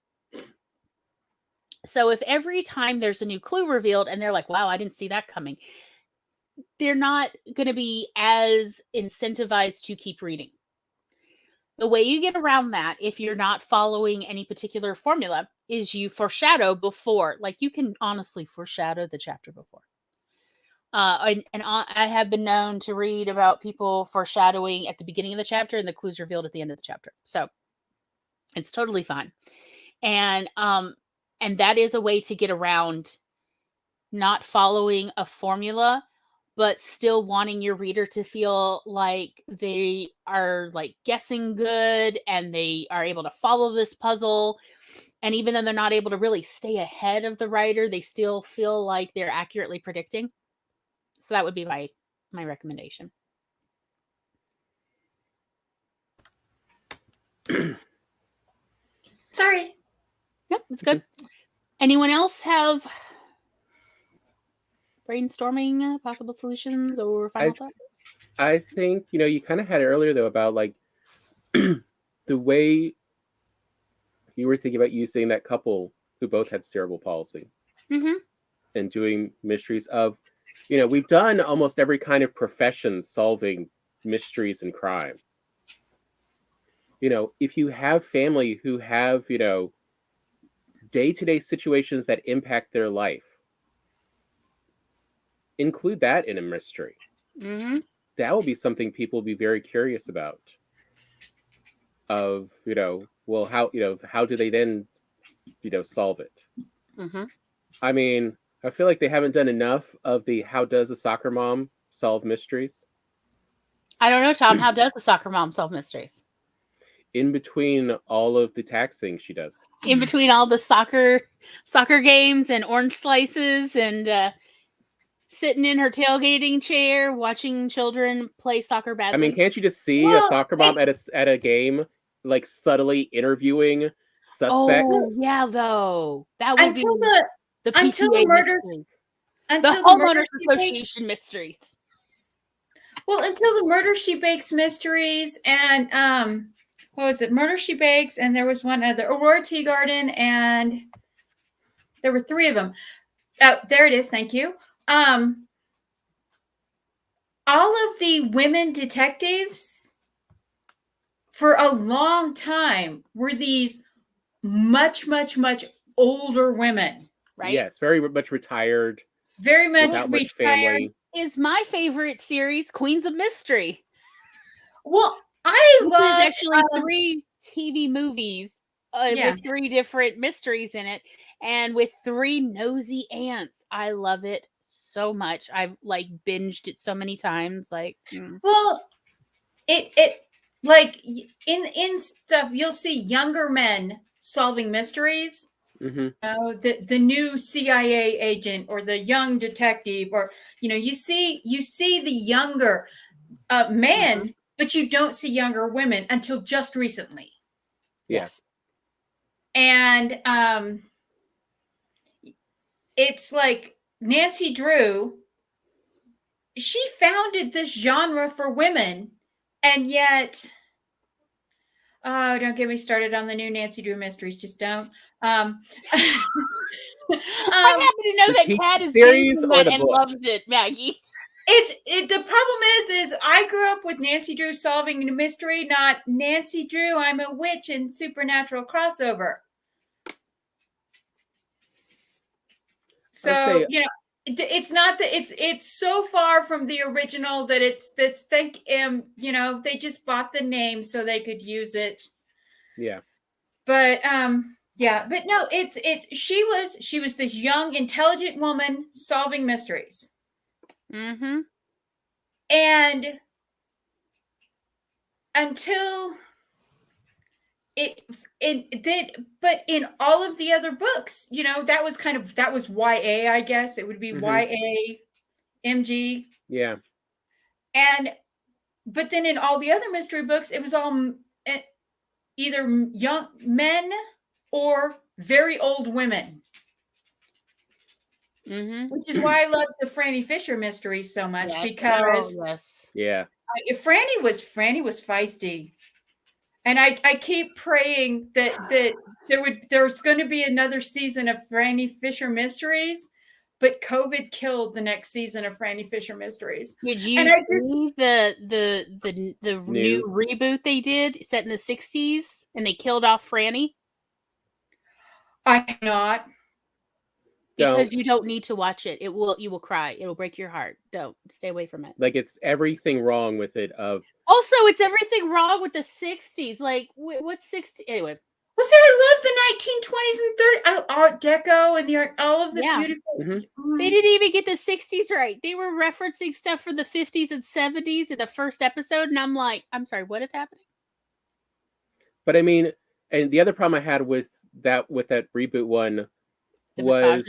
So if every time there's a new clue revealed and they're like, wow, I didn't see that coming, they're not going to be as incentivized to keep reading. The way you get around that, if you're not following any particular formula, is you foreshadow before. Like, you can honestly foreshadow the chapter before. I have been known to read about people foreshadowing at the beginning of the chapter and the clues revealed at the end of the chapter. So it's totally fine. And that is a way to get around not following a formula, but still wanting your reader to feel like they are like guessing good and they are able to follow this puzzle. And even though they're not able to really stay ahead of the writer, they still feel like they're accurately predicting. So that would be my recommendation. Sorry. Yep, that's good. Anyone else have brainstorming possible solutions or final thoughts? I think, you kind of had it earlier, though, about like the way you were thinking about using that couple who both had cerebral palsy and doing mysteries of, we've done almost every kind of profession solving mysteries and crime. If you have family who have, day-to-day situations that impact their life, include that in a mystery. That will be something people will be very curious about. Of, well, how do they then, solve it? I mean, I feel like they haven't done enough of the how does a soccer mom solve mysteries? I don't know, Tom. How does a soccer mom solve mysteries? In between all of the tax things she does. In between all the soccer games and orange slices and sitting in her tailgating chair watching children play soccer badly. I mean, can't you just see a soccer mom at a game, like subtly interviewing suspects? Oh yeah, though that would until be the PTA until the murder, mystery. until The homeowners association mysteries. Well, until the Murder She Bakes mysteries and what was it? Murder She Bakes, and there was one other, Aurora Tea Garden, and there were three of them. Oh, there it is. Thank you. All of the women detectives for a long time were these much, much, much older women. Right? Yes, very much retired. Very much without retired. Much family. Is my favorite series Queens of Mystery. Well, I love actually 3 TV movies with 3 different mysteries in it, and with 3 nosy aunts. I love it so much. I've like binged it so many times. Well, it like in stuff you'll see younger men solving mysteries, The new CIA agent or the young detective, or you see the younger men, but you don't see younger women until just recently. Yes. And it's like Nancy Drew, she founded this genre for women, and yet don't get me started on the new Nancy Drew mysteries. Just don't. I happen to know that Kat is series binging or that the and book? loves it, Maggie. The problem is I grew up with Nancy Drew solving a mystery, not Nancy Drew, I'm a witch and supernatural crossover. So it's not that it's so far from the original that they just bought the name so they could use it. Yeah. But but no, she was this young, intelligent woman solving mysteries. Mm-hmm. And until but in all of the other books, that was YA, I guess it would be YA, MG. Yeah. But then in all the other mystery books, it was all either young men or very old women. Which is why I love the Franny Fisher mysteries so much, because Franny was feisty. And I keep praying that there's going to be another season of Franny Fisher mysteries, but COVID killed the next season of Franny Fisher mysteries. Did you see the new reboot they did set in the 60s and they killed off Franny? I have not. Because you don't need to watch it. You will cry. It'll break your heart. Don't stay away from it. Like, it's everything wrong with it. Also, it's everything wrong with the 60s. Like, what's 60? Anyway. Well, see, I love the 1920s and 30s, Art Deco, and all of the beautiful. They didn't even get the 60s right. They were referencing stuff from the 50s and 70s in the first episode, and I'm like, I'm sorry, what is happening? But I mean, and the other problem I had with that reboot one was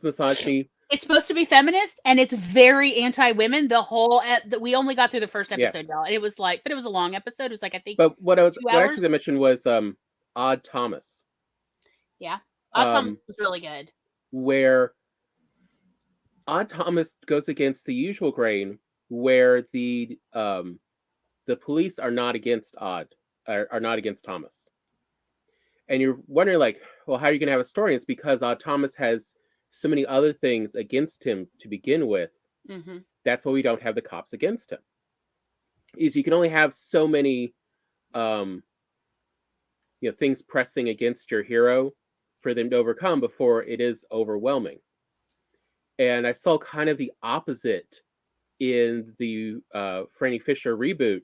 misogyny. It's supposed to be feminist, and it's very anti-women. We only got through the first episode, y'all. And it was like, but it was a long episode. It was like, I think. But what I actually mentioned was Odd Thomas. Yeah, Odd Thomas was really good. Where Odd Thomas goes against the usual grain, where the police are not against are not against Thomas, and you're wondering like, well, how are you going to have a story? It's because Odd Thomas has so many other things against him to begin with. That's why we don't have the cops against him. Is you can only have so many things pressing against your hero for them to overcome before it is overwhelming. And I saw kind of the opposite in the Franny Fisher reboot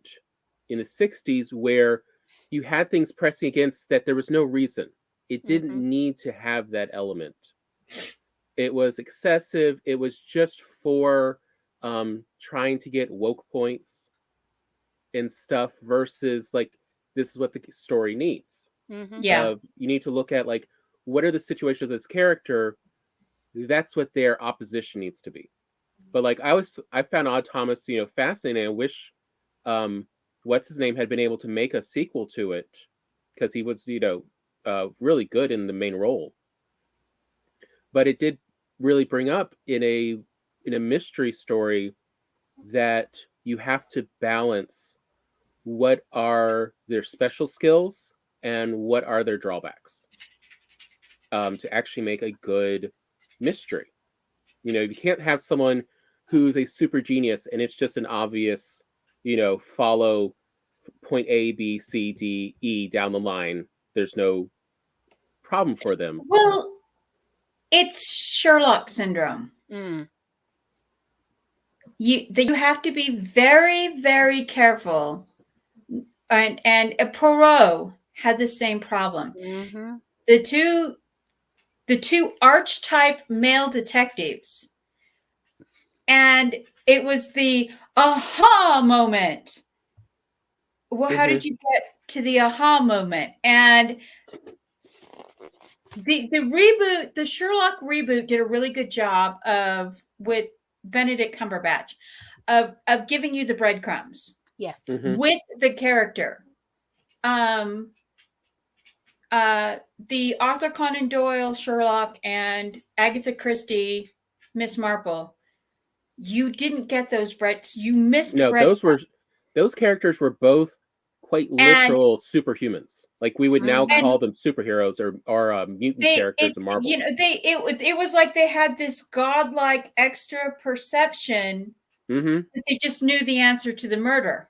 in the 60s, where you had things pressing against that there was no reason. It didn't need to have that element. It was excessive. It was just for trying to get woke points and stuff versus like, this is what the story needs. You need to look at like, what are the situations of this character? That's what their opposition needs to be. But like, I found Odd Thomas, fascinating. I wish what's his name had been able to make a sequel to it, because he was, really good in the main role. But it did really bring up in a mystery story that you have to balance what are their special skills and what are their drawbacks to actually make a good mystery. You can't have someone who's a super genius and it's just an obvious, follow point A, B, C, D, E down the line. There's no problem for them. Well, it's Sherlock syndrome. You have to be very, very careful. And Poirot had the same problem. The two archetype male detectives, and it was the aha moment. Well, how did you get to the aha moment? And the reboot, the Sherlock reboot, did a really good job with Benedict Cumberbatch of giving you the breadcrumbs. Yes. Mhm. With the character. The Arthur Conan Doyle Sherlock and Agatha Christie Miss Marple, you didn't get those breads. You missed No, bread. those characters were both quite literal superhumans. Like we would now Mhm. call them superheroes or mutant characters in Marvel. It was like they had this godlike extra perception Mhm. that they just knew the answer to the murder.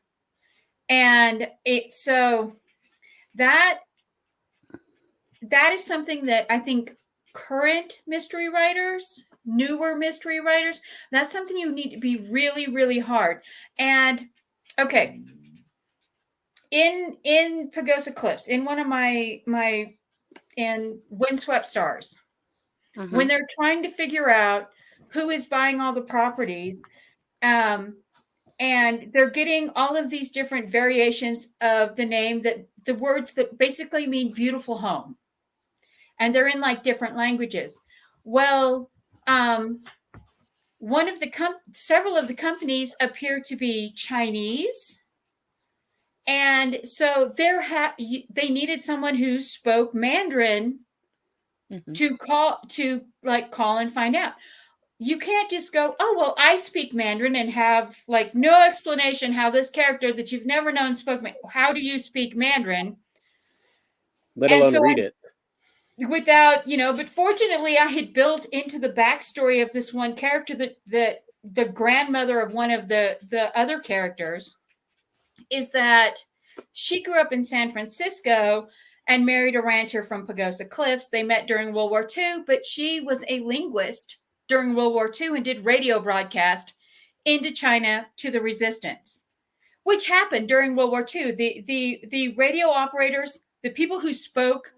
And that is something that I think current mystery writers, newer mystery writers, that's something you need to be really, really hard. And okay, in Pagosa Cliffs, in one of my in Windswept Stars, when they're trying to figure out who is buying all the properties, and they're getting all of these different variations of the name, that the words that basically mean beautiful home, and they're in like different languages. Well, several of the companies appear to be Chinese, and so they needed someone who spoke Mandarin to call and find out. You can't just go, oh, well, I speak Mandarin, and have like no explanation how this character that you've never known spoke. How do you speak Mandarin? Let alone read it. Without, but fortunately I had built into the backstory of this one character that the grandmother of one of the other characters is that she grew up in San Francisco and married a rancher from Pagosa Cliffs. They met during World War II, but she was a linguist during World War II and did radio broadcast into China to the resistance, which happened during World War II. The radio operators, the people who spoke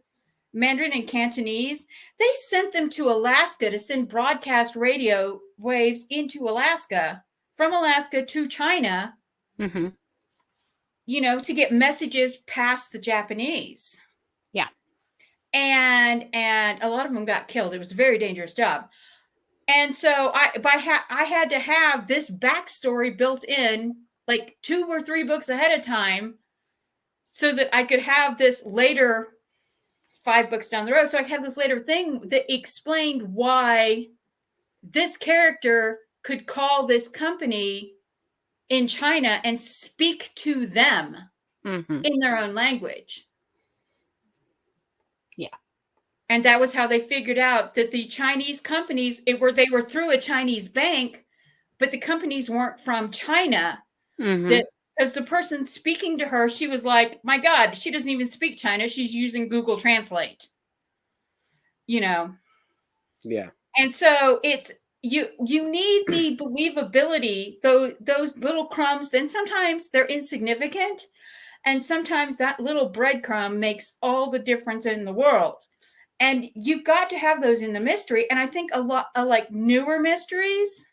Mandarin and Cantonese, they sent them to Alaska to send broadcast radio waves into Alaska, from Alaska to China, to get messages past the Japanese. Yeah. And a lot of them got killed. It was a very dangerous job. And so I had to have this backstory built in like 2 or 3 books ahead of time so that I could have this later 5 books down the road. So I have this later thing that explained why this character could call this company in China and speak to them in their own language. Yeah. And that was how they figured out that the Chinese companies, they were through a Chinese bank, but the companies weren't from China. That as the person speaking to her, she was like, my God, she doesn't even speak China. She's using Google Translate. Yeah. And so it's, you need the believability, those little crumbs. Then sometimes they're insignificant, and sometimes that little breadcrumb makes all the difference in the world. And you've got to have those in the mystery. And I think a lot of like newer mysteries,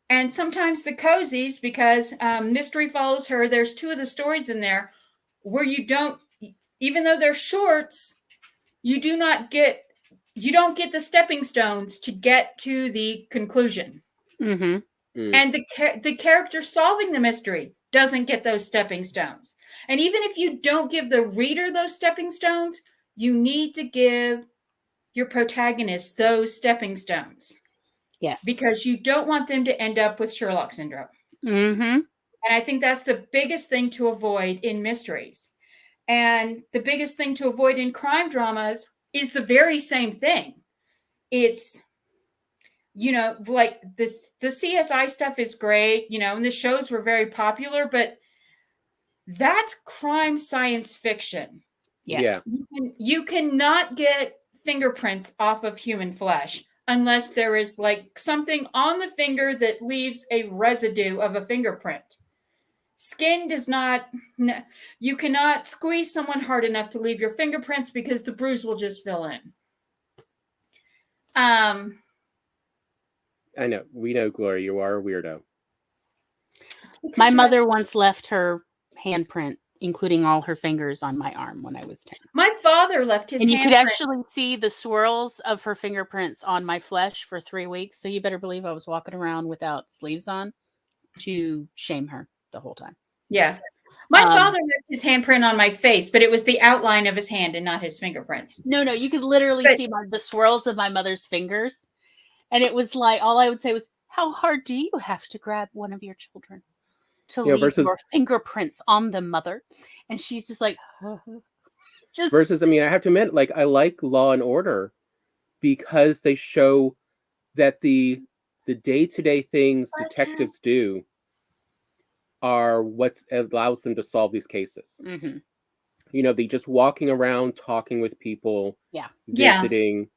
and sometimes the cozies, because Mystery Follows Her, there's 2 of the stories in there where you don't, even though they're shorts, you don't get the stepping stones to get to the conclusion. And the character solving the mystery doesn't get those stepping stones. And even if you don't give the reader those stepping stones, you need to give your protagonist those stepping stones. Yes. Because you don't want them to end up with Sherlock syndrome. And I think that's the biggest thing to avoid in mysteries. And the biggest thing to avoid in crime dramas is the very same thing. It's, like this, the CSI stuff is great, and the shows were very popular, but that's crime science fiction. Yes. You cannot get fingerprints off of human flesh unless there is like something on the finger that leaves a residue of a fingerprint. Skin does not, you cannot squeeze someone hard enough to leave your fingerprints because the bruise will just fill in. I know. We know, Gloria, you are a weirdo. My mother once left her handprint including all her fingers on my arm when I was 10. My father left his And you could handprint. actually see the swirls of her fingerprints on my flesh for 3 weeks. So you better believe I was walking around without sleeves on to shame her the whole time. Yeah. My father left his handprint on my face, but it was the outline of his hand and not his fingerprints. No, you could literally see the swirls of my mother's fingers. And it was like, all I would say was, how hard do you have to grab one of your children to leave your fingerprints on them, mother? And she's just like, versus, I mean, I have to admit, like, I like Law and Order because they show that the day-to-day things detectives do are what allows them to solve these cases. Mm-hmm. You know, they just walking around, talking with people, visiting,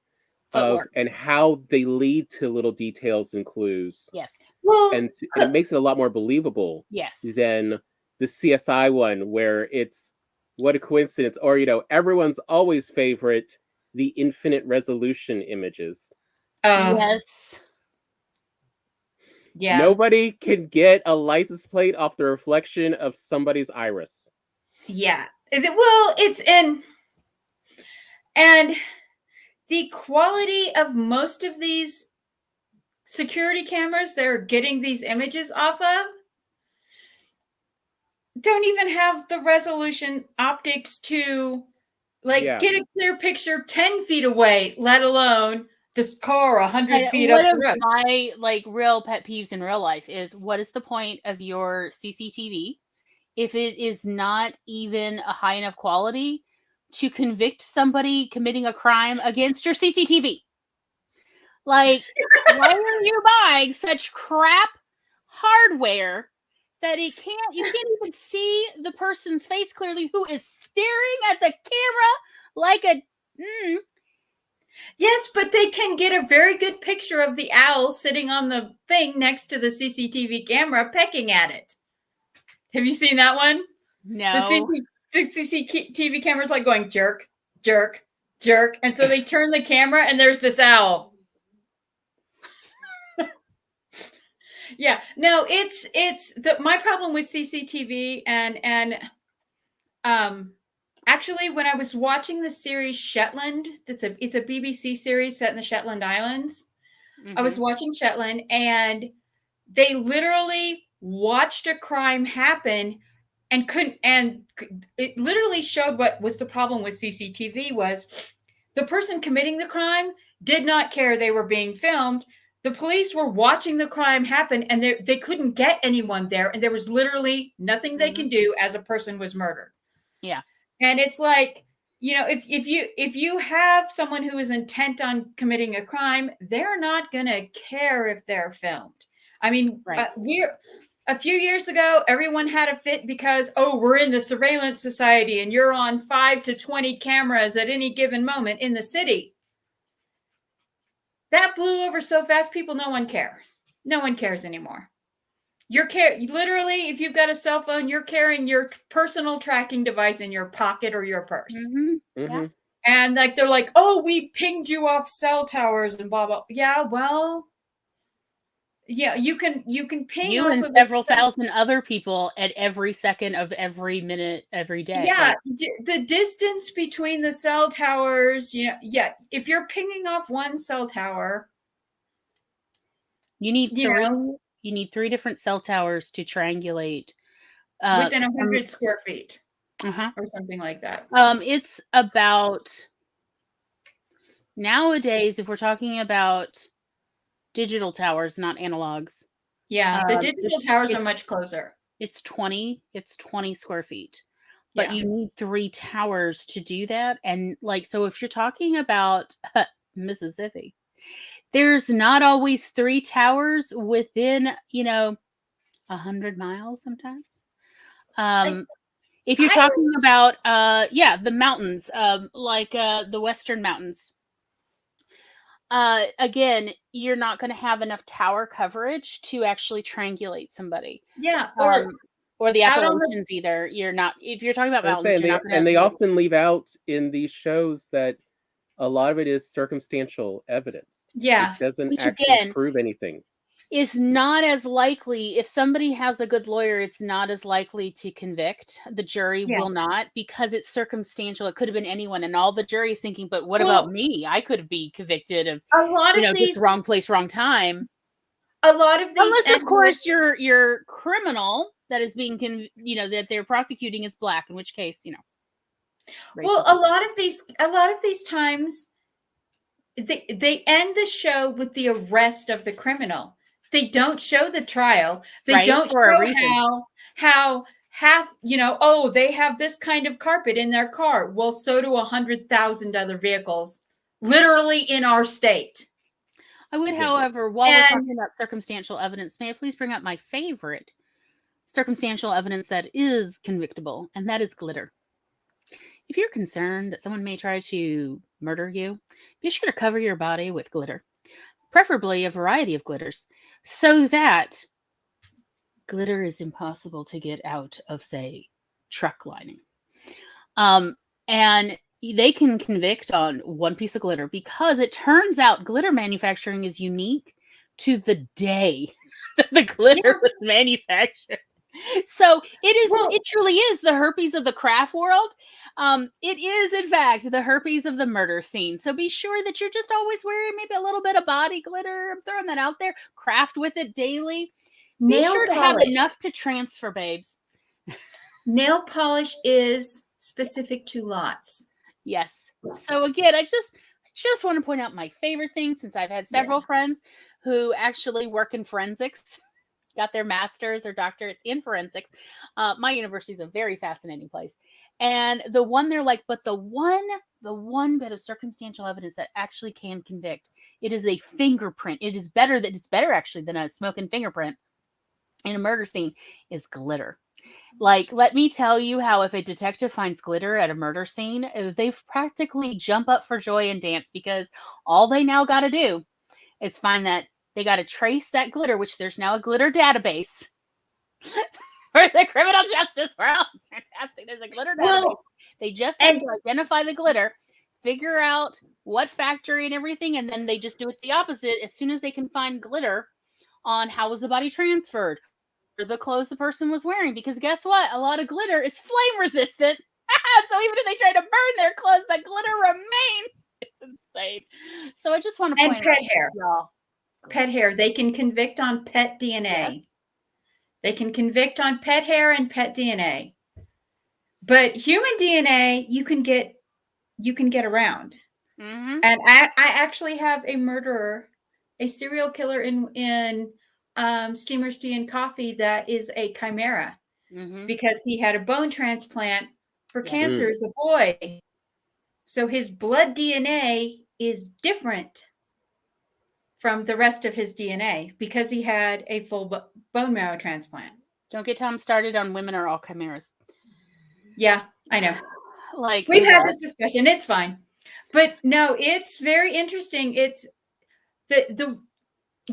and how they lead to little details and clues. Yes. Well, and it makes it a lot more believable. Yes. Than the CSI one, where it's what a coincidence, or everyone's always favorite, the infinite resolution images. Yes. Yeah. Nobody can get a license plate off the reflection of somebody's iris. Yeah. Well, it's and the quality of most of these security cameras they're getting these images off of don't even have the resolution optics to get a clear picture 10 feet away, let alone this car 100 feet up the road. One of my real pet peeves in real life is, what is the point of your CCTV if it is not even a high enough quality to convict somebody committing a crime against your CCTV? Like, why are you buying such crap hardware that you can't even see the person's face clearly who is staring at the camera like a... Yes, but they can get a very good picture of the owl sitting on the thing next to the CCTV camera pecking at it. Have you seen that one? No. The CCTV camera's like going jerk, jerk, jerk. And so they turn the camera and there's this owl. Yeah. No, it's my problem with CCTV and actually, when I was watching the series Shetland, it's a BBC series set in the Shetland Islands. Mm-hmm. I was watching Shetland, and they literally watched a crime happen and it literally showed what was the problem with CCTV was the person committing the crime did not care they were being filmed. The police were watching the crime happen, and they couldn't get anyone there, and there was literally nothing they can do as a person was murdered. Yeah. And it's like, if you have someone who is intent on committing a crime, they're not going to care if they're filmed. I mean, a few years ago, everyone had a fit because, we're in the surveillance society and you're on 5 to 20 cameras at any given moment in the city. That blew over so fast, no one cares. No one cares anymore. Literally, if you've got a cell phone, you're carrying your personal tracking device in your pocket or your purse. Mm-hmm. Mm-hmm. Yeah. And they're like, we pinged you off cell towers and blah, blah. Yeah, well, yeah, you can ping you off and of several thousand other people at every second of every minute, every day. Yeah, the distance between the cell towers, if you're pinging off one cell tower, you need three. You need 3 different cell towers to triangulate within 100 square feet, or something like that. It's about, nowadays, if we're talking about digital towers, not analogs. Yeah, the digital towers are much closer. It's 20 square feet, but you need 3 towers to do that. And so if you're talking about Mississippi, there's not always 3 towers within, 100 miles sometimes. If you're talking about, the mountains, the Western mountains, again, you're not going to have enough tower coverage to actually triangulate somebody. Yeah. Or the Appalachians either. You're not, if you're talking about mountains, you're not going to. And they often leave out in these shows that a lot of it is circumstantial evidence. Yeah. It doesn't actually prove anything. is not as likely. If somebody has a good lawyer, it's not as likely to convict. The jury will not, because it's circumstantial. It could have been anyone, and all the jury's thinking, but what about me? I could be convicted of a lot of these, just wrong place, wrong time. A lot of these, unless of course your criminal that is being that they're prosecuting is black, in which case well, a lot of these times they end the show with the arrest of the criminal. They don't show the trial. They don't show how half, they have this kind of carpet in their car. Well, so do 100,000 other vehicles, literally in our state. I would, however, while we're talking about circumstantial evidence, may I please bring up my favorite circumstantial evidence that is convictable, and that is glitter. If you're concerned that someone may try to murder you, be sure to cover your body with glitter, preferably a variety of glitters, so that glitter is impossible to get out of, say, truck lining. And they can convict on one piece of glitter, because it turns out glitter manufacturing is unique to the day that the glitter was manufactured. So it truly is the herpes of the craft world. It is, in fact, the herpes of the murder scene. So be sure that you're just always wearing maybe a little bit of body glitter. I'm throwing that out there. Craft with it daily. Be sure to have enough to transfer, babes. Nail polish is specific to lots. Yes. So again, I just want to point out my favorite thing, since I've had several friends who actually work in forensics, got their master's or doctorates in forensics. My university is a very fascinating place. And the one they're like, but the one bit of circumstantial evidence that actually can convict, it is a fingerprint. It's better actually than a smoking fingerprint in a murder scene, is glitter. Like, let me tell you how if a detective finds glitter at a murder scene, they practically jump up for joy and dance, because all they now got to do is find that. They got to trace that glitter, which there's now a glitter database for the criminal justice world. It's fantastic. There's a glitter database. They just have to identify the glitter, figure out what factory and everything, and then they just do it the opposite. As soon as they can find glitter on how was the body transferred, or the clothes the person was wearing, because guess what? A lot of glitter is flame resistant. So even if they try to burn their clothes, the glitter remains. It's insane. So I just want to point out, y'all. Pet hair. They can convict on pet DNA. Yeah. They can convict on pet hair and pet DNA. But human DNA, you can get around. Mm-hmm. And I actually have a murderer, a serial killer in Steamer's Tea and Coffee that is a chimera, because he had a bone transplant for cancer as a boy. So his blood DNA is different from the rest of his DNA because he had a full bone marrow transplant. Don't get Tom started on women are all chimeras. Yeah, I know. Like, we've had this discussion. It's fine. But no, it's very interesting. It's the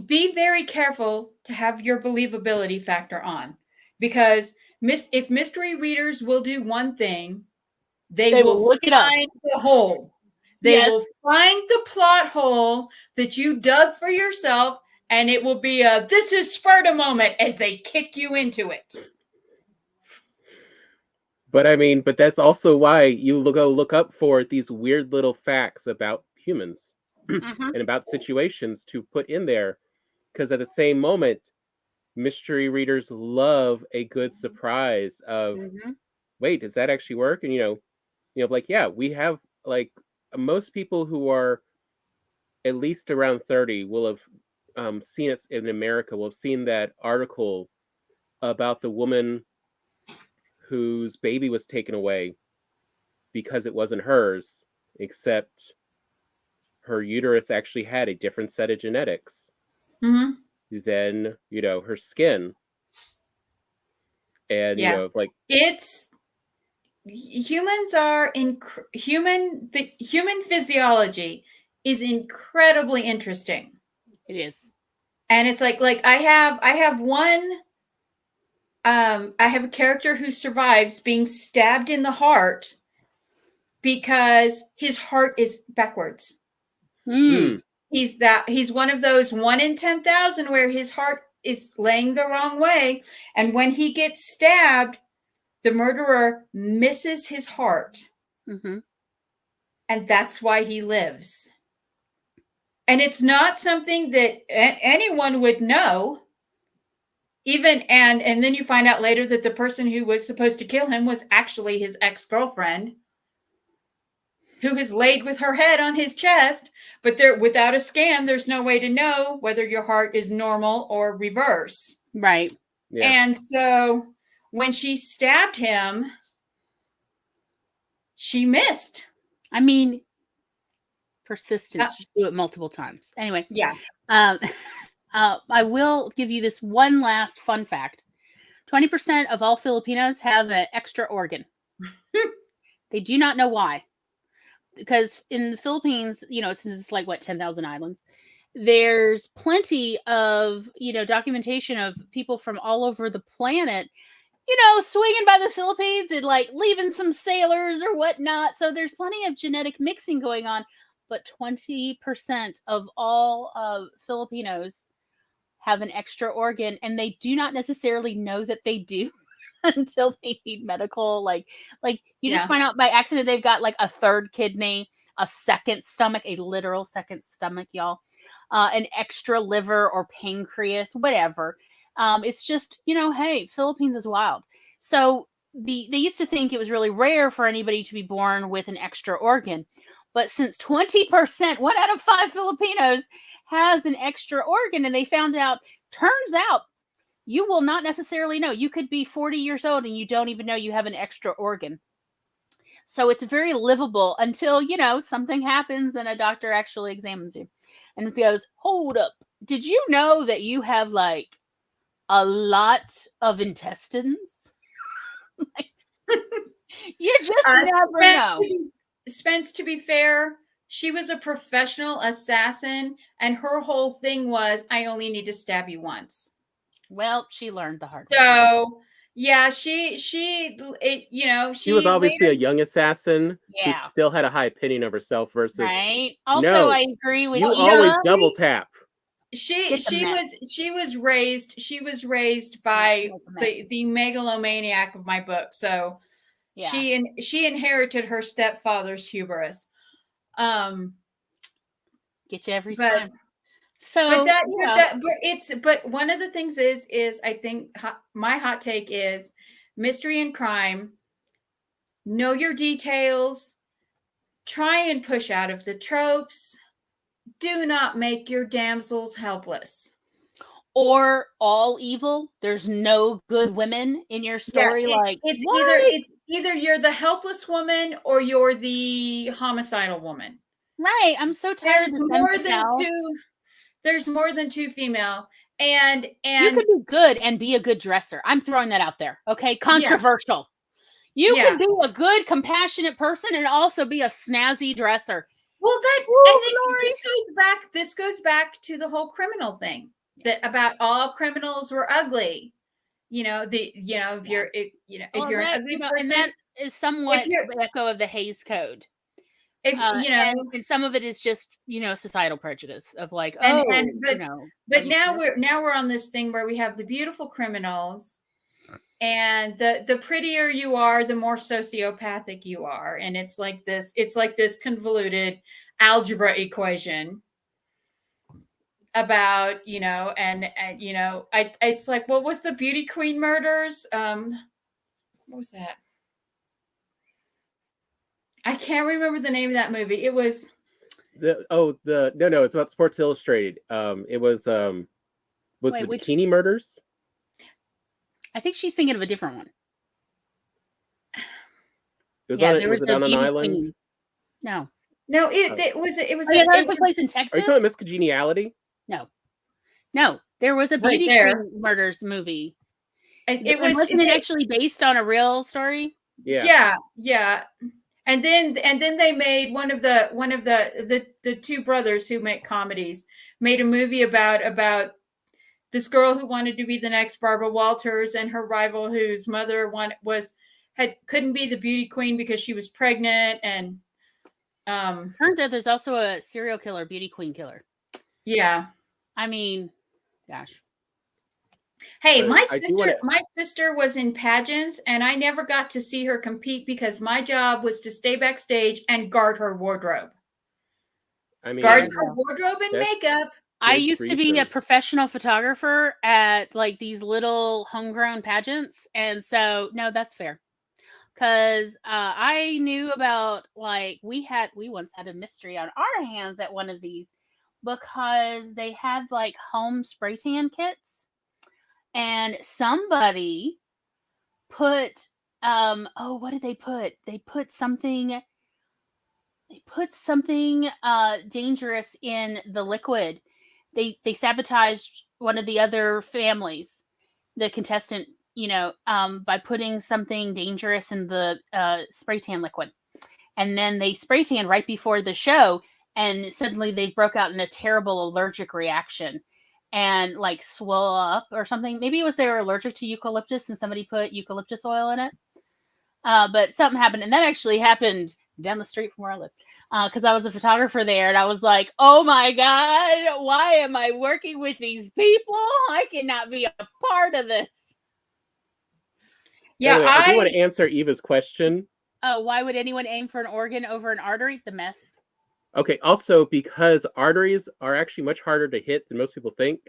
be very careful to have your believability factor on, because if mystery readers will do one thing, they will look it up. Find the hole. They will find the plot hole that you dug for yourself, and it will be a "this is Sparta" moment as they kick you into it. But that's also why you go look up for these weird little facts about humans and about situations to put in there, because at the same moment, mystery readers love a good surprise of, wait, does that actually work? And we have, like, most people who are at least around 30 will have seen it in America, will have seen that article about the woman whose baby was taken away because it wasn't hers, except her uterus actually had a different set of genetics than, her skin. And, it's humans are the human physiology is incredibly interesting. It is. And it's like I have one I have a character who survives being stabbed in the heart because his heart is backwards. He He's one of those 1 in 10,000 where his heart is laying the wrong way. And when he gets stabbed, the murderer misses his heart. Mm-hmm. And that's why he lives. And it's not something that anyone would know. Even and then you find out later that the person who was supposed to kill him was actually his ex-girlfriend, who has laid with her head on his chest. But there, without a scan, there's no way to know whether your heart is normal or reverse. Right. Yeah. And so when she stabbed him, she missed. I mean, persistence. Just do it multiple times. Anyway. Yeah. I will give you this one last fun fact. 20% of all Filipinos have an extra organ. They do not know why. Because in the Philippines, since it's like, 10,000 islands, there's plenty of, documentation of people from all over the planet, swinging by the Philippines and like leaving some sailors or whatnot. So there's plenty of genetic mixing going on. But 20% of all Filipinos have an extra organ, and they do not necessarily know that they do until they need medical. Like you just find out by accident they've got like a third kidney, a second stomach, a literal second stomach, y'all, an extra liver or pancreas, whatever. It's just, hey, Philippines is wild. So they used to think it was really rare for anybody to be born with an extra organ. But since 20%, 1 out of 5 Filipinos has an extra organ, and they found out, turns out, you will not necessarily know. You could be 40 years old and you don't even know you have an extra organ. So it's very livable until, something happens and a doctor actually examines you and goes, hold up. Did you know that you have like a lot of intestines? You just never know. Spence, to be fair, she was a professional assassin, and her whole thing was, I only need to stab you once. Well, she learned the hard way. So, yeah, she was obviously a young assassin who Yeah. still had a high opinion of herself versus. Right. Also, no, I agree with you. Always double tap. She was raised by the megalomaniac of my book. So yeah. she inherited her stepfather's hubris. Get you every time. So, but one of the things is I think my hot take is mystery and crime. Know your details. Try and push out of the tropes. Do not make your damsels helpless. Or all evil. There's no good women in your story. It's either you're the helpless woman or you're the homicidal woman. Right. I'm so tired There's of more than two. There's more than two female. And you could be good and be a good dresser. I'm throwing that out there. Okay. Controversial. Yeah. You can be a good, compassionate person and also be a snazzy dresser. Well, this goes back to the whole criminal thing, that about all criminals were ugly. If you're an ugly person, and that is somewhat an echo of the Hays Code. And some of it is just societal prejudice of like, but now we're on this thing where we have the beautiful criminals, and the prettier you are, the more sociopathic you are, and it's like this convoluted algebra equation about it's like, what was the Beauty Queen murders? What was that? I can't remember the name of that movie. It was it's about Sports Illustrated. It was the Bikini Murders. I think she's thinking of a different one. Was it on an island? Queen. No, it was. It took place in Texas. Are you talking about Miss Congeniality? No, there was a Beauty Queen murders movie. Wasn't it actually based on a real story? Yeah. And then they made one of the two brothers who make comedies made a movie about this girl who wanted to be the next Barbara Walters, and her rival whose mother couldn't be the beauty queen because she was pregnant. And turns out there's also a serial killer, beauty queen killer. Yeah. I mean, gosh. Hey, But my sister was in pageants, and I never got to see her compete because my job was to stay backstage and guard her wardrobe. I mean, Guard her wardrobe and that's makeup. I good used to be a reason. professional photographer at like these little homegrown pageants, and so no, that's fair. Because I knew about like we once had a mystery on our hands at one of these because they had like home spray tan kits, and somebody put what did they put? They put something dangerous in the liquid. They sabotaged one of the other families, the contestant, by putting something dangerous in the spray tan liquid. And then they spray tan right before the show, and suddenly they broke out in a terrible allergic reaction and like swell up or something. Maybe it was they were allergic to eucalyptus and somebody put eucalyptus oil in it. But something happened, and that actually happened down the street from where I live, because I was a photographer there, and I was like, "Oh my god, why am I working with these people? I cannot be a part of this." Yeah, anyway, I do want to answer Eva's question. Why would anyone aim for an organ over an artery? The mess. Okay, also because arteries are actually much harder to hit than most people think.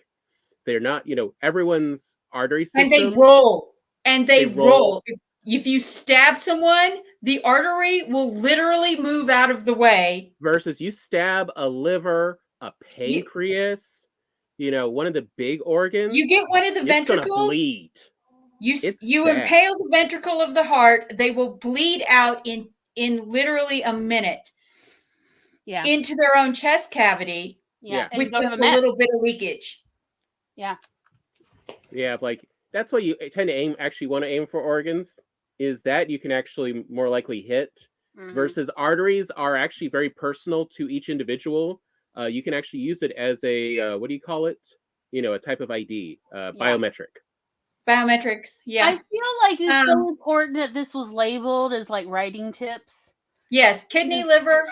They're not, everyone's artery system. And they roll. They roll. If you stab someone, the artery will literally move out of the way. Versus you stab a liver, a pancreas, one of the big organs. You get one of the ventricles. It's gonna bleed. You impale the ventricle of the heart. They will bleed out in literally a minute. Yeah. Into their own chest cavity. Yeah. With just a little bit of leakage. Yeah. Yeah, like that's why you tend to want to aim for organs, is that you can actually more likely hit. Mm-hmm. Versus arteries are actually very personal to each individual. You can actually use it as a what do you call it? A type of ID, biometric. Biometrics, yeah. I feel like it's so important that this was labeled as like writing tips. Yes, kidney, liver,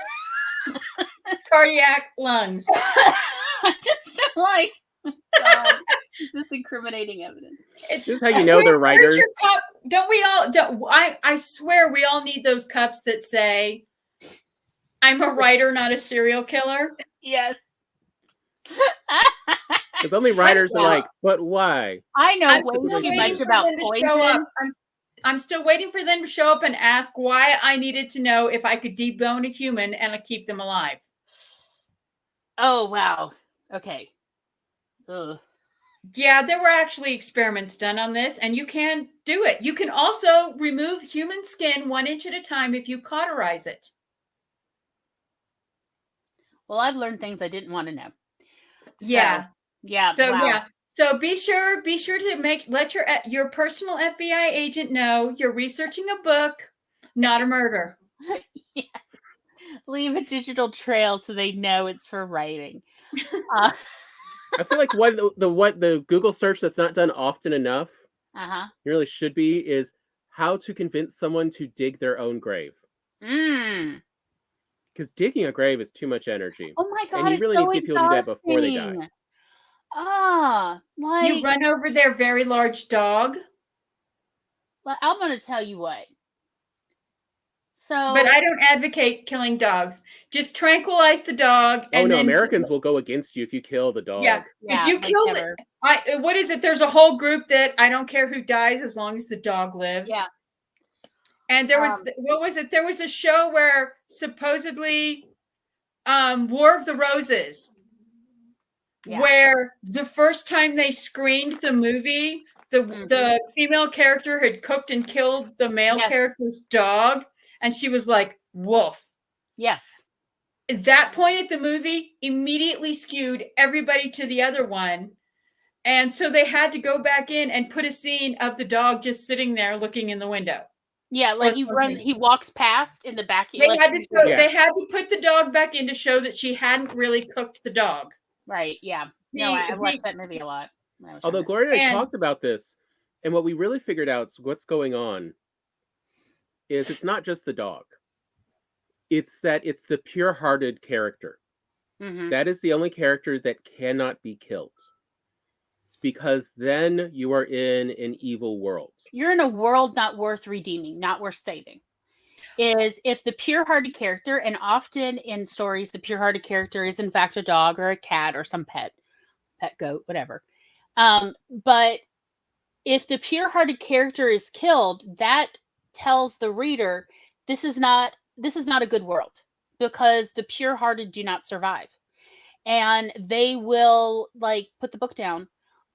cardiac, lungs. Just like, God, this is incriminating evidence. This is how you know they're writers. Where's your cup? Don't we all? I swear we all need those cups that say, "I'm a writer, not a serial killer." Yes. Because only writers are like, but why? I know way too much about poison. I'm still waiting for them to show up and ask why I needed to know if I could debone a human and keep them alive. Oh, wow. Okay. Ugh. Yeah, there were actually experiments done on this, and you can do it. You can also remove human skin 1 inch at a time if you cauterize it. Well, I've learned things I didn't want to know. Yeah. Yeah. So yeah. So be sure to let your personal FBI agent know you're researching a book, not a murder. Yeah. Leave a digital trail so they know it's for writing. I feel like what the Google search that's not done often enough, it really should be, is how to convince someone to dig their own grave. Because digging a grave is too much energy. Oh my God! And you really need to get people to do that before they die. Like you run over their very large dog. I'm going to tell you what. But I don't advocate killing dogs. Just tranquilize the dog. And then Americans will go against you if you kill the dog. Yeah, if you kill it. What is it? There's a whole group that I don't care who dies as long as the dog lives. Yeah. And there was, what was it? There was a show where supposedly War of the Roses, where the first time they screened the movie, the female character had cooked and killed the male character's dog. And she was like, woof. Yes. At that point at the movie, immediately skewed everybody to the other one. And so they had to go back in and put a scene of the dog just sitting there looking in the window. Yeah, like he walks past in the back. They had to put the dog back in to show that she hadn't really cooked the dog. Right, yeah. I watched that movie a lot. Although Gloria and I talked about this, and what we really figured out is what's going on is it's not just the dog. It's that it's the pure-hearted character. Mhm. That is the only character that cannot be killed. Because then you are in an evil world. You're in a world not worth redeeming, not worth saving. Is if the pure-hearted character, and often in stories, the pure-hearted character is in fact a dog or a cat or some pet goat, whatever. But if the pure-hearted character is killed, that tells the reader this is not a good world, because the pure-hearted do not survive. And they will like put the book down,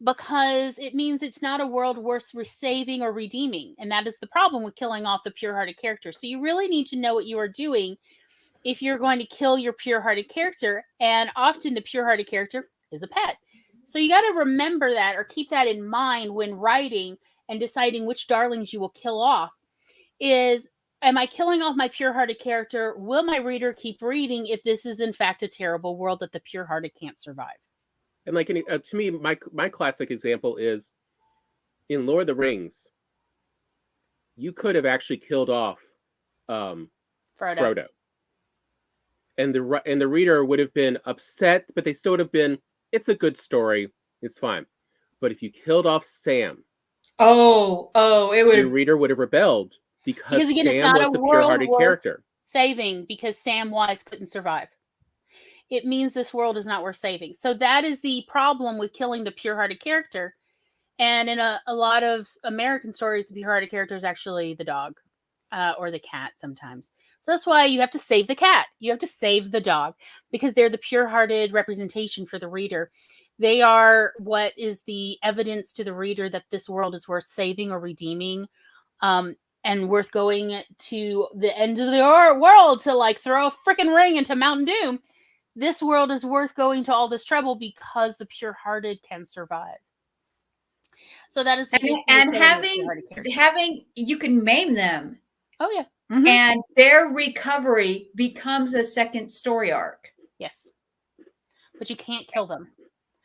because it means it's not a world worth saving or redeeming. And that is the problem with killing off the pure-hearted character. So you really need to know what you are doing if you're going to kill your pure-hearted character. And often the pure-hearted character is a pet. So you got to remember that, or keep that in mind when writing and deciding which darlings you will kill off. Is, am I killing off my pure-hearted character? Will my reader keep reading if this is in fact a terrible world that the pure-hearted can't survive? And like to me, my classic example is in Lord of the Rings. You could have actually killed off Frodo. And the reader would have been upset, but they still would have been, it's a good story, it's fine. But if you killed off Sam, it would. Your reader would have rebelled because again, Sam it's not was a the world pure-hearted worth character. saving, because Sam Wise couldn't survive. It means this world is not worth saving. So that is the problem with killing the pure-hearted character. And in a lot of American stories, the pure-hearted character is actually the dog or the cat sometimes. So that's why you have to save the cat. You have to save the dog, because they're the pure-hearted representation for the reader. They are what is the evidence to the reader that this world is worth saving or redeeming, and worth going to the end of the world to like throw a freaking ring into Mountain Doom. This world is worth going to all this trouble because the pure-hearted can survive. So that is the and having you can maim them. Oh yeah. Mm-hmm. And their recovery becomes a second story arc. Yes. But you can't kill them.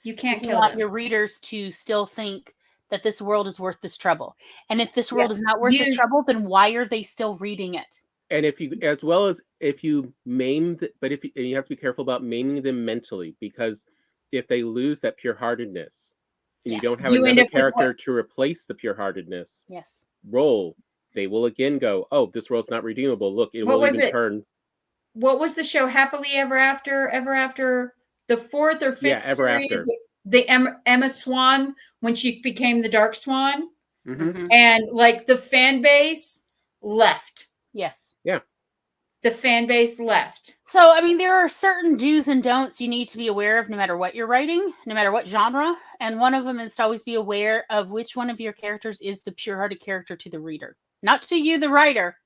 You can't kill them. You want your readers to still think that this world is worth this trouble. And if this world is not worth this trouble, then why are they still reading it? And if you, as well as if you maim, but if you have to be careful about maiming them mentally, because if they lose that pure-heartedness, and you don't have another character to replace the pure-heartedness, role, they will again go, oh, this world's not redeemable. Look, it will even turn. What was the show? Happily Ever After, the fourth or fifth series, the Emma Swan, when she became the Dark Swan, and like the fan base left. Yes. Yeah. The fan base left. So, I mean, there are certain do's and don'ts you need to be aware of no matter what you're writing, no matter what genre. And one of them is to always be aware of which one of your characters is the pure-hearted character to the reader. Not to you, the writer.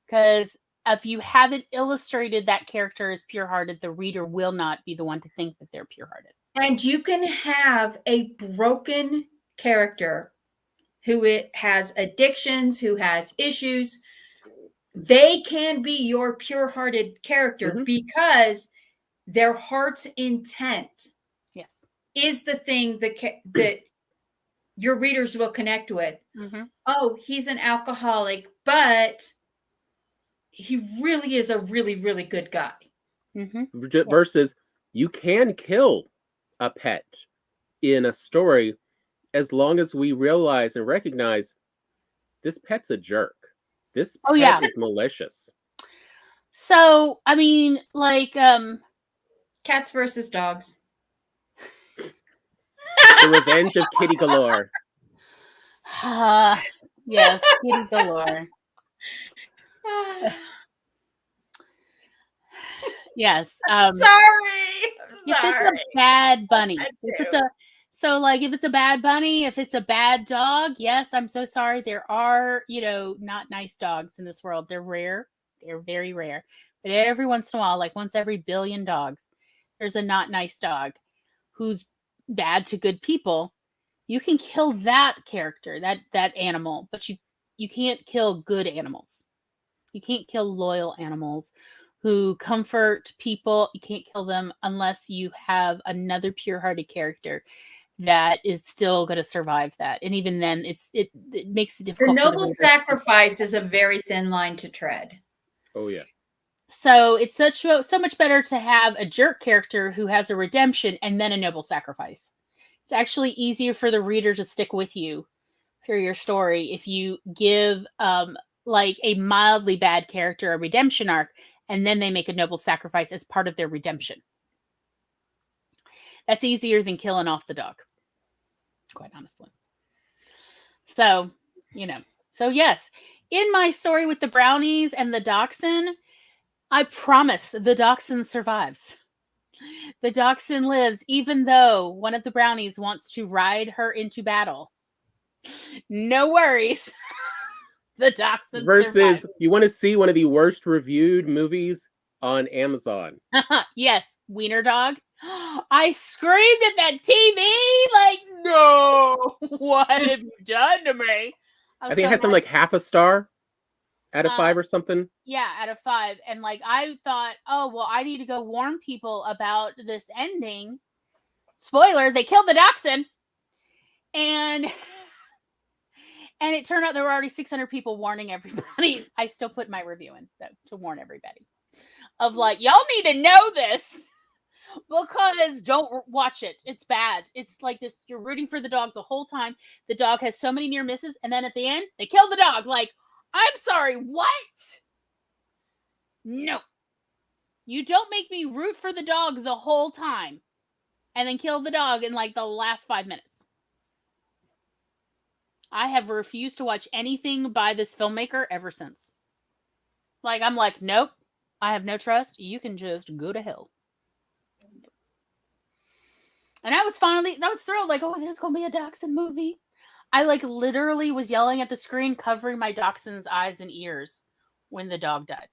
Because if you haven't illustrated that character as pure-hearted, the reader will not be the one to think that they're pure-hearted. And you can have a broken character who has addictions, who has issues. They can be your pure-hearted character because their heart's intent is the thing that your readers will connect with. Oh, he's an alcoholic, but he really is a really, really good guy. Versus, you can kill a pet in a story as long as we realize and recognize this pet's a jerk. This pet is malicious. So, I mean, like, cats versus dogs. The Revenge of Kitty Galore. Yes, Kitty Galore. Yes. I'm sorry. If it's a bad bunny. If it's a bad bunny, if it's a bad dog, yes, I'm so sorry. There are, not nice dogs in this world. They're rare. They're very rare. But every once in a while, like once every billion dogs, there's a not nice dog who's bad to good people. You can kill that character, that animal, but you can't kill good animals. You can't kill loyal animals who comfort people. You can't kill them unless you have another pure-hearted character that is still going to survive that. And even then, it makes it difficult. The noble sacrifice is a very thin line to tread. Oh, yeah. So it's so much better to have a jerk character who has a redemption and then a noble sacrifice. It's actually easier for the reader to stick with you through your story if you give like a mildly bad character a redemption arc and then they make a noble sacrifice as part of their redemption. That's easier than killing off the dog, quite honestly. So, so yes, in my story with the brownies and the dachshund, I promise the dachshund survives. The dachshund lives, even though one of the brownies wants to ride her into battle. No worries. The dachshund Versus, survives. you want to see one of the worst reviewed movies on Amazon. Yes, Wiener Dog. I screamed at that TV like, no, what have you done to me? I think it has something like half a star out of 5 or something. Yeah, out of 5. And like, I thought, oh, well, I need to go warn people about this ending. Spoiler, they killed the dachshund. And it turned out there were already 600 people warning everybody. I still put my review in, though, to warn everybody. Of like, y'all need to know this. Because don't watch it. It's bad. It's like this. You're rooting for the dog the whole time. The dog has so many near misses. And then at the end, they kill the dog. Like, I'm sorry, what? No. You don't make me root for the dog the whole time. And then kill the dog in like the last 5 minutes. I have refused to watch anything by this filmmaker ever since. Like, I'm like, nope. I have no trust. You can just go to hell. And I was thrilled, like, oh, there's going to be a dachshund movie. I, like, literally was yelling at the screen, covering my dachshund's eyes and ears when the dog died.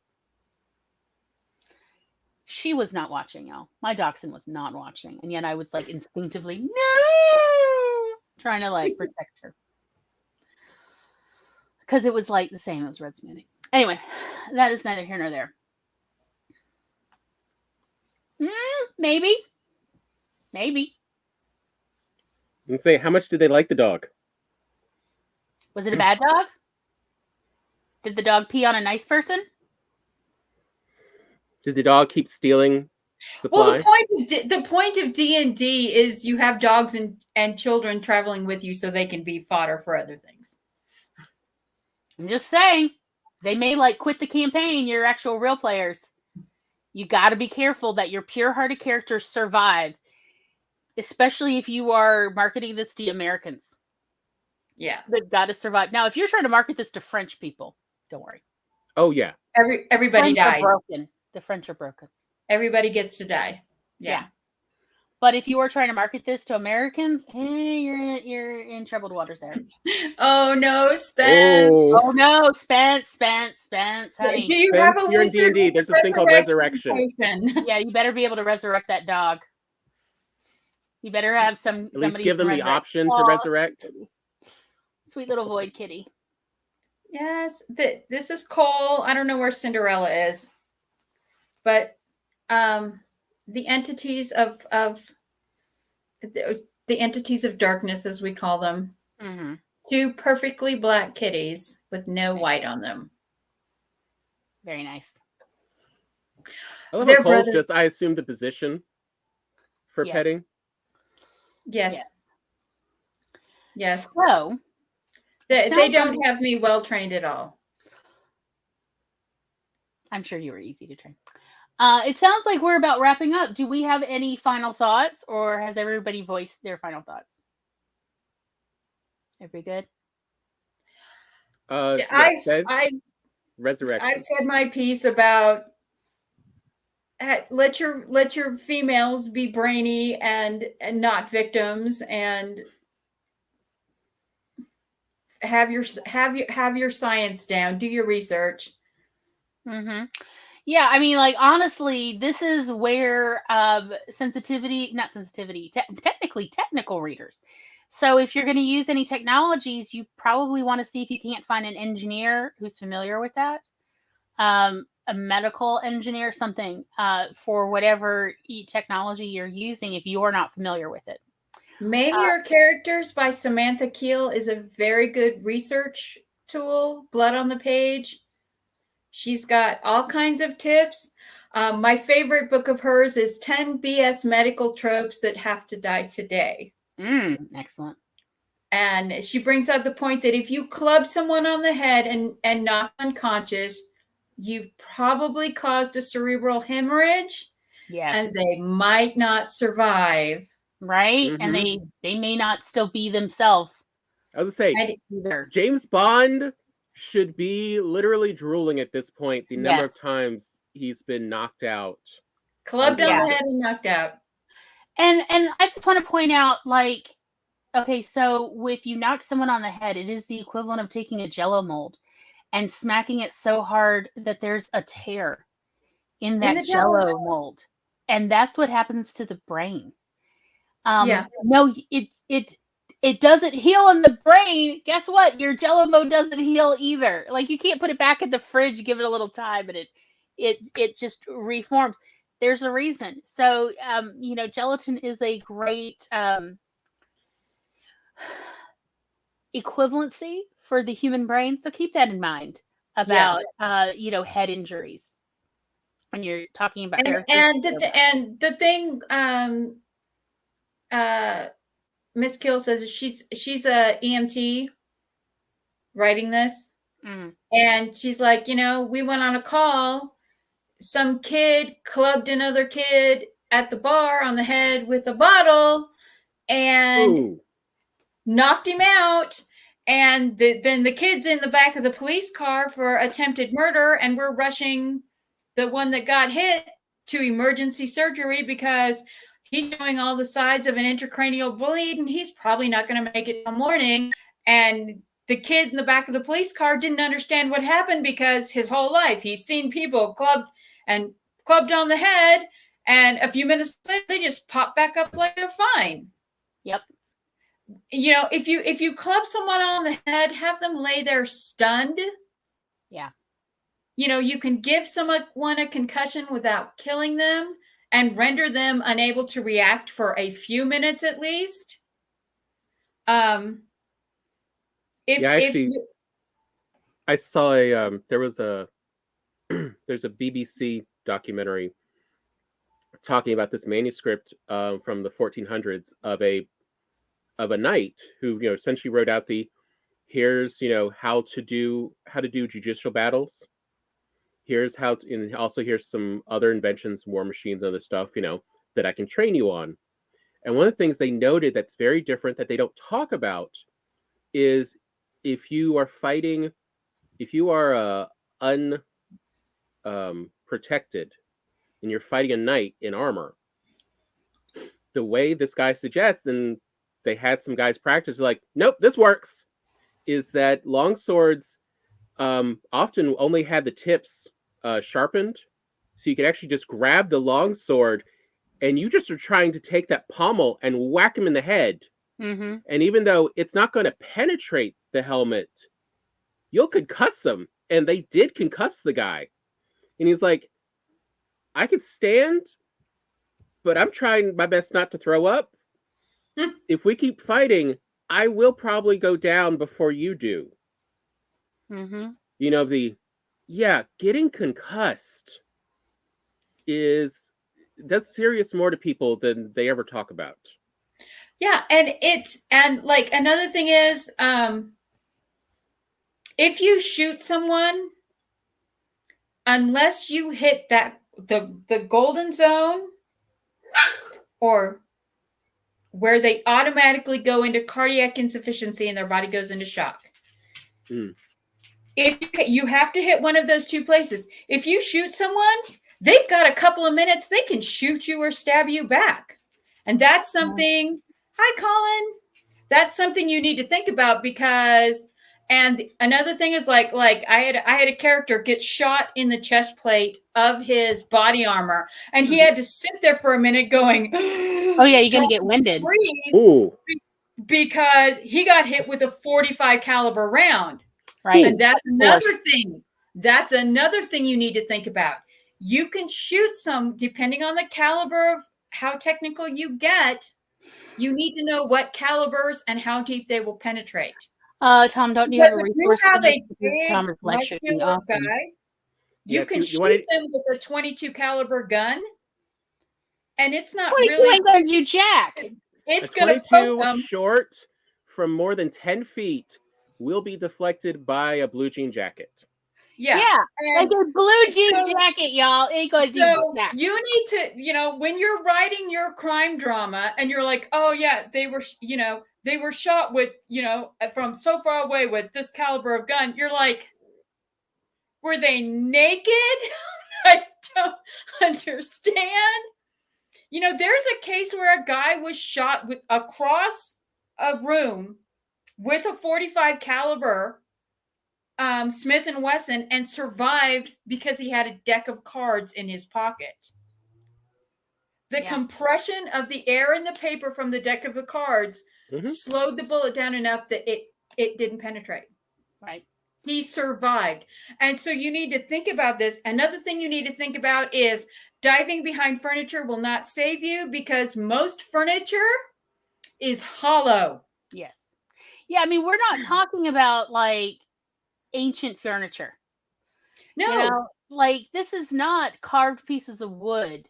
She was not watching, y'all. My dachshund was not watching. And yet I was, like, instinctively, no! Trying to, like, protect her. Because it was, like, the same. It was red smoothie. Anyway, that is neither here nor there. Maybe. And say, how much did they like the dog? Was it a bad dog? Did the dog pee on a nice person? Did the dog keep stealing supplies? Well, the point of D&D is you have dogs and children traveling with you so they can be fodder for other things. I'm just saying, they may like quit the campaign, your actual real players. You got to be careful that your pure-hearted characters survive, especially if you are marketing this to Americans. Yeah. They've got to survive. Now, if you're trying to market this to French people, don't worry. Oh, yeah. Everybody dies. The French are broken. Everybody gets to die. Yeah. But if you are trying to market this to Americans, hey, you're in troubled waters there. Oh no, Spence! Oh no, Spence, honey. Do you have a you're in D&D. There's a thing called resurrection. Yeah, you better be able to resurrect that dog. You better have At least give them the option to resurrect. Sweet little void kitty. Yes, this is Cole. I don't know where Cinderella is, but the entities of the entities of darkness, as we call them, 2 perfectly black kitties with no white on them. Very nice. I love how Cole's just, I assume, the position for petting. Yes. So they don't have me well trained at all. I'm sure you were easy to train. It sounds like we're about wrapping up. Do we have any final thoughts, or has everybody voiced their final thoughts? Everybody good? Resurrection. I've said my piece about let your females be brainy and not victims, and have your science down. Do your research. Yeah, I mean, like, honestly, this is where technical readers. So if you're going to use any technologies, you probably want to see if you can't find an engineer who's familiar with that. A medical engineer, something for whatever technology you're using if you're not familiar with it. Maybe Your Characters by Samantha Keel is a very good research tool. Blood on the Page. She's got all kinds of tips. My favorite book of hers is 10 BS medical tropes that have to die today. Excellent. And she brings out the point that if you club someone on the head and knock unconscious, you probably caused a cerebral hemorrhage. Yes. And they might not survive. Right? Mhm. And they may not still be themselves. I was gonna say, either. James Bond should be literally drooling at this point. The number of Yes. times he's been knocked out, Clubbed on the Unbelievable. head and knocked out. And I just want to point out, like, okay, so if you knock someone on the head, it is the equivalent of taking a Jello mold and smacking it so hard that there's a tear in that the Jello Jello mold, and that's what happens to the brain. Yeah. No, it doesn't heal in the brain. Guess what? Your Jello mold doesn't heal either. Like, you can't put it back in the fridge, give it a little time, and it just reforms. There's a reason. So, gelatin is a great equivalency for the human brain. So keep that in mind about head injuries when you're talking about the thing Miss Kill says she's a EMT writing this. And she's like, we went on a call. Some kid clubbed another kid at the bar on the head with a bottle and knocked him out. And then the kid's in the back of the police car for attempted murder, and we're rushing the one that got hit to emergency surgery because he's showing all the signs of an intracranial bleed, and he's probably not going to make it till morning. And the kid in the back of the police car didn't understand what happened because his whole life he's seen people clubbed on the head, and a few minutes later they just pop back up like they're fine. Yep. If you club someone on the head, have them lay there stunned. Yeah. You can give someone a concussion without killing them and render them unable to react for a few minutes at least. I saw there's a BBC documentary talking about this manuscript from the 1400s of a knight who essentially wrote out here's how to do judicial battles. Here's how to, and also here's some other inventions, war machines, other stuff that I can train you on. And one of the things they noted that's very different that they don't talk about is if you are unprotected and you're fighting a knight in armor, the way this guy suggests, and they had some guys practice, like, nope, this works, is that long swords often only had the tips sharpened, so you could actually just grab the long sword and you just are trying to take that pommel and whack him in the head. Mm-hmm. And even though it's not going to penetrate the helmet, you'll concuss them. And they did concuss the guy. And he's like, I could stand, but I'm trying my best not to throw up. If we keep fighting, I will probably go down before you do. Mm-hmm. Getting concussed does serious more to people than they ever talk about. Yeah, and like another thing is, if you shoot someone, unless you hit the golden zone or where they automatically go into cardiac insufficiency and their body goes into shock. If you have to hit one of those two places. If you shoot someone, they've got a couple of minutes, they can shoot you or stab you back. And that's something, hi Colin, that's something you need to think about because, and another thing is like I had a character get shot in the chest plate of his body armor, and he had to sit there for a minute going, oh yeah, you're going to get winded. Because he got hit with a 45 caliber round. Right. And that's another thing. That's another thing you need to think about. You can shoot some, depending on the caliber of how technical you get, you need to know what calibers and how deep they will penetrate. Tom, don't you have a resource? You have a big muscular guy. You can shoot them with a 22 caliber gun, and it's not 22 really ain't gonna do jack. It's going to poke them. Short from more than 10 feet will be deflected by a blue jean jacket. Yeah, like a blue jean jacket, y'all. Ain't gonna do jack. You need to, when you're writing your crime drama and you're like, oh yeah, they were shot with, from so far away with this caliber of gun. You're like, were they naked? I don't understand. There's a case where a guy was shot across a room with a .45 caliber Smith & Wesson and survived because he had a deck of cards in his pocket. The compression of the air in the paper from the deck of the cards slowed the bullet down enough that it didn't penetrate. Right. He survived. And so you need to think about this. Another thing you need to think about is diving behind furniture will not save you because most furniture is hollow. Yes. Yeah, I mean, we're not talking about like ancient furniture. No. Like this is not carved pieces of wood.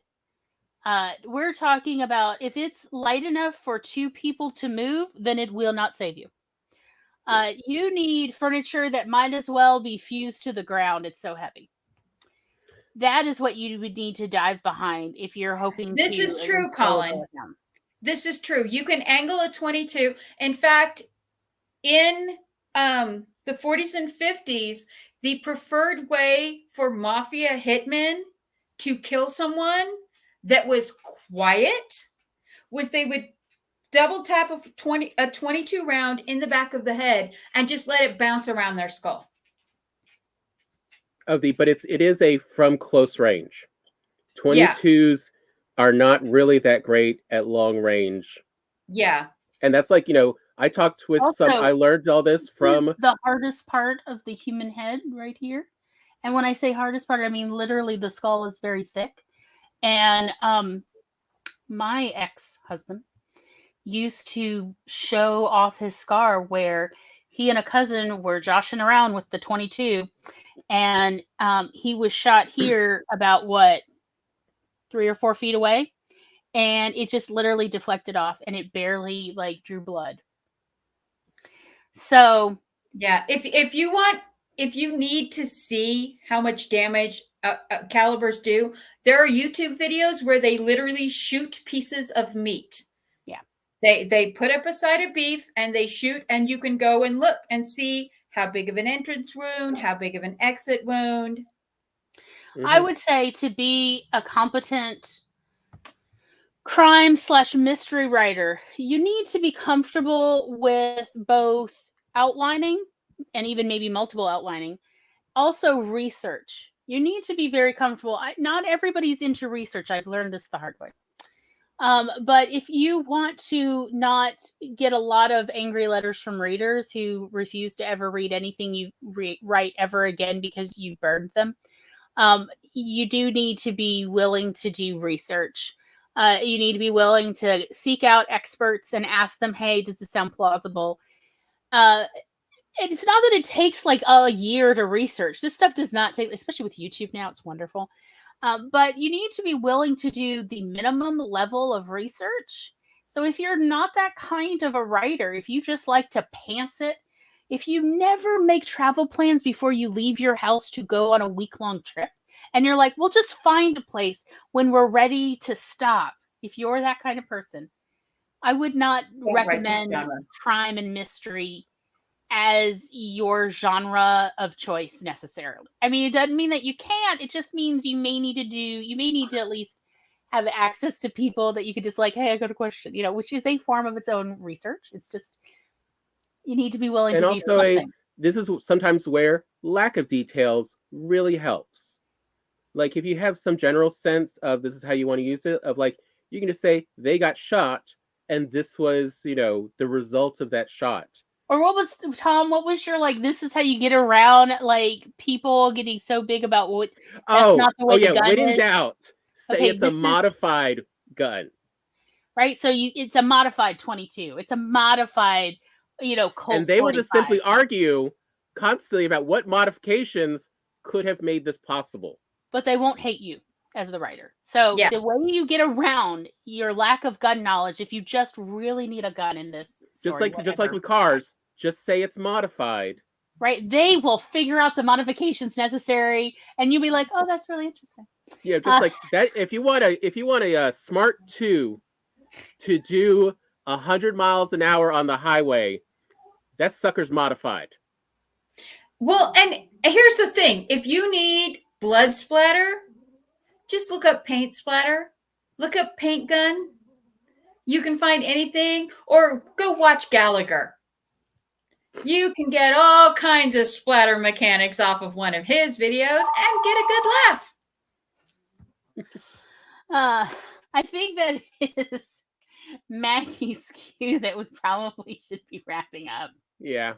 We're talking about if it's light enough for two people to move, then it will not save you. You need furniture that might as well be fused to the ground. It's so heavy. That is what you would need to dive behind if you're hoping This to. This is true, Colin. This is true. You can angle a 22. In fact, in the 40s and 50s, the preferred way for mafia hitmen to kill someone that was quiet was they would double tap a 22 round in the back of the head and just let it bounce around their skull. But it is a from close range. 22s are not really that great at long range. Yeah. And that's like, I talked with I learned all this from the hardest part of the human head right here. And when I say hardest part, I mean literally the skull is very thick. And my ex-husband used to show off his scar where he and a cousin were joshing around with the 22 and he was shot here about 3 or 4 feet away, and it just literally deflected off and it barely drew blood. So yeah, if you need to see how much damage calibers do, there are YouTube videos where they literally shoot pieces of meat. Yeah. They put up a side of beef and they shoot, and you can go and look and see how big of an entrance wound, how big of an exit wound. Mm-hmm. I would say to be a competent crime/mystery writer, you need to be comfortable with both outlining and even maybe multiple outlining. Also research. You need to be very comfortable. Not everybody's into research. I've learned this the hard way. But if you want to not get a lot of angry letters from readers who refuse to ever read anything you write ever again because you burned them, you do need to be willing to do research. You need to be willing to seek out experts and ask them, hey, does this sound plausible? It's not that it takes a year to research. This stuff does not take, especially with YouTube now, it's wonderful. But you need to be willing to do the minimum level of research. So if you're not that kind of a writer, if you just like to pants it, if you never make travel plans before you leave your house to go on a week-long trip, and you're like, we'll just find a place when we're ready to stop. If you're that kind of person, I would not recommend crime and mystery as your genre of choice necessarily. I mean, it doesn't mean that you can't. It just means you may need to at least have access to people that you could just hey, I got a question, which is a form of its own research. It's just, you need to be willing to do something. This is sometimes where lack of details really helps. If you have some general sense of this is how you want to use it, of you can just say they got shot and this was, the result of that shot. Or what was your this is how you get around people getting so big about what that's not the way the gun when in is. Doubt, say it's a modified gun. Right? So it's a modified 22. It's a modified, Colt and they 45. will just simply argue constantly about what modifications could have made this possible. But they won't hate you as the writer. So the way you get around your lack of gun knowledge, if you just really need a gun in this story, just like with cars, just say it's modified. Right? They will figure out the modifications necessary, and you'll be like, "Oh, that's really interesting." Yeah, just like that. If you want a Smart 2 to do 100 miles an hour on the highway, that sucker's modified. Well, and here's the thing: if you need blood splatter, just look up paint splatter, look up paint gun. You can find anything, or go watch Gallagher. You can get all kinds of splatter mechanics off of one of his videos and get a good laugh. I think that is Maggie's cue that we probably should be wrapping up. Yeah,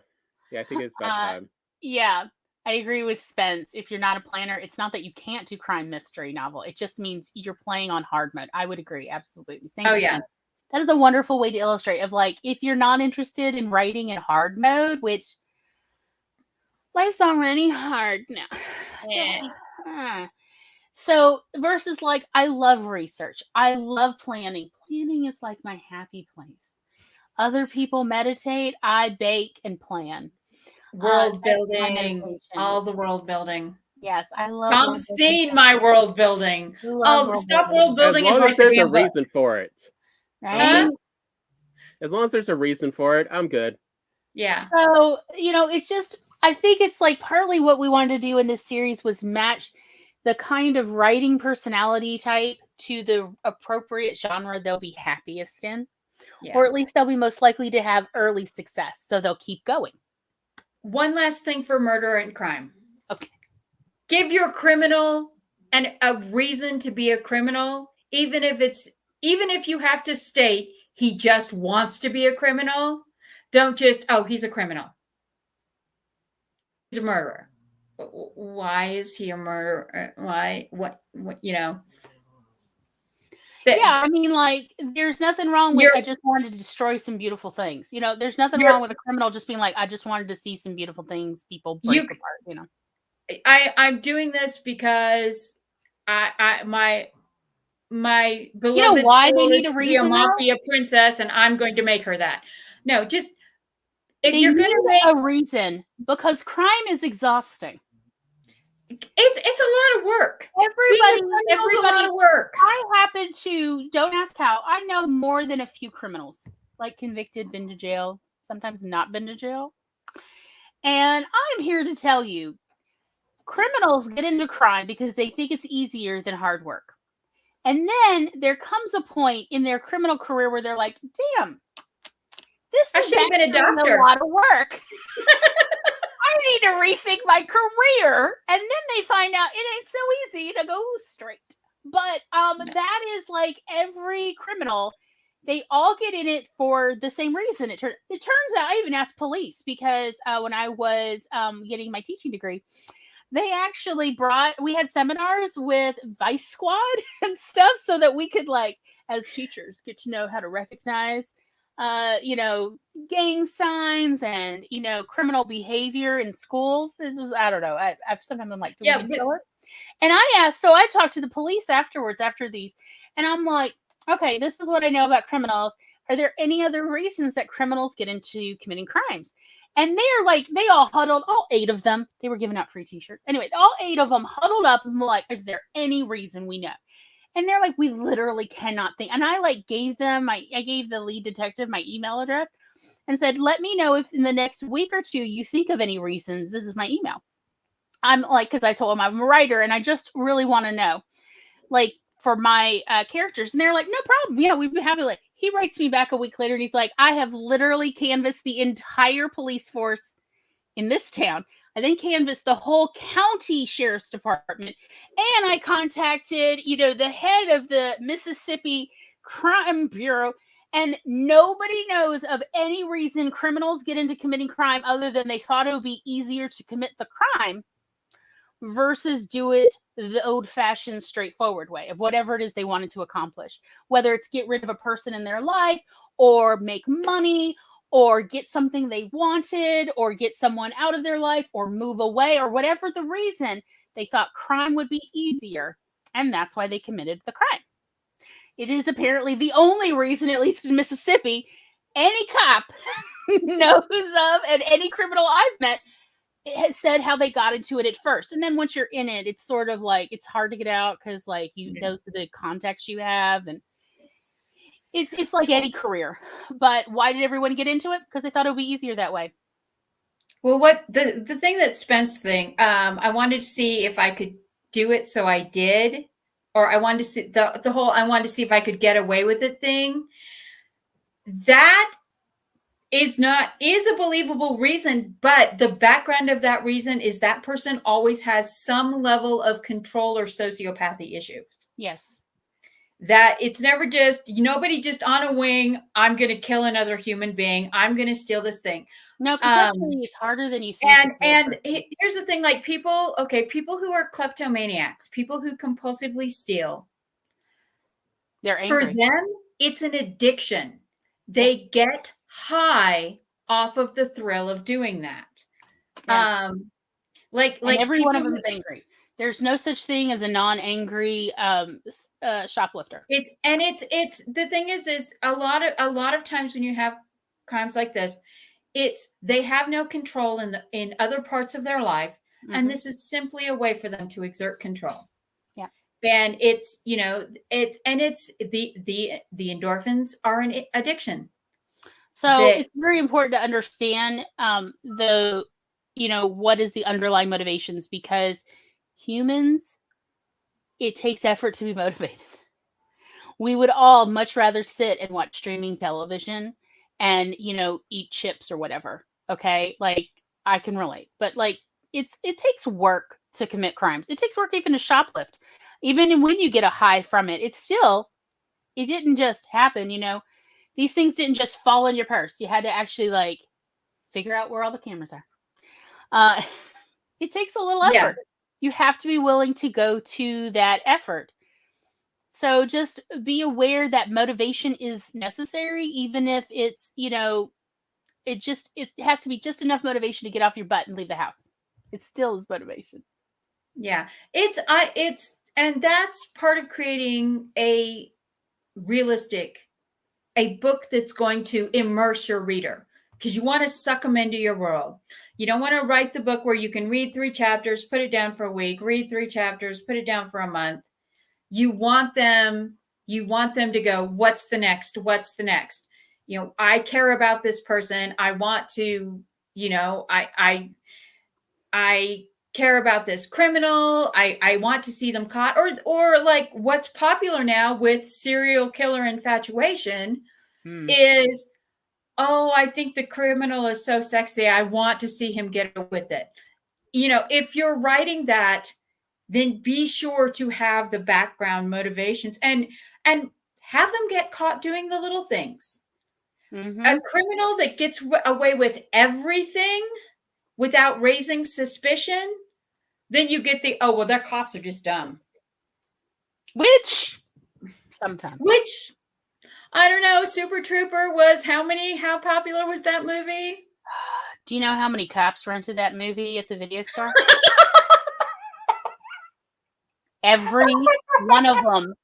I think it's about time. Yeah, I agree with Spence. If you're not a planner, it's not that you can't do crime mystery novel. It just means you're playing on hard mode. I would agree. Absolutely. Thank you, Spence. That is a wonderful way to illustrate of like, if you're not interested in writing in hard mode, which life's already hard now. Yeah. So versus like, I love research. I love planning. Planning is like my happy place. Other people meditate. I bake and plan. World building. All the world building. Yes, I love. Tom seen my world building. Stop world building. As long as there's a reason for it. Right? As long as there's a reason for it, I'm good. Yeah. So, it's just, I think it's like partly what we wanted to do in this series was match the kind of writing personality type to the appropriate genre they'll be happiest in. Yeah. Or at least they'll be most likely to have early success. So they'll keep going. One last thing for murder and crime. Okay. Give your criminal a reason to be a criminal, even if you have to state he just wants to be a criminal. Don't just, he's a criminal. He's a murderer. Why is he a murderer? Why? What yeah, I mean, like, there's nothing wrong with, I just wanted to destroy some beautiful things. There's nothing wrong with a criminal just being like, I just wanted to see some beautiful things people break apart, I'm doing this because my beloved why they need a reason to be a mafia princess, and I'm going to make her that. No, just if you're going to make a reason, because crime is exhausting. It's a lot of work. Everybody's a lot of work. I happen to, don't ask how, I know more than a few criminals, like convicted, been to jail, sometimes not been to jail. And I'm here to tell you, criminals get into crime because they think it's easier than hard work. And then there comes a point in their criminal career where they're like, damn, this is been a doctor. A lot of work. I need to rethink my career. And then they find out it ain't so easy to go straight. But that is like every criminal. They all get in it for the same reason. It turns out, I even asked police because when I was getting my teaching degree, they actually we had seminars with Vice Squad and stuff so that we could, like, as teachers, get to know how to recognize, gang signs and, criminal behavior in schools. It was, I don't know. Sometimes I'm like, and I talked to the police afterwards after these, and I'm like, okay, this is what I know about criminals. Are there any other reasons that criminals get into committing crimes? And they're like, they all huddled, all 8 of them. They were giving out free t-shirts. Anyway, all 8 of them huddled up and were like, is there any reason we know? And they're like, we literally cannot think. And I gave them, I gave the lead detective my email address and said, let me know if in the next week or 2 you think of any reasons. This is my email. I'm like, because I told him I'm a writer and I just really want to know, like, for my characters. And they're like, no problem. Yeah, we'd be happy. Like, he writes me back a week later and he's like, I have literally canvassed the entire police force in this town. I then canvassed the whole county sheriff's department. And I contacted, the head of the Mississippi Crime Bureau. And nobody knows of any reason criminals get into committing crime other than they thought it would be easier to commit the crime versus do it the old-fashioned, straightforward way of whatever it is they wanted to accomplish. Whether it's get rid of a person in their life or make money or get something they wanted, or get someone out of their life, or move away, or whatever the reason, they thought crime would be easier. And that's why they committed the crime. It is apparently the only reason, at least in Mississippi, any cop knows of, and any criminal I've met has said how they got into it at first. And then once you're in it, it's sort of like, it's hard to get out because like those are the contacts you have. And it's like any career. But why did everyone get into it? Because they thought it would be easier that way. Well, what the thing that Spence thing, I wanted to see if I could do it, so I did. Or I wanted to see the whole, I wanted to see if I could get away with it thing. That is a believable reason, but the background of that reason is that person always has some level of control or sociopathy issues. Yes. That it's never just, nobody just on a wing, I'm going to kill another human being, I'm going to steal this thing. No, because actually it's harder than you think. And here's the thing, like people who are kleptomaniacs, people who compulsively steal, they're angry. For them, it's an addiction. They get high off of the thrill of doing that. Yeah. Like every one of them is angry. There's no such thing as a non-angry shoplifter. It's the thing is a lot of times when you have crimes like this, they have no control in other parts of their life, and this is simply a way for them to exert control. Yeah. And it's the endorphins are an addiction. So it's very important to understand what is the underlying motivations, because humans, it takes effort to be motivated. We would all much rather sit and watch streaming television and, eat chips or whatever. Okay. Like I can relate, but like it takes work to commit crimes. It takes work even to shoplift. Even when you get a high from it, it didn't just happen, These things didn't just fall in your purse. You had to actually like figure out where all the cameras are. It takes a little effort. Yeah. You have to be willing to go to that effort. So just be aware that motivation is necessary, even if it's, it has to be just enough motivation to get off your butt and leave the house. It still is motivation. Yeah. And that's part of creating a book that's going to immerse your reader, because you want to suck them into your world. You don't want to write the book where you can read 3 chapters, put it down for a week, read 3 chapters, put it down for a month. You want them to go, what's the next? What's the next? I care about this person. I want to, I care about this criminal. I want to see them caught, or like what's popular now with serial killer infatuation is, I think the criminal is so sexy, I want to see him get away with it. If you're writing that, then be sure to have the background motivations and have them get caught doing the little things. A criminal that gets away with everything without raising suspicion, then you get their cops are just dumb. Which sometimes. I don't know. Super Trooper was how popular was that movie? Do you know how many cops rented that movie at the video store? Every one of them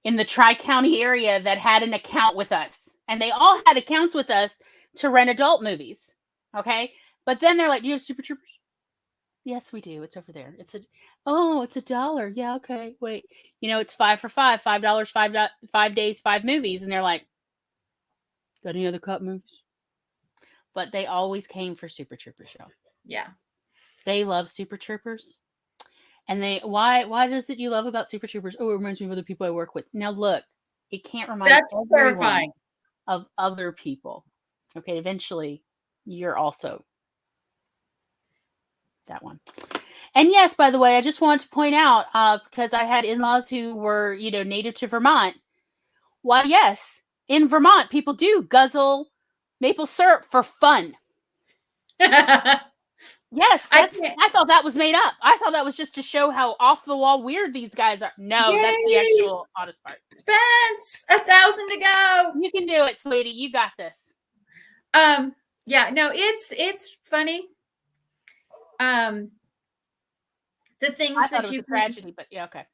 in the Tri-County area that had an account with us. And they all had accounts with us to rent adult movies. Okay? But then they're like, do you have Super Troopers? Yes, we do. It's over there. It's $1. Yeah, okay. Wait. It's 5 for $5. $5, 5 days, 5 movies. And they're like, got any other cop movies? But they always came for Super Trooper show. Yeah. They love Super Troopers. And why does it you love about Super Troopers? Oh, it reminds me of other people I work with. Now look, it can't remind That's terrifying. Of other people. Okay, eventually you're also that one. And yes, by the way, I just wanted to point out, because I had in-laws who were, native to Vermont. Why, yes, in Vermont, people do guzzle maple syrup for fun. Yes, I thought that was made up. I thought that was just to show how off the wall weird these guys are. No, Yay! That's the actual honest part. Spence, 1,000 to go. You can do it, sweetie. You got this. Yeah, no, it's funny. The things I thought that it was you a tragedy, but yeah, okay.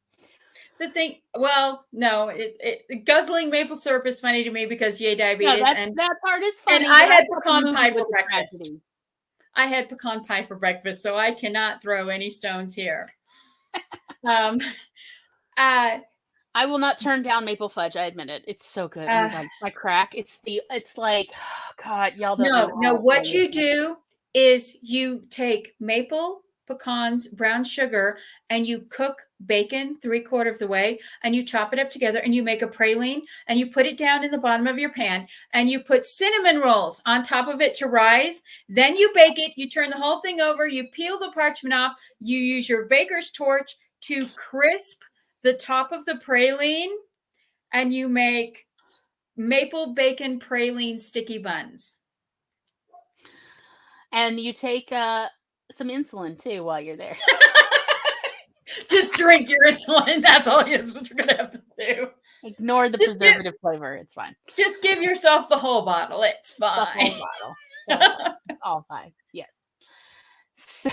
well, no, guzzling maple syrup is funny to me because yay diabetes, No, and that part is funny. I but had thought the pecan movie pie was for a breakfast. tragedy. I had pecan pie for breakfast, so I cannot throw any stones here. I will not turn down maple fudge. I admit it. It's so good. Oh my god, my crack. It's like, God, y'all don't know. No. What you do is you take maple, pecans, brown sugar, and you cook bacon 3/4 of the way, and you chop it up together, and you make a praline, and you put it down in the bottom of your pan, and you put cinnamon rolls on top of it to rise. Then you bake it. You turn the whole thing over. You peel the parchment off. You use your baker's torch to crisp the top of the praline, and you make maple bacon praline sticky buns. And you take some insulin too while you're there. Just drink your insulin. That's all what you're going to have to do. Ignore the preservative flavor. It's fine. Just give yourself the whole bottle. It's fine. The whole bottle. It's all fine. Yes. So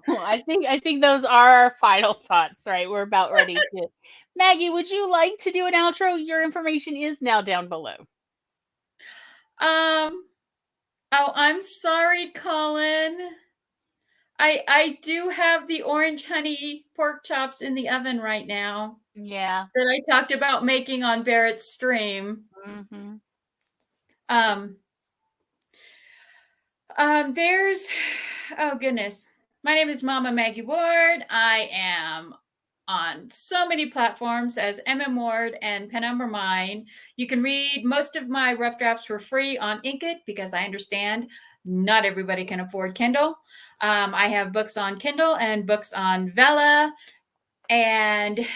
I think those are our final thoughts, right? We're about ready to. Maggie, would you like to do an outro? Your information is now down below. Oh, I'm sorry, Colin. I do have the orange honey pork chops in the oven right now. Yeah. That I talked about making on Barrett's stream. Mm-hmm. There's, oh goodness. My name is Mama Maggie Ward. I am on so many platforms as MM Ward and Penumbra Mine. You can read most of my rough drafts for free on Inkit because I understand not everybody can afford Kindle. I have books on Kindle and books on Vella, and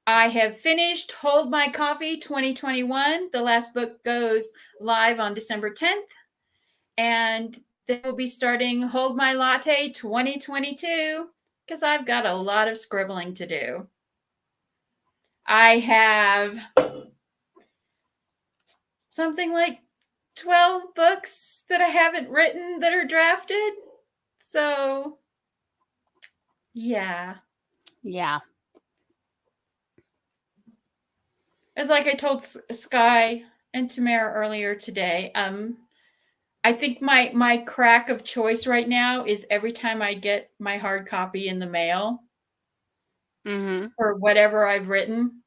I have finished Hold My Coffee 2021. The last book goes live on December 10th. And then we'll be starting Hold My Latte 2022 because I've got a lot of scribbling to do. I have something like 12 books that I haven't written that are drafted. So, yeah. Yeah. It's like I told Sky and Tamara earlier today. I think my crack of choice right now is every time I get my hard copy in the mail or whatever I've written,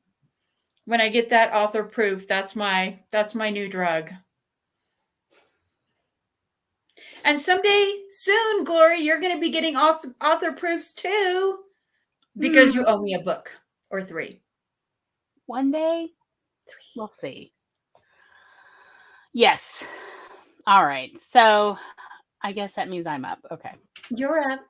when I get that author proof, that's my new drug. And someday soon, Glory, you're going to be getting author proofs too, because you owe me a book or 3. One day, 3. We'll see. Yes. All right. So I guess that means I'm up. Okay. You're up.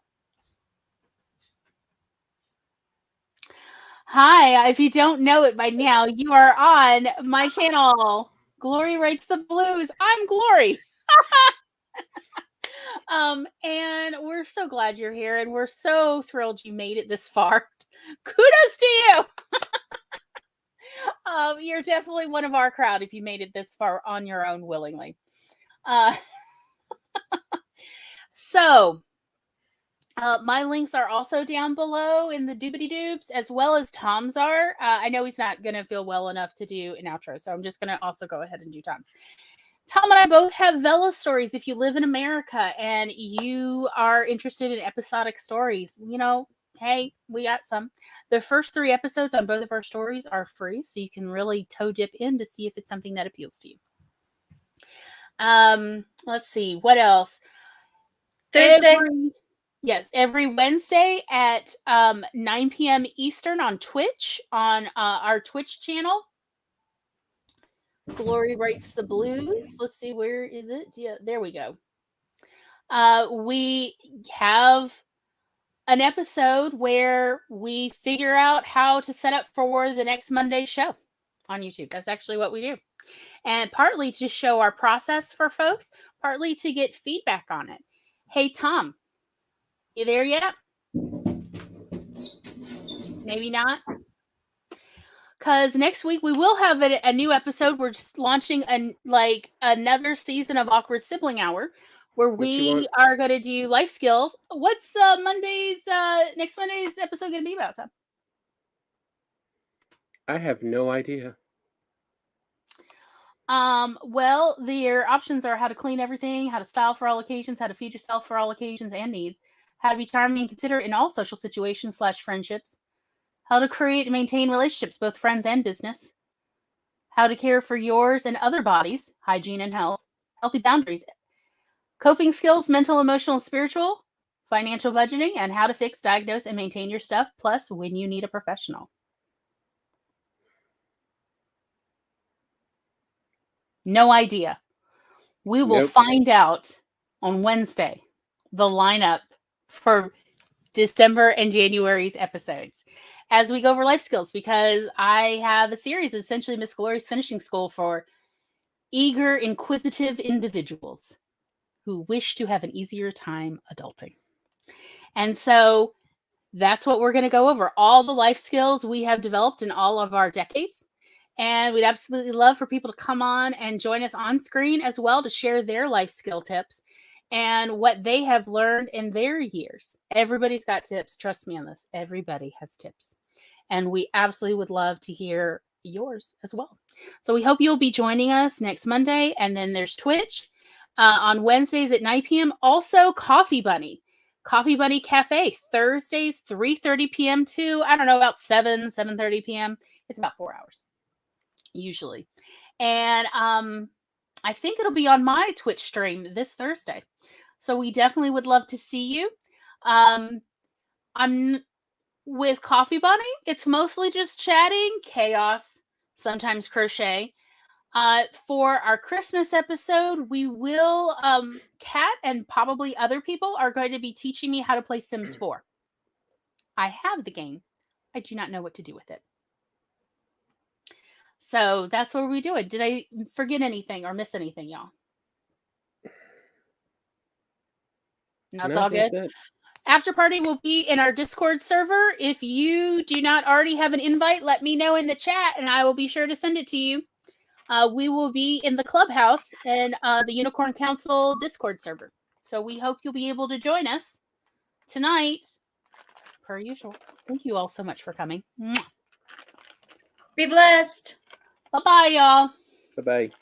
Hi. If you don't know it by now, you are on my channel. Glory Writes the Blues. I'm Glory. And we're so glad you're here, and we're so thrilled you made it this far. Kudos to you. You're definitely one of our crowd if you made it this far on your own willingly. So my links are also down below in the doobity doobs, as well as Tom's are. I know he's not going to feel well enough to do an outro, so I'm just going to also go ahead and do Tom's. Tom and I both have Vella stories. If you live in America and you are interested in episodic stories, hey, we got some. The first 3 episodes on both of our stories are free, so you can really toe dip in to see if it's something that appeals to you. Let's see, what else? Thursday. Every Wednesday at 9 p.m. Eastern on Twitch, on our Twitch channel. Glory Writes the Blues. Let's see, where is it? Yeah, there we go. We have an episode where we figure out how to set up for the next Monday show on YouTube. That's actually what we do. And partly to show our process for folks, partly to get feedback on it. Hey, Tom, you there yet? Maybe not. because next week we will have a new episode. We're just launching another season of Awkward Sibling Hour, where we are going to do life skills. What's next Monday's episode going to be about, Tom? I have no idea. Well, their options are how to clean everything, how to style for all occasions, how to feed yourself for all occasions and needs, how to be charming and considerate in all social situations / friendships, how to create and maintain relationships, both friends and business, how to care for yours and other bodies, hygiene and health, healthy boundaries, coping skills, mental, emotional, and spiritual, financial budgeting, and how to fix, diagnose, and maintain your stuff, plus when you need a professional. No idea. We will find out on Wednesday the lineup for December and January's episodes as we go over life skills, because I have a series, essentially Miss Glory's finishing school for eager, inquisitive individuals who wish to have an easier time adulting. And so that's what we're going to go over. All the life skills we have developed in all of our decades. And we'd absolutely love for people to come on and join us on screen as well to share their life skill tips and what they have learned in their years. Everybody's got tips. Trust me on this. Everybody has tips. And we absolutely would love to hear yours as well. So we hope you'll be joining us next Monday. And then there's Twitch on Wednesdays at 9 p.m. Also, Coffee Bunny Cafe, Thursdays, 3:30 p.m. to, I don't know, about 7:30 p.m. It's about 4 hours. Usually. And I think it'll be on my Twitch stream this Thursday. So we definitely would love to see you. I'm with Coffee Bunny. It's mostly just chatting, chaos, sometimes crochet. For our Christmas episode, we will, Kat and probably other people are going to be teaching me how to play Sims 4. I have the game. I do not know what to do with it. So that's what we do it. Did I forget anything or miss anything, y'all? No, it's all good. After party will be in our Discord server. If you do not already have an invite, let me know in the chat and I will be sure to send it to you. We will be in the clubhouse and the Unicorn Council Discord server. So we hope you'll be able to join us tonight, per usual. Thank you all so much for coming. Be blessed. Bye-bye, y'all. Bye-bye.